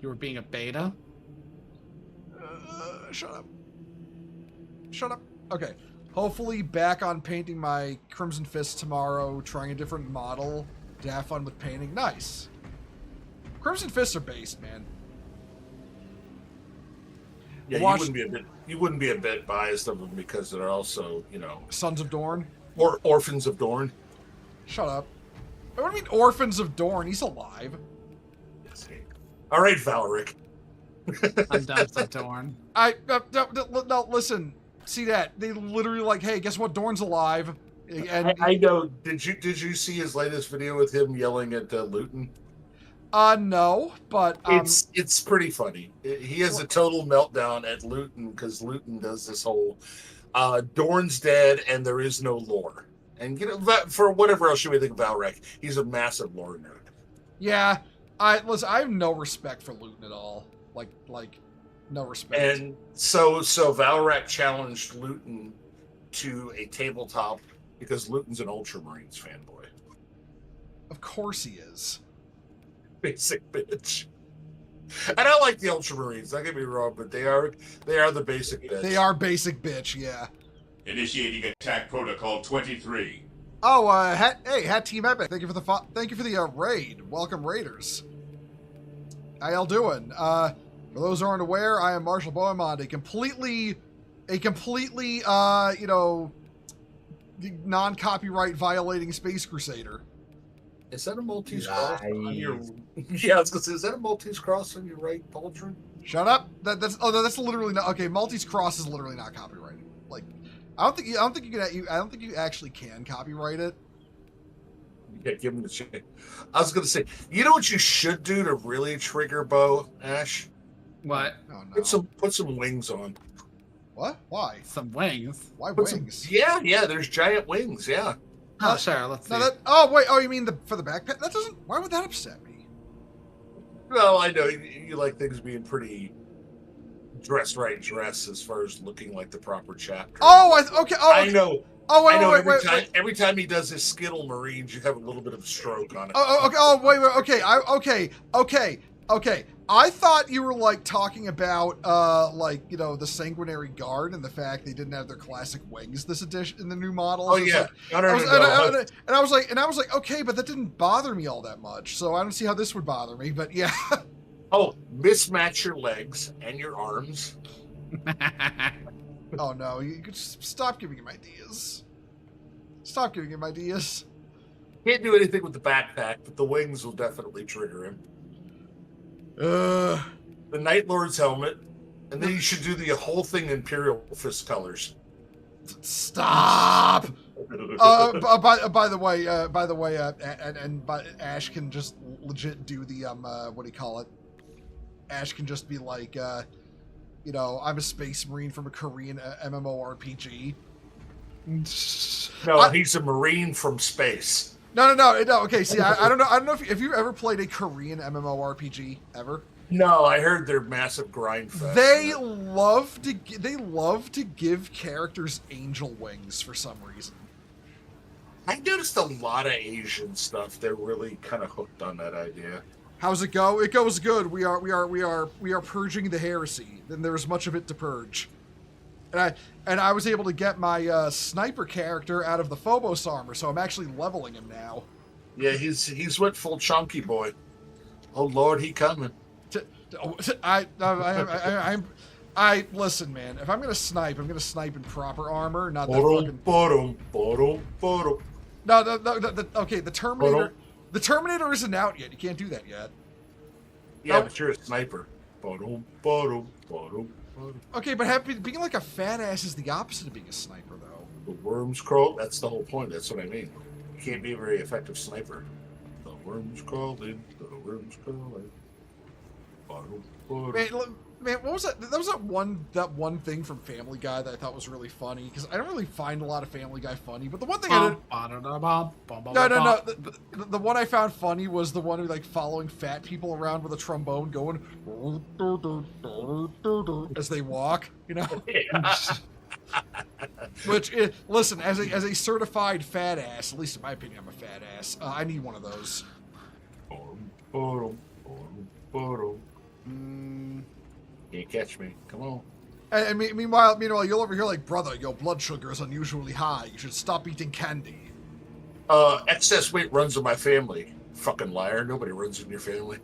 You were being a beta? Shut up. Shut up. Okay. Hopefully back on painting my Crimson Fist tomorrow, trying a different model to have fun with painting. Nice. Crimson Fists are based, man. Yeah, Watch- you wouldn't be a bit biased of them because they're also, you know, Sons of Dorn. or Orphans of Dorn. Shut up. What do you mean Orphans of Dorn? He's alive. All right, Valeric. I'm done with Dorn. No, listen. See that? They literally like, hey, guess what? Dorn's alive. And I know. Did you see his latest video with him yelling at Luton? No, but it's pretty funny. He has a total meltdown at Luton because Luton does this whole Dorn's dead and there is no lore. And you know, for whatever else you may think of Valrek, he's a massive lore nerd. yeah. I have no respect for Luton at all. Like no respect. And so Valrek challenged Luton to a tabletop because Luton's an Ultramarines fanboy. Of course he is. Basic bitch. And I like the Ultramarines, don't get me wrong, but they are the basic bitch. They are basic bitch, yeah. Initiating attack protocol 23. Oh, Hat Team Epic. Thank you for the raid. Welcome, Raiders. How y'all doing? For those who aren't aware, I am Marshall Beaumont, a completely, non-copyright violating space crusader. Is that a Maltese cross on your? Yeah, I was gonna say, is that a Maltese cross on your right pauldron? Shut up. That's literally not okay. Maltese cross is literally not copyrighted. Like, I don't think you actually can copyright it. Yeah, give him the shit. I was gonna say, you know what you should do to really trigger Bo, Ash? What? Oh no. Put some wings on. What? Why? Some wings? Why Put wings? Yeah. There's giant wings. Yeah. Oh, sure. Let's see. No, oh wait. Oh, you mean for the backpack? That doesn't. Why would that upset me? Well, I know you like things being pretty dress as far as looking like the proper chapter. Oh, okay. Oh, I know. Oh, wait, I know. wait. Every time he does his Skittle Marines, you have a little bit of a stroke on it. Oh, okay. Oh, wait. Okay. I thought you were like talking about the Sanguinary Guard and the fact they didn't have their classic wings this edition in the new models. Oh yeah. And I was like, okay, but that didn't bother me all that much. So I don't see how this would bother me. But yeah. Oh, mismatch your legs and your arms. Oh no! You could stop giving him ideas. Stop giving him ideas. Can't do anything with the backpack, but the wings will definitely trigger him. The Night Lord's helmet, and then you should do the whole thing Imperial Fist colors. Stop. By the way, Ash can just legit do the what do you call it? Ash can just be like, I'm a space marine from a Korean MMORPG. No, he's a marine from space. No. Okay, see, I don't know if you ever played a Korean MMORPG ever. No, I heard they're massive grind fest. They love to give characters angel wings for some reason. I noticed a lot of Asian stuff. They're really kind of hooked on that idea. How's it go? It goes good. We are purging the heresy. Then there's much of it to purge. And I was able to get my sniper character out of the Phobos armor, so I'm actually leveling him now. Yeah, he's went full chunky boy. Oh Lord, he coming. I listen, man. If I'm gonna snipe, I'm gonna snipe in proper armor, not that fucking. No. Okay, the Terminator. The Terminator isn't out yet. You can't do that yet. Yeah, but you're a sniper. Okay, but being like a fat ass is the opposite of being a sniper, though. The worms crawl. That's the whole point. That's what I mean. You can't be a very effective sniper. The worms crawl in. The worms crawl in. Man, what was that? That was that one thing from Family Guy that I thought was really funny, because I don't really find a lot of Family Guy funny, but the one thing I did... No. The one I found funny was the one who, like, following fat people around with a trombone going as they walk, you know? Which, listen, as a certified fat ass, at least in my opinion, I'm a fat ass. I need one of those. Can't catch me. Come on. And meanwhile, you're over here like, brother, your blood sugar is unusually high. You should stop eating candy. Excess weight runs in my family. Fucking liar. Nobody runs in your family.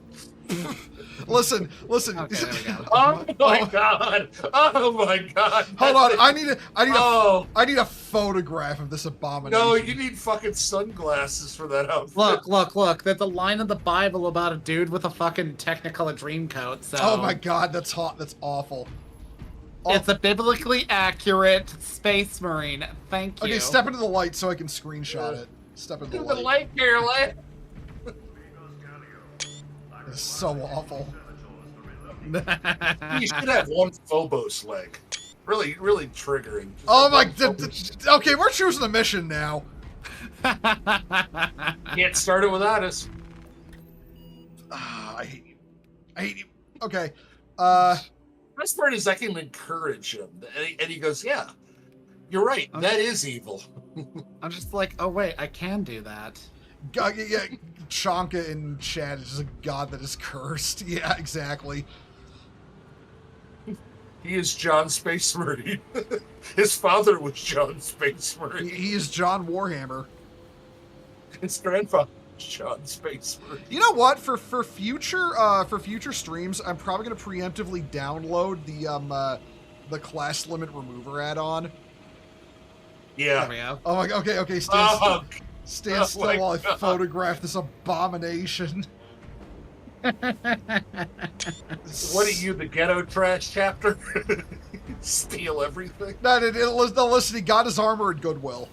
Listen. Okay, there we go. Oh my god. Oh my god. Hold on. I need a photograph of this abomination. No, you need fucking sunglasses for that outfit. Look. There's a line in the Bible about a dude with a fucking Technicolor Dreamcoat, so... Oh my god, that's hot. That's awful. It's a biblically accurate space marine. Thank you. Okay, step into the light so I can screenshot it. Step into the light. light here, light. It's so awful. You should have one Phobos leg. Really, really triggering. Just Oh my... Okay, we're choosing a mission now. Can't start it without us. I hate you. Okay. Best part is I can encourage him. And he goes, yeah, you're right. Okay. That is evil. I'm just like, oh wait, I can do that. Yeah, Chonka in chat is just a god that is cursed. Yeah, exactly. He is John Space Marine. His father was John Space Marine. He is John Warhammer. His grandfather was John Space Marine. You know what? For future streams, I'm probably gonna preemptively download the class limit remover add-on. Yeah. There we go. Oh my. Okay. Stand still while I photograph this abomination. What are you, the ghetto trash chapter? Steal everything? No, listen, he got his armor at Goodwill.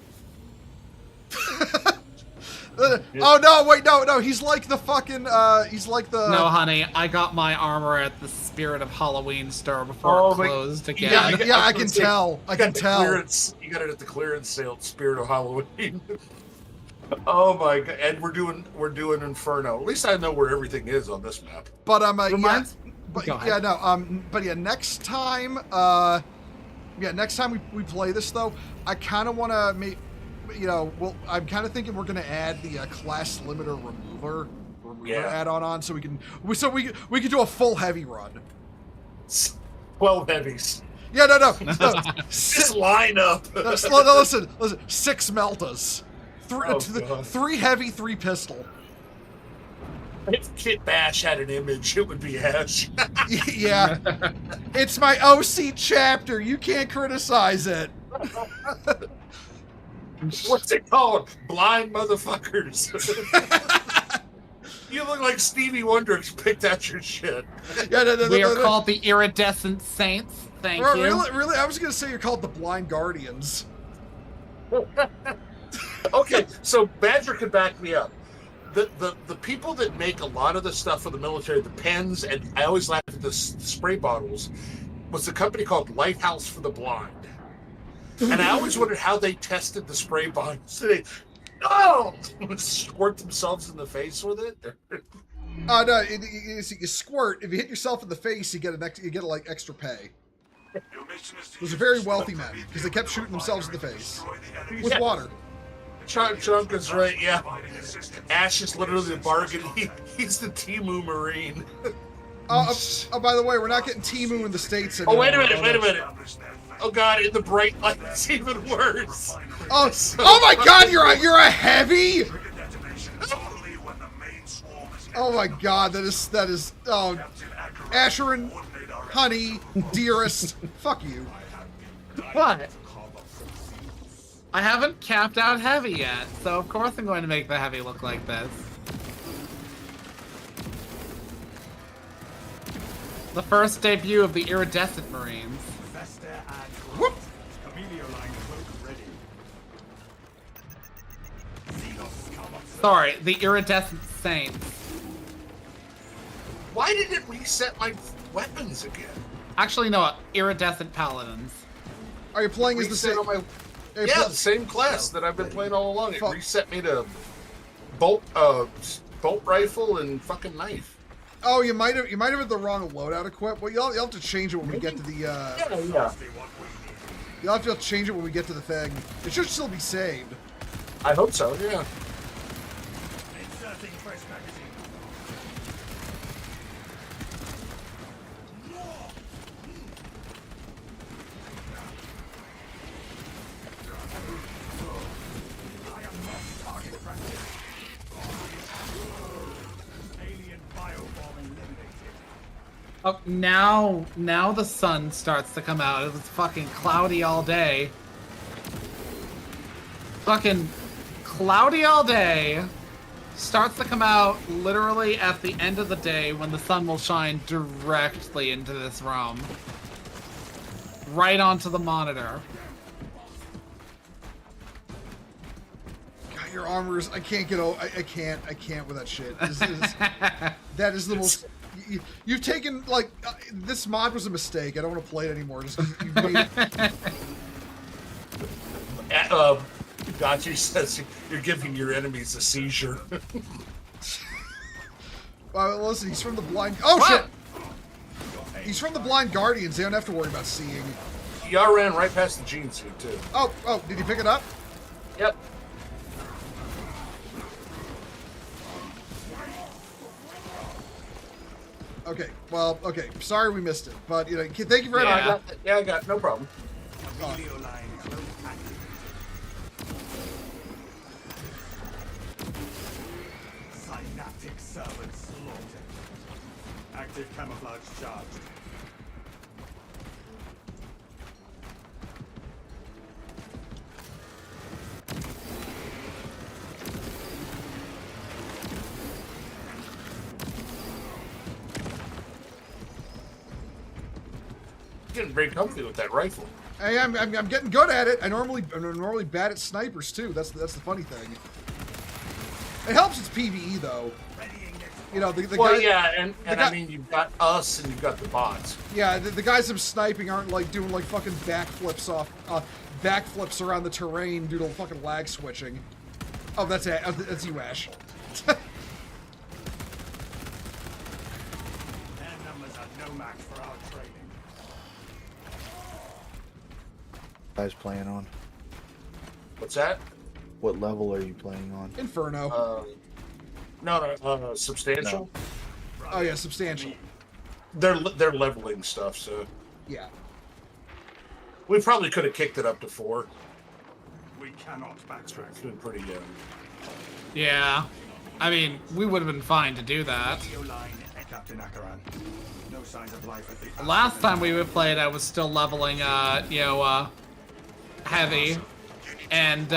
Oh, no, wait, no, he's like the fucking, No, honey, I got my armor at the Spirit of Halloween store before it closed again. Yeah, I can tell. I can tell. You got it at the clearance sale, Spirit of Halloween. Oh my god! And we're doing Inferno. At least I know where everything is on this map. But next time, next time we play this though, I kind of want to make, I'm kind of thinking we're gonna add the class limiter remover add-on so we can do a full heavy run. 12 heavies. Yeah, no. Just line up. No, listen. 6 meltas. 3 heavy, 3 pistol. If Kit Bash had an image, it would be Ash. Yeah. It's my OC chapter. You can't criticize it. What's it called? Blind motherfuckers. You look like Stevie Wonder picked out your shit. Yeah, we are called the Iridescent Saints. Thank you. Really? I was going to say you're called the Blind Guardians. Okay, so Badger could back me up. The people that make a lot of the stuff for the military, the pens, and I always laugh at the spray bottles, was a company called Lighthouse for the Blind. And I always wondered how they tested the spray bottles. They squirt themselves in the face with it. Oh no! You squirt. If you hit yourself in the face, you get extra pay. Those are very wealthy men because they kept shooting themselves in the face with water. Chunk is right, yeah. Ash is literally the bargain. He's the Timu Marine. By the way, we're not getting Timu in the States anymore. Oh, wait a minute. Oh god, in the bright light, it's even worse. Oh my god, you're a heavy? Oh my god, that is Asherin, honey, dearest, fuck you. What? I haven't capped out heavy yet, so of course I'm going to make the heavy look like this. The first debut of the Iridescent Marines. Whoop. Sorry, the Iridescent Saints. Why did it reset my weapons again? Actually, no, iridescent paladins. Are you playing as the Reset same? on my... Are you Yeah, pl- the same class that I've been playing all along. It Fuck. reset me to bolt rifle and fucking knife. Oh, you might have had the wrong loadout equip. Well, you'll have to change it when we get to the. Yeah. You'll have to change it when we get to the thing. It should still be saved. I hope so. Yeah. Inserting fresh magazine. I am not target practice. Alien bioform eliminated. Oh, now the sun starts to come out. It was fucking cloudy all day. Fucking cloudy all day. Starts to come out literally at the end of the day when the sun will shine directly into this room. Right onto the monitor. God, your armors. I can't get over. I can't with that shit. That is the most. You've taken like this mod was a mistake. I don't want to play it anymore. Just 'cause you've made it. Gotcha says you're giving your enemies a seizure. Listen, he's from the blind. Oh What? shit! He's from the blind guardians. They don't have to worry about seeing. Y'all ran right past the gene suit too. Oh, did he pick it up? Yep. Okay. Well, okay. Sorry we missed it, but thank you very Yeah. much. I got no problem. Helio line close active. Synaptic servant slaughtered. Active camouflage charged. Getting very comfy with that rifle. Hey, I'm getting good at it. I'm normally bad at snipers too. That's the funny thing. It helps it's PvE though. The Well, guy, yeah, and guy- I mean, you've got us and you've got the bots. yeah, the guys I'm sniping aren't like doing like fucking backflips around the terrain due to fucking lag switching. Oh, that's you, Ash. Their numbers are no match for our training. Guys playing on? What's that? What level are you playing on? Inferno. No, substantial. Oh yeah, substantial. They're leveling stuff, so Yeah. we probably could have kicked it up to 4. We cannot backtrack. It's been pretty good. Yeah. I mean, we would have been fine to do that. Helio line, Captain Akaran. No signs of life at the Last time we played, I was still leveling, heavy. And,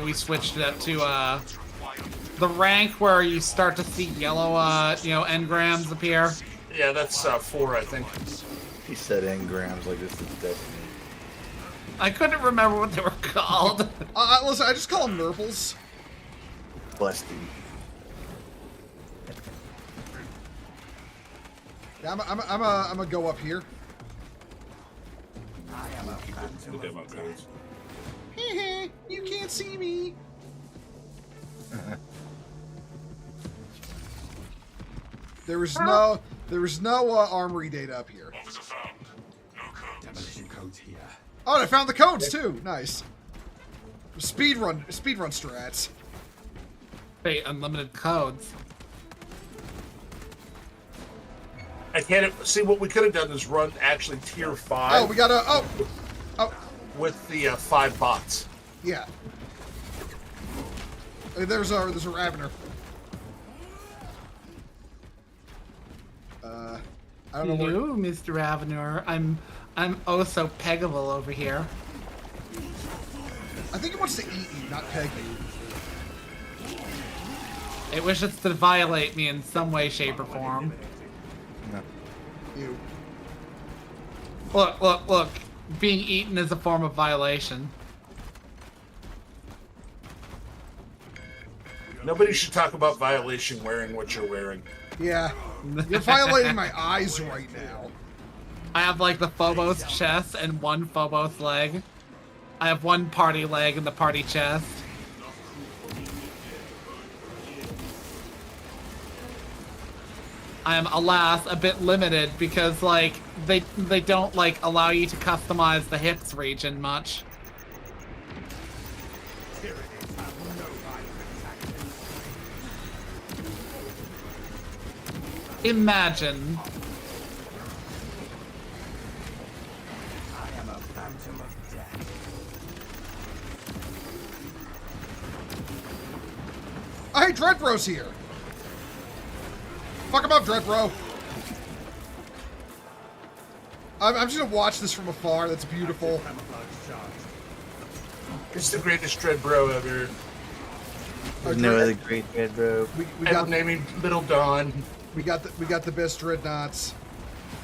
we switched it up to, the rank where you start to see yellow, engrams appear. Yeah, that's 4, I think. He said engrams like this is Destiny. I couldn't remember what they were called. Listen, I just call them Nurples. Busty. Yeah, I'm gonna go up here. I am a phantom The of demo death. codes. You can't see me. There was no armory data up here. Demolition codes here. Oh, and I found the codes too. Nice. Speedrun strats. Wait, unlimited codes. I can't see what we could have done is run actually tier 5 Oh, we gotta. Oh, with the 5 bots. yeah. There's a Ravener. I don't know where. Hello, Mr. Avenir. I'm oh so peggable over here. I think it wants to eat you, not peg you. It wishes to violate me in some way, shape, or form. You. Look. Being eaten is a form of violation. We Nobody should talk about violation wearing what you're wearing. Yeah. You're violating my eyes right now. I have like the Phobos chest and one Phobos leg. I have one party leg and the party chest. I am, alas, a bit limited because like they don't like allow you to customize the hips region much. Imagine. Oh, hey, Dread Bro's here. Fuck him up, Dread Bro. I'm just gonna watch this from afar. That's beautiful. It's the greatest Dread Bro ever. Our No Dread- other great Dread Bro. we I got will name him Little Dawn. we got the best dreadnoughts.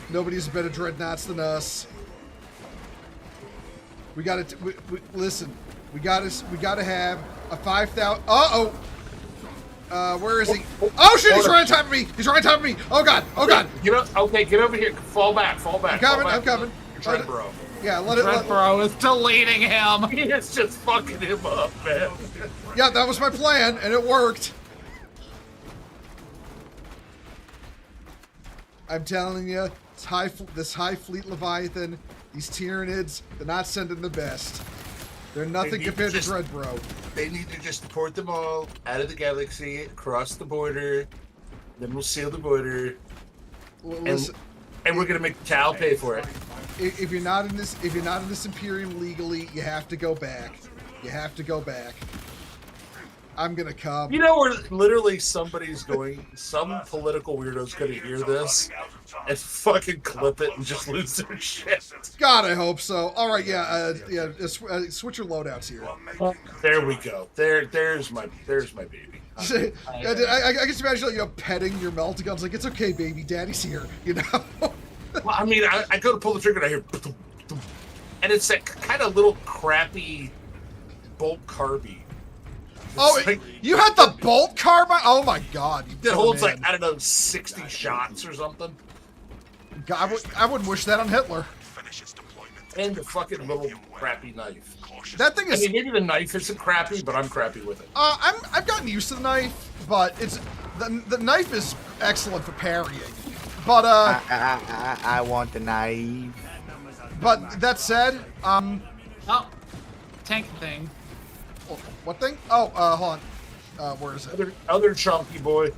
Nobody's better dreadnoughts than us. We got to listen. We got to have a 5,000. Where is he? Oh shit! He's right on top of me. He's right on top of me. Oh god! Oh god! Get over here. Fall back. I'm coming. I'm coming. Dread Bro. Yeah, let it. Dread Bro is deleting him. He is just fucking him up, man. Yeah, that was my plan, and it worked. I'm telling you, this high fleet Leviathan, these Tyranids, they're not sending the best. They're nothing compared to Dread Bro. They need to just deport them all out of the galaxy, across the border. Then we'll seal the border, Listen, and we're gonna make Cal pay for it. if you're not in this Imperium legally, you have to go back. You have to go back. I'm gonna come. You know, where literally some political weirdo's gonna hear this and fucking clip it and just lose their shit. God, I hope so. All right, switch your loadouts here. There we go. There's my baby. I can just imagine, petting your meltaguns like, it's okay, baby, daddy's here, Well, I mean, I go to pull the trigger and I hear, and it's that kind of little crappy bolt carbine. Oh, you had the bolt carbine? Oh my god. That holds like, I don't know, 60 shots or something. God, I wouldn't wish that on Hitler. And the fucking little crappy knife. That thing is. I mean, maybe the knife isn't crappy, but I'm crappy with it. I've gotten used to the knife, but the knife is excellent for parrying. But I want the knife. But that said, Oh, tank thing. what thing? Oh, hold on. Where is it? Other chunky boy.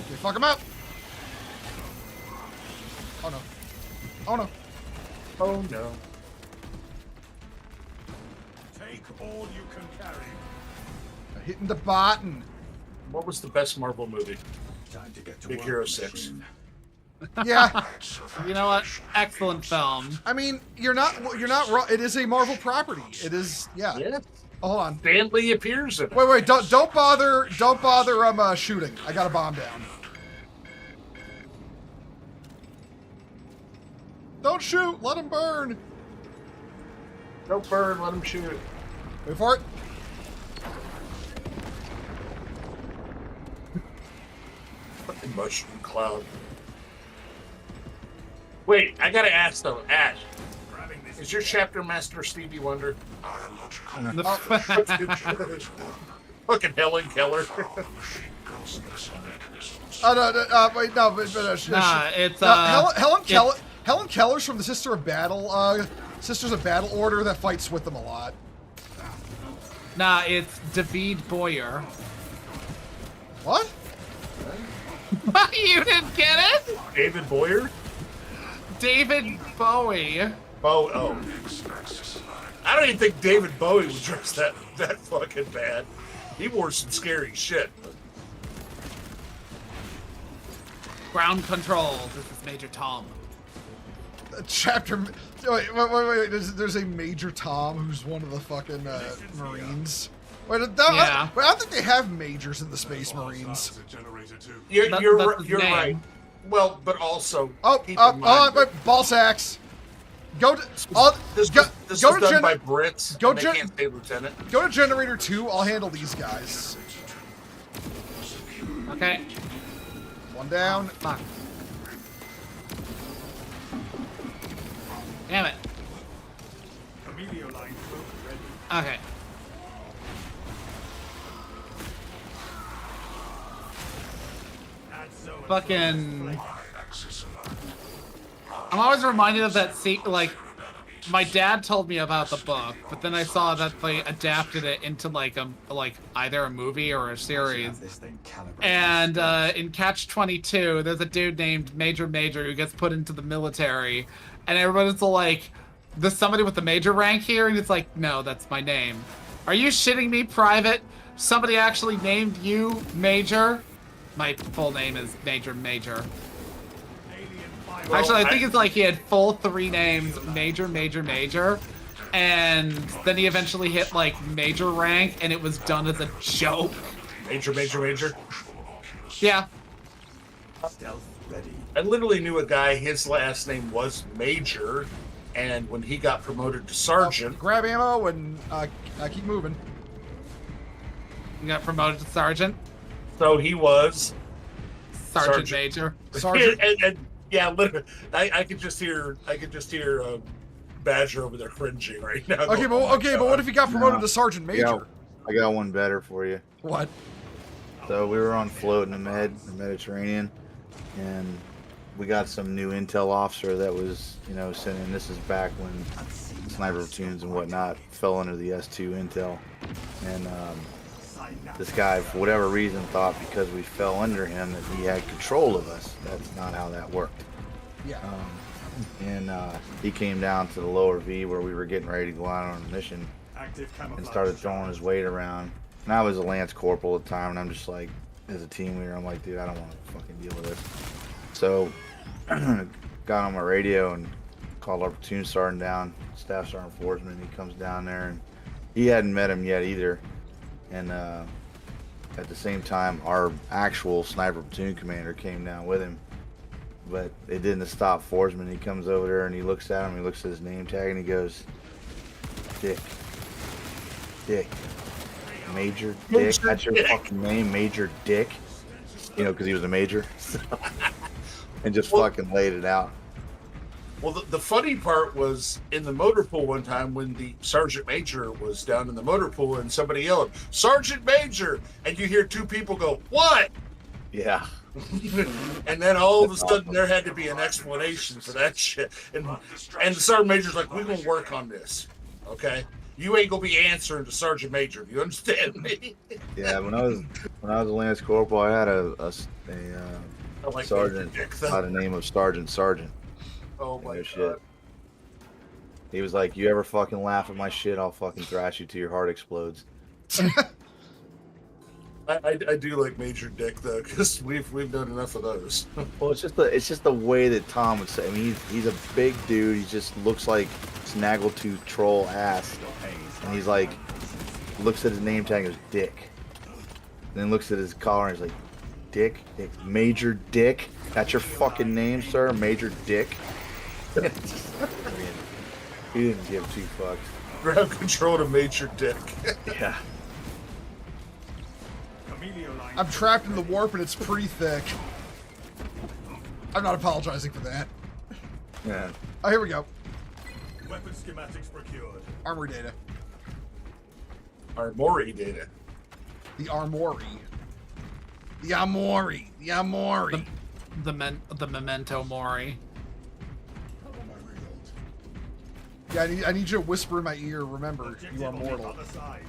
Okay, fuck him up. Oh no. Oh no. Oh no. Take all you can carry. Hitting the button. What was the best Marvel movie? Time to get to Big work, Hero machine. 6. Yeah. You know what? Excellent film. I mean, you're not wrong. It is a Marvel property. It is. Yeah. Yeah. Oh, hold on. Stan Lee appears in it. Wait. Don't bother. Shooting. I got a bomb down. Don't shoot. Let him burn. Don't burn, let him shoot. Wait for it. Fucking mushroom cloud. Wait, I gotta ask though, Ash. Is your chapter master Stevie Wonder? Fucking Helen Keller. Wait, no, but Nah, it's Helen Keller. it's- Helen Keller's from the Sisters of Battle Order that fights with them a lot. Nah, it's David Boyer. What? You didn't get it? David Boyer? David Bowie. Oh. I don't even think David Bowie was dressed that fucking bad. He wore some scary shit. Ground control. This is Major Tom. Chapter. Wait. There's a Major Tom who's one of the fucking Marines. Wait, I don't think they have majors in the Space Marines. You're That's his right. name. Well, but also. Oh, keep in mind that ball sacks. Go to. I'll, This go, this go was to done gen- by Brits. go and they gen- can't say lieutenant. Go to generator 2. I'll handle these guys. Okay. One down. Fuck. Damn it. Emilio line broken ready. Okay. Add so and Fucking. I'm always reminded of that like, my dad told me about the book, but then I saw that they adapted it into like either a movie or a series. And in Catch 22, there's a dude named Major who gets put into the military, and everybody's like, "There's somebody with the major rank here," and it's like, "No, that's my name." Are you shitting me, Private? Somebody actually named you Major? My full name is Major. Well, Actually, I think it's like he had full 3 names, Major, and then he eventually hit like Major rank, and it was done as a joke. Major. Yeah. stealth ready. I literally knew a guy, his last name was Major, and when he got promoted to sergeant, Grab ammo and keep moving. He got promoted to sergeant. so he was Sergeant Major. Sergeant. and yeah, literally, I could just hear Badger over there cringing right now. Okay, going, "Oh my but what God." if he got promoted No. to sergeant major? I got one better for you. What? So we were on float in the Mediterranean, and we got some new intel officer that was, sent in. This is back when sniper platoons and whatnot fell under the S2 intel, and this guy, for whatever reason, thought because we fell under him that he had control of us. That's not how that worked. Yeah. And he came down to the lower V where we were getting ready to go out on a mission Active camouflage. and started throwing his weight around. And I was a Lance Corporal at the time, and I'm just like, as a team leader, I'm like, dude, I don't want to fucking deal with this. So, got on my radio and called our platoon sergeant down, Staff Sergeant Forsman. He comes down there, and he hadn't met him yet either. And at the same time, our actual sniper platoon commander came down with him. But it didn't stop Forsman. He comes over there and he looks at him. He looks at his name tag and he goes, Dick. Major Dick. That's your fucking name, Major Dick. Because he was a major. And just fucking laid it out. Well, the funny part was in the motor pool one time when the Sergeant Major was down in the motor pool and somebody yelled, "Sergeant Major!" And you hear 2 people go, "What?" Yeah. And then all of a sudden there had to be an explanation for that shit. And the Sergeant Major's like, "We're going to work on this, okay? You ain't going to be answering to Sergeant Major. Do you understand me?" Yeah, when I was a Lance Corporal, I had a I like sergeant Major Dick, though. by the name of Sergeant. Oh my No God. shit. He was like, "You ever fucking laugh at my shit, I'll fucking thrash you till your heart explodes." I do like Major Dick though, because we've done enough of those. Well, it's just the way that Tom would say. I mean, he's a big dude. He just looks like snaggletooth troll ass, and he's like, looks at his name tag and goes Dick, and then looks at his collar and he's like, Dick, Major Dick. That's your fucking name, sir, Major Dick. I mean, he didn't give 2 fucks. Grab control to Major Dick. Yeah. Emilio line. I'm trapped in the warp and it's pretty thick. I'm not apologizing for that. Yeah. Oh, here we go. Weapon schematics procured. Armor data. Our Maury data. The armory. The armory. The armory. The memento mori. Yeah, I need you to whisper in my ear. Remember, Objective you are on the mortal. other side.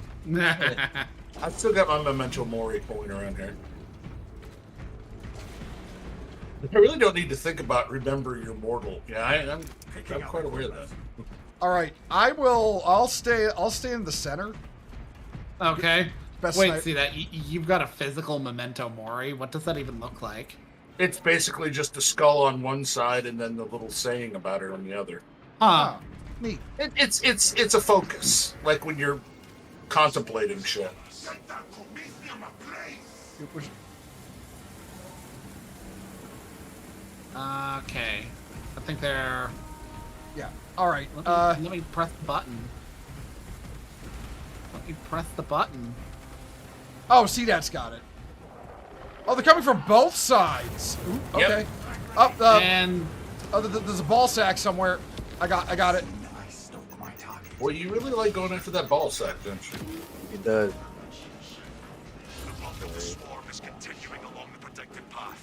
I've still got my memento mori going around here. I really don't need to think about remember you're mortal. Yeah, I'm quite aware of that. All right, I'll stay in the center. Okay. Best Wait, snipe- see that? You've got a physical memento mori. What does that even look like? It's basically just a skull on one side and then the little saying about it on the other. Huh. Oh, neat. It's a focus, like when you're contemplating shit. Okay. I think they're Yeah. All right. Let me press the button. Let me press the button. Oh, C-Dat's got it. Oh, they're coming from both sides. Ooh, okay. Yep. And There's a ball sack somewhere. I got it. Well, you really like going after that ball sack, don't you? He does.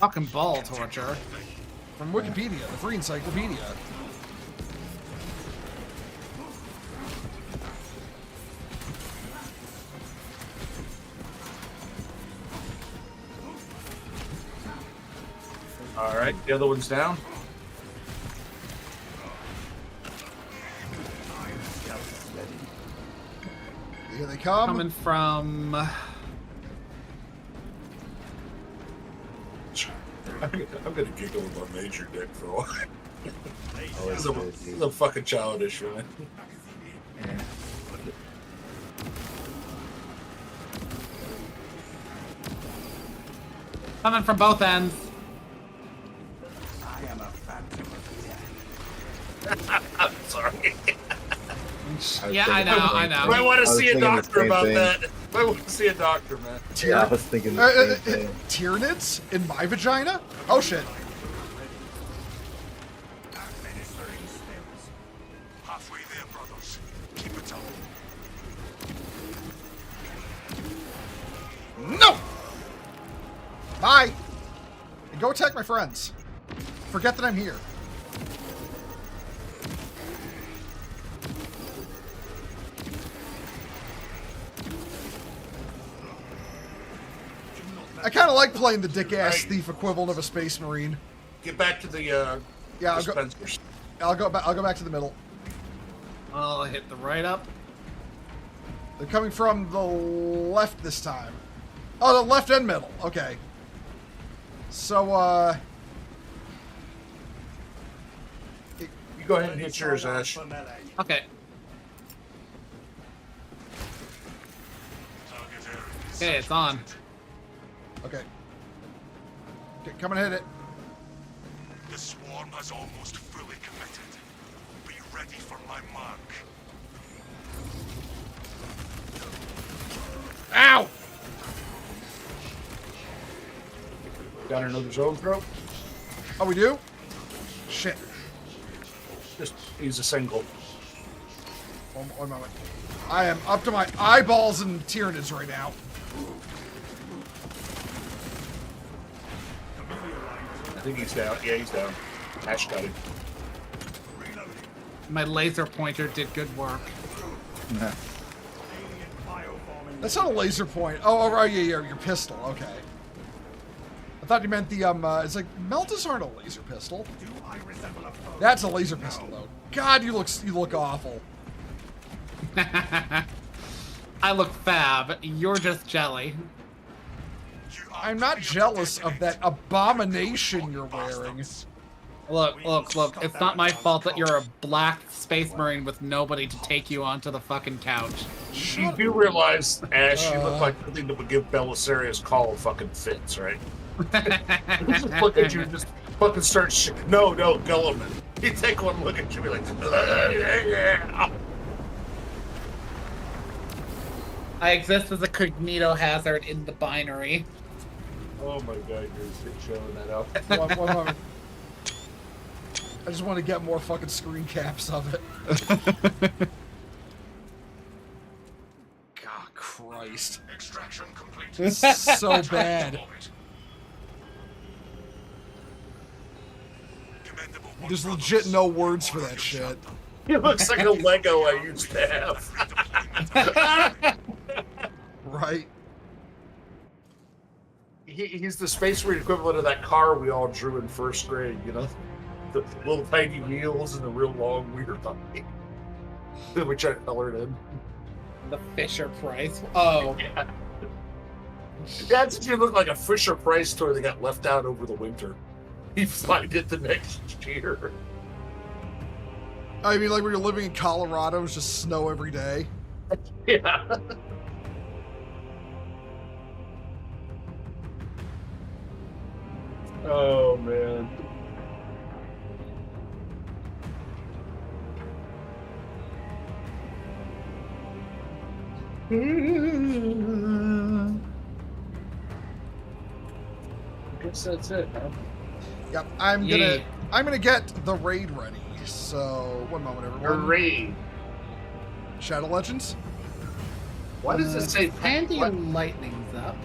fucking ball torture. From Wikipedia, the free encyclopedia. All right, the other one's down. Here they come. Coming from... I'm gonna giggle about Major Dick for a while. Oh, This is a fucking childish, man. Coming from both ends. I am a phantom of death. I'm sorry. Yeah, I know. Might want to was see a thinking the doctor same about thing. that. Might want to see a doctor, man. Yeah, I was thinking the same thing. Tyranids in my vagina? Oh shit. Administering spells. Halfway there, brothers. Keep it up. No! Bye! And go attack my friends. Forget that I'm here. I kind of like playing the dick-ass thief equivalent of a space marine. Get back to the Yeah, I'll go. dispensers. I'll go back to the middle. I'll hit the right up. They're coming from the left this time. Oh, the left and middle. Okay. So, You go ahead and hit yours, Ash. Okay. Okay, it's on. okay. Okay, come and hit it. The swarm has almost fully committed. Be ready for my mark. Ow! Got another zone throw? Oh, we do? Shit. Just use a single. One moment. I am up to my eyeballs in Tyranids right now. I think he's down. Yeah, he's down. Ash got him. My laser pointer did good work. That's not a laser point. Oh, right, yeah, your pistol. Okay. I thought you meant the, it's like, Meltas aren't a laser pistol. That's a laser pistol, though. God, you look awful. I look fab. You're just jelly. I'm not jealous of that abomination you're wearing. Look. It's not my fault that you're a black space marine with nobody to take you onto the fucking couch. You do realize, Ash, you look like something that would give Belisarius Call fucking fits, right? Just look at you and just fucking start No, Gulliman. You take one look at you and be like, I exist as a cognito hazard in the binary. oh my god, you're showing that out. One moment. I just want to get more fucking screen caps of it. God, Christ. Extraction complete. So bad. There's legit no words for that shit. He looks like a Lego I used to have. Right? He's the space marine equivalent of that car we all drew in first grade, you know? The little tiny wheels and the real long weird body. Which I colored in. The Fisher Price. Oh. Yeah. That's what you look like, a Fisher Price toy that got left out over the winter. You find it the next year. I mean, like when you're living in Colorado, it's just snow every day. Yeah. Oh man. I guess that's it, huh? Yep, I'm gonna get the raid ready. So one moment, everyone. Hooray! Shadow Legends. Why does it say Panty what? and Lightning's up.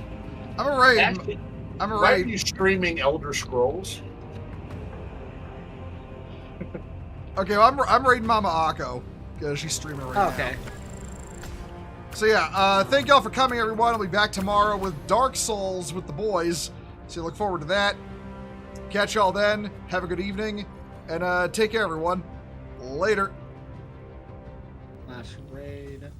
I'm a raid. Actually, I'm a why are raid. you streaming Elder Scrolls? Okay, well, I'm raiding Mama Akko because she's streaming right Okay. now. So yeah, thank y'all for coming, everyone. I'll be back tomorrow with Dark Souls with the boys. So look forward to that. Catch y'all then. Have a good evening, and take care, everyone. Later. Flash raid.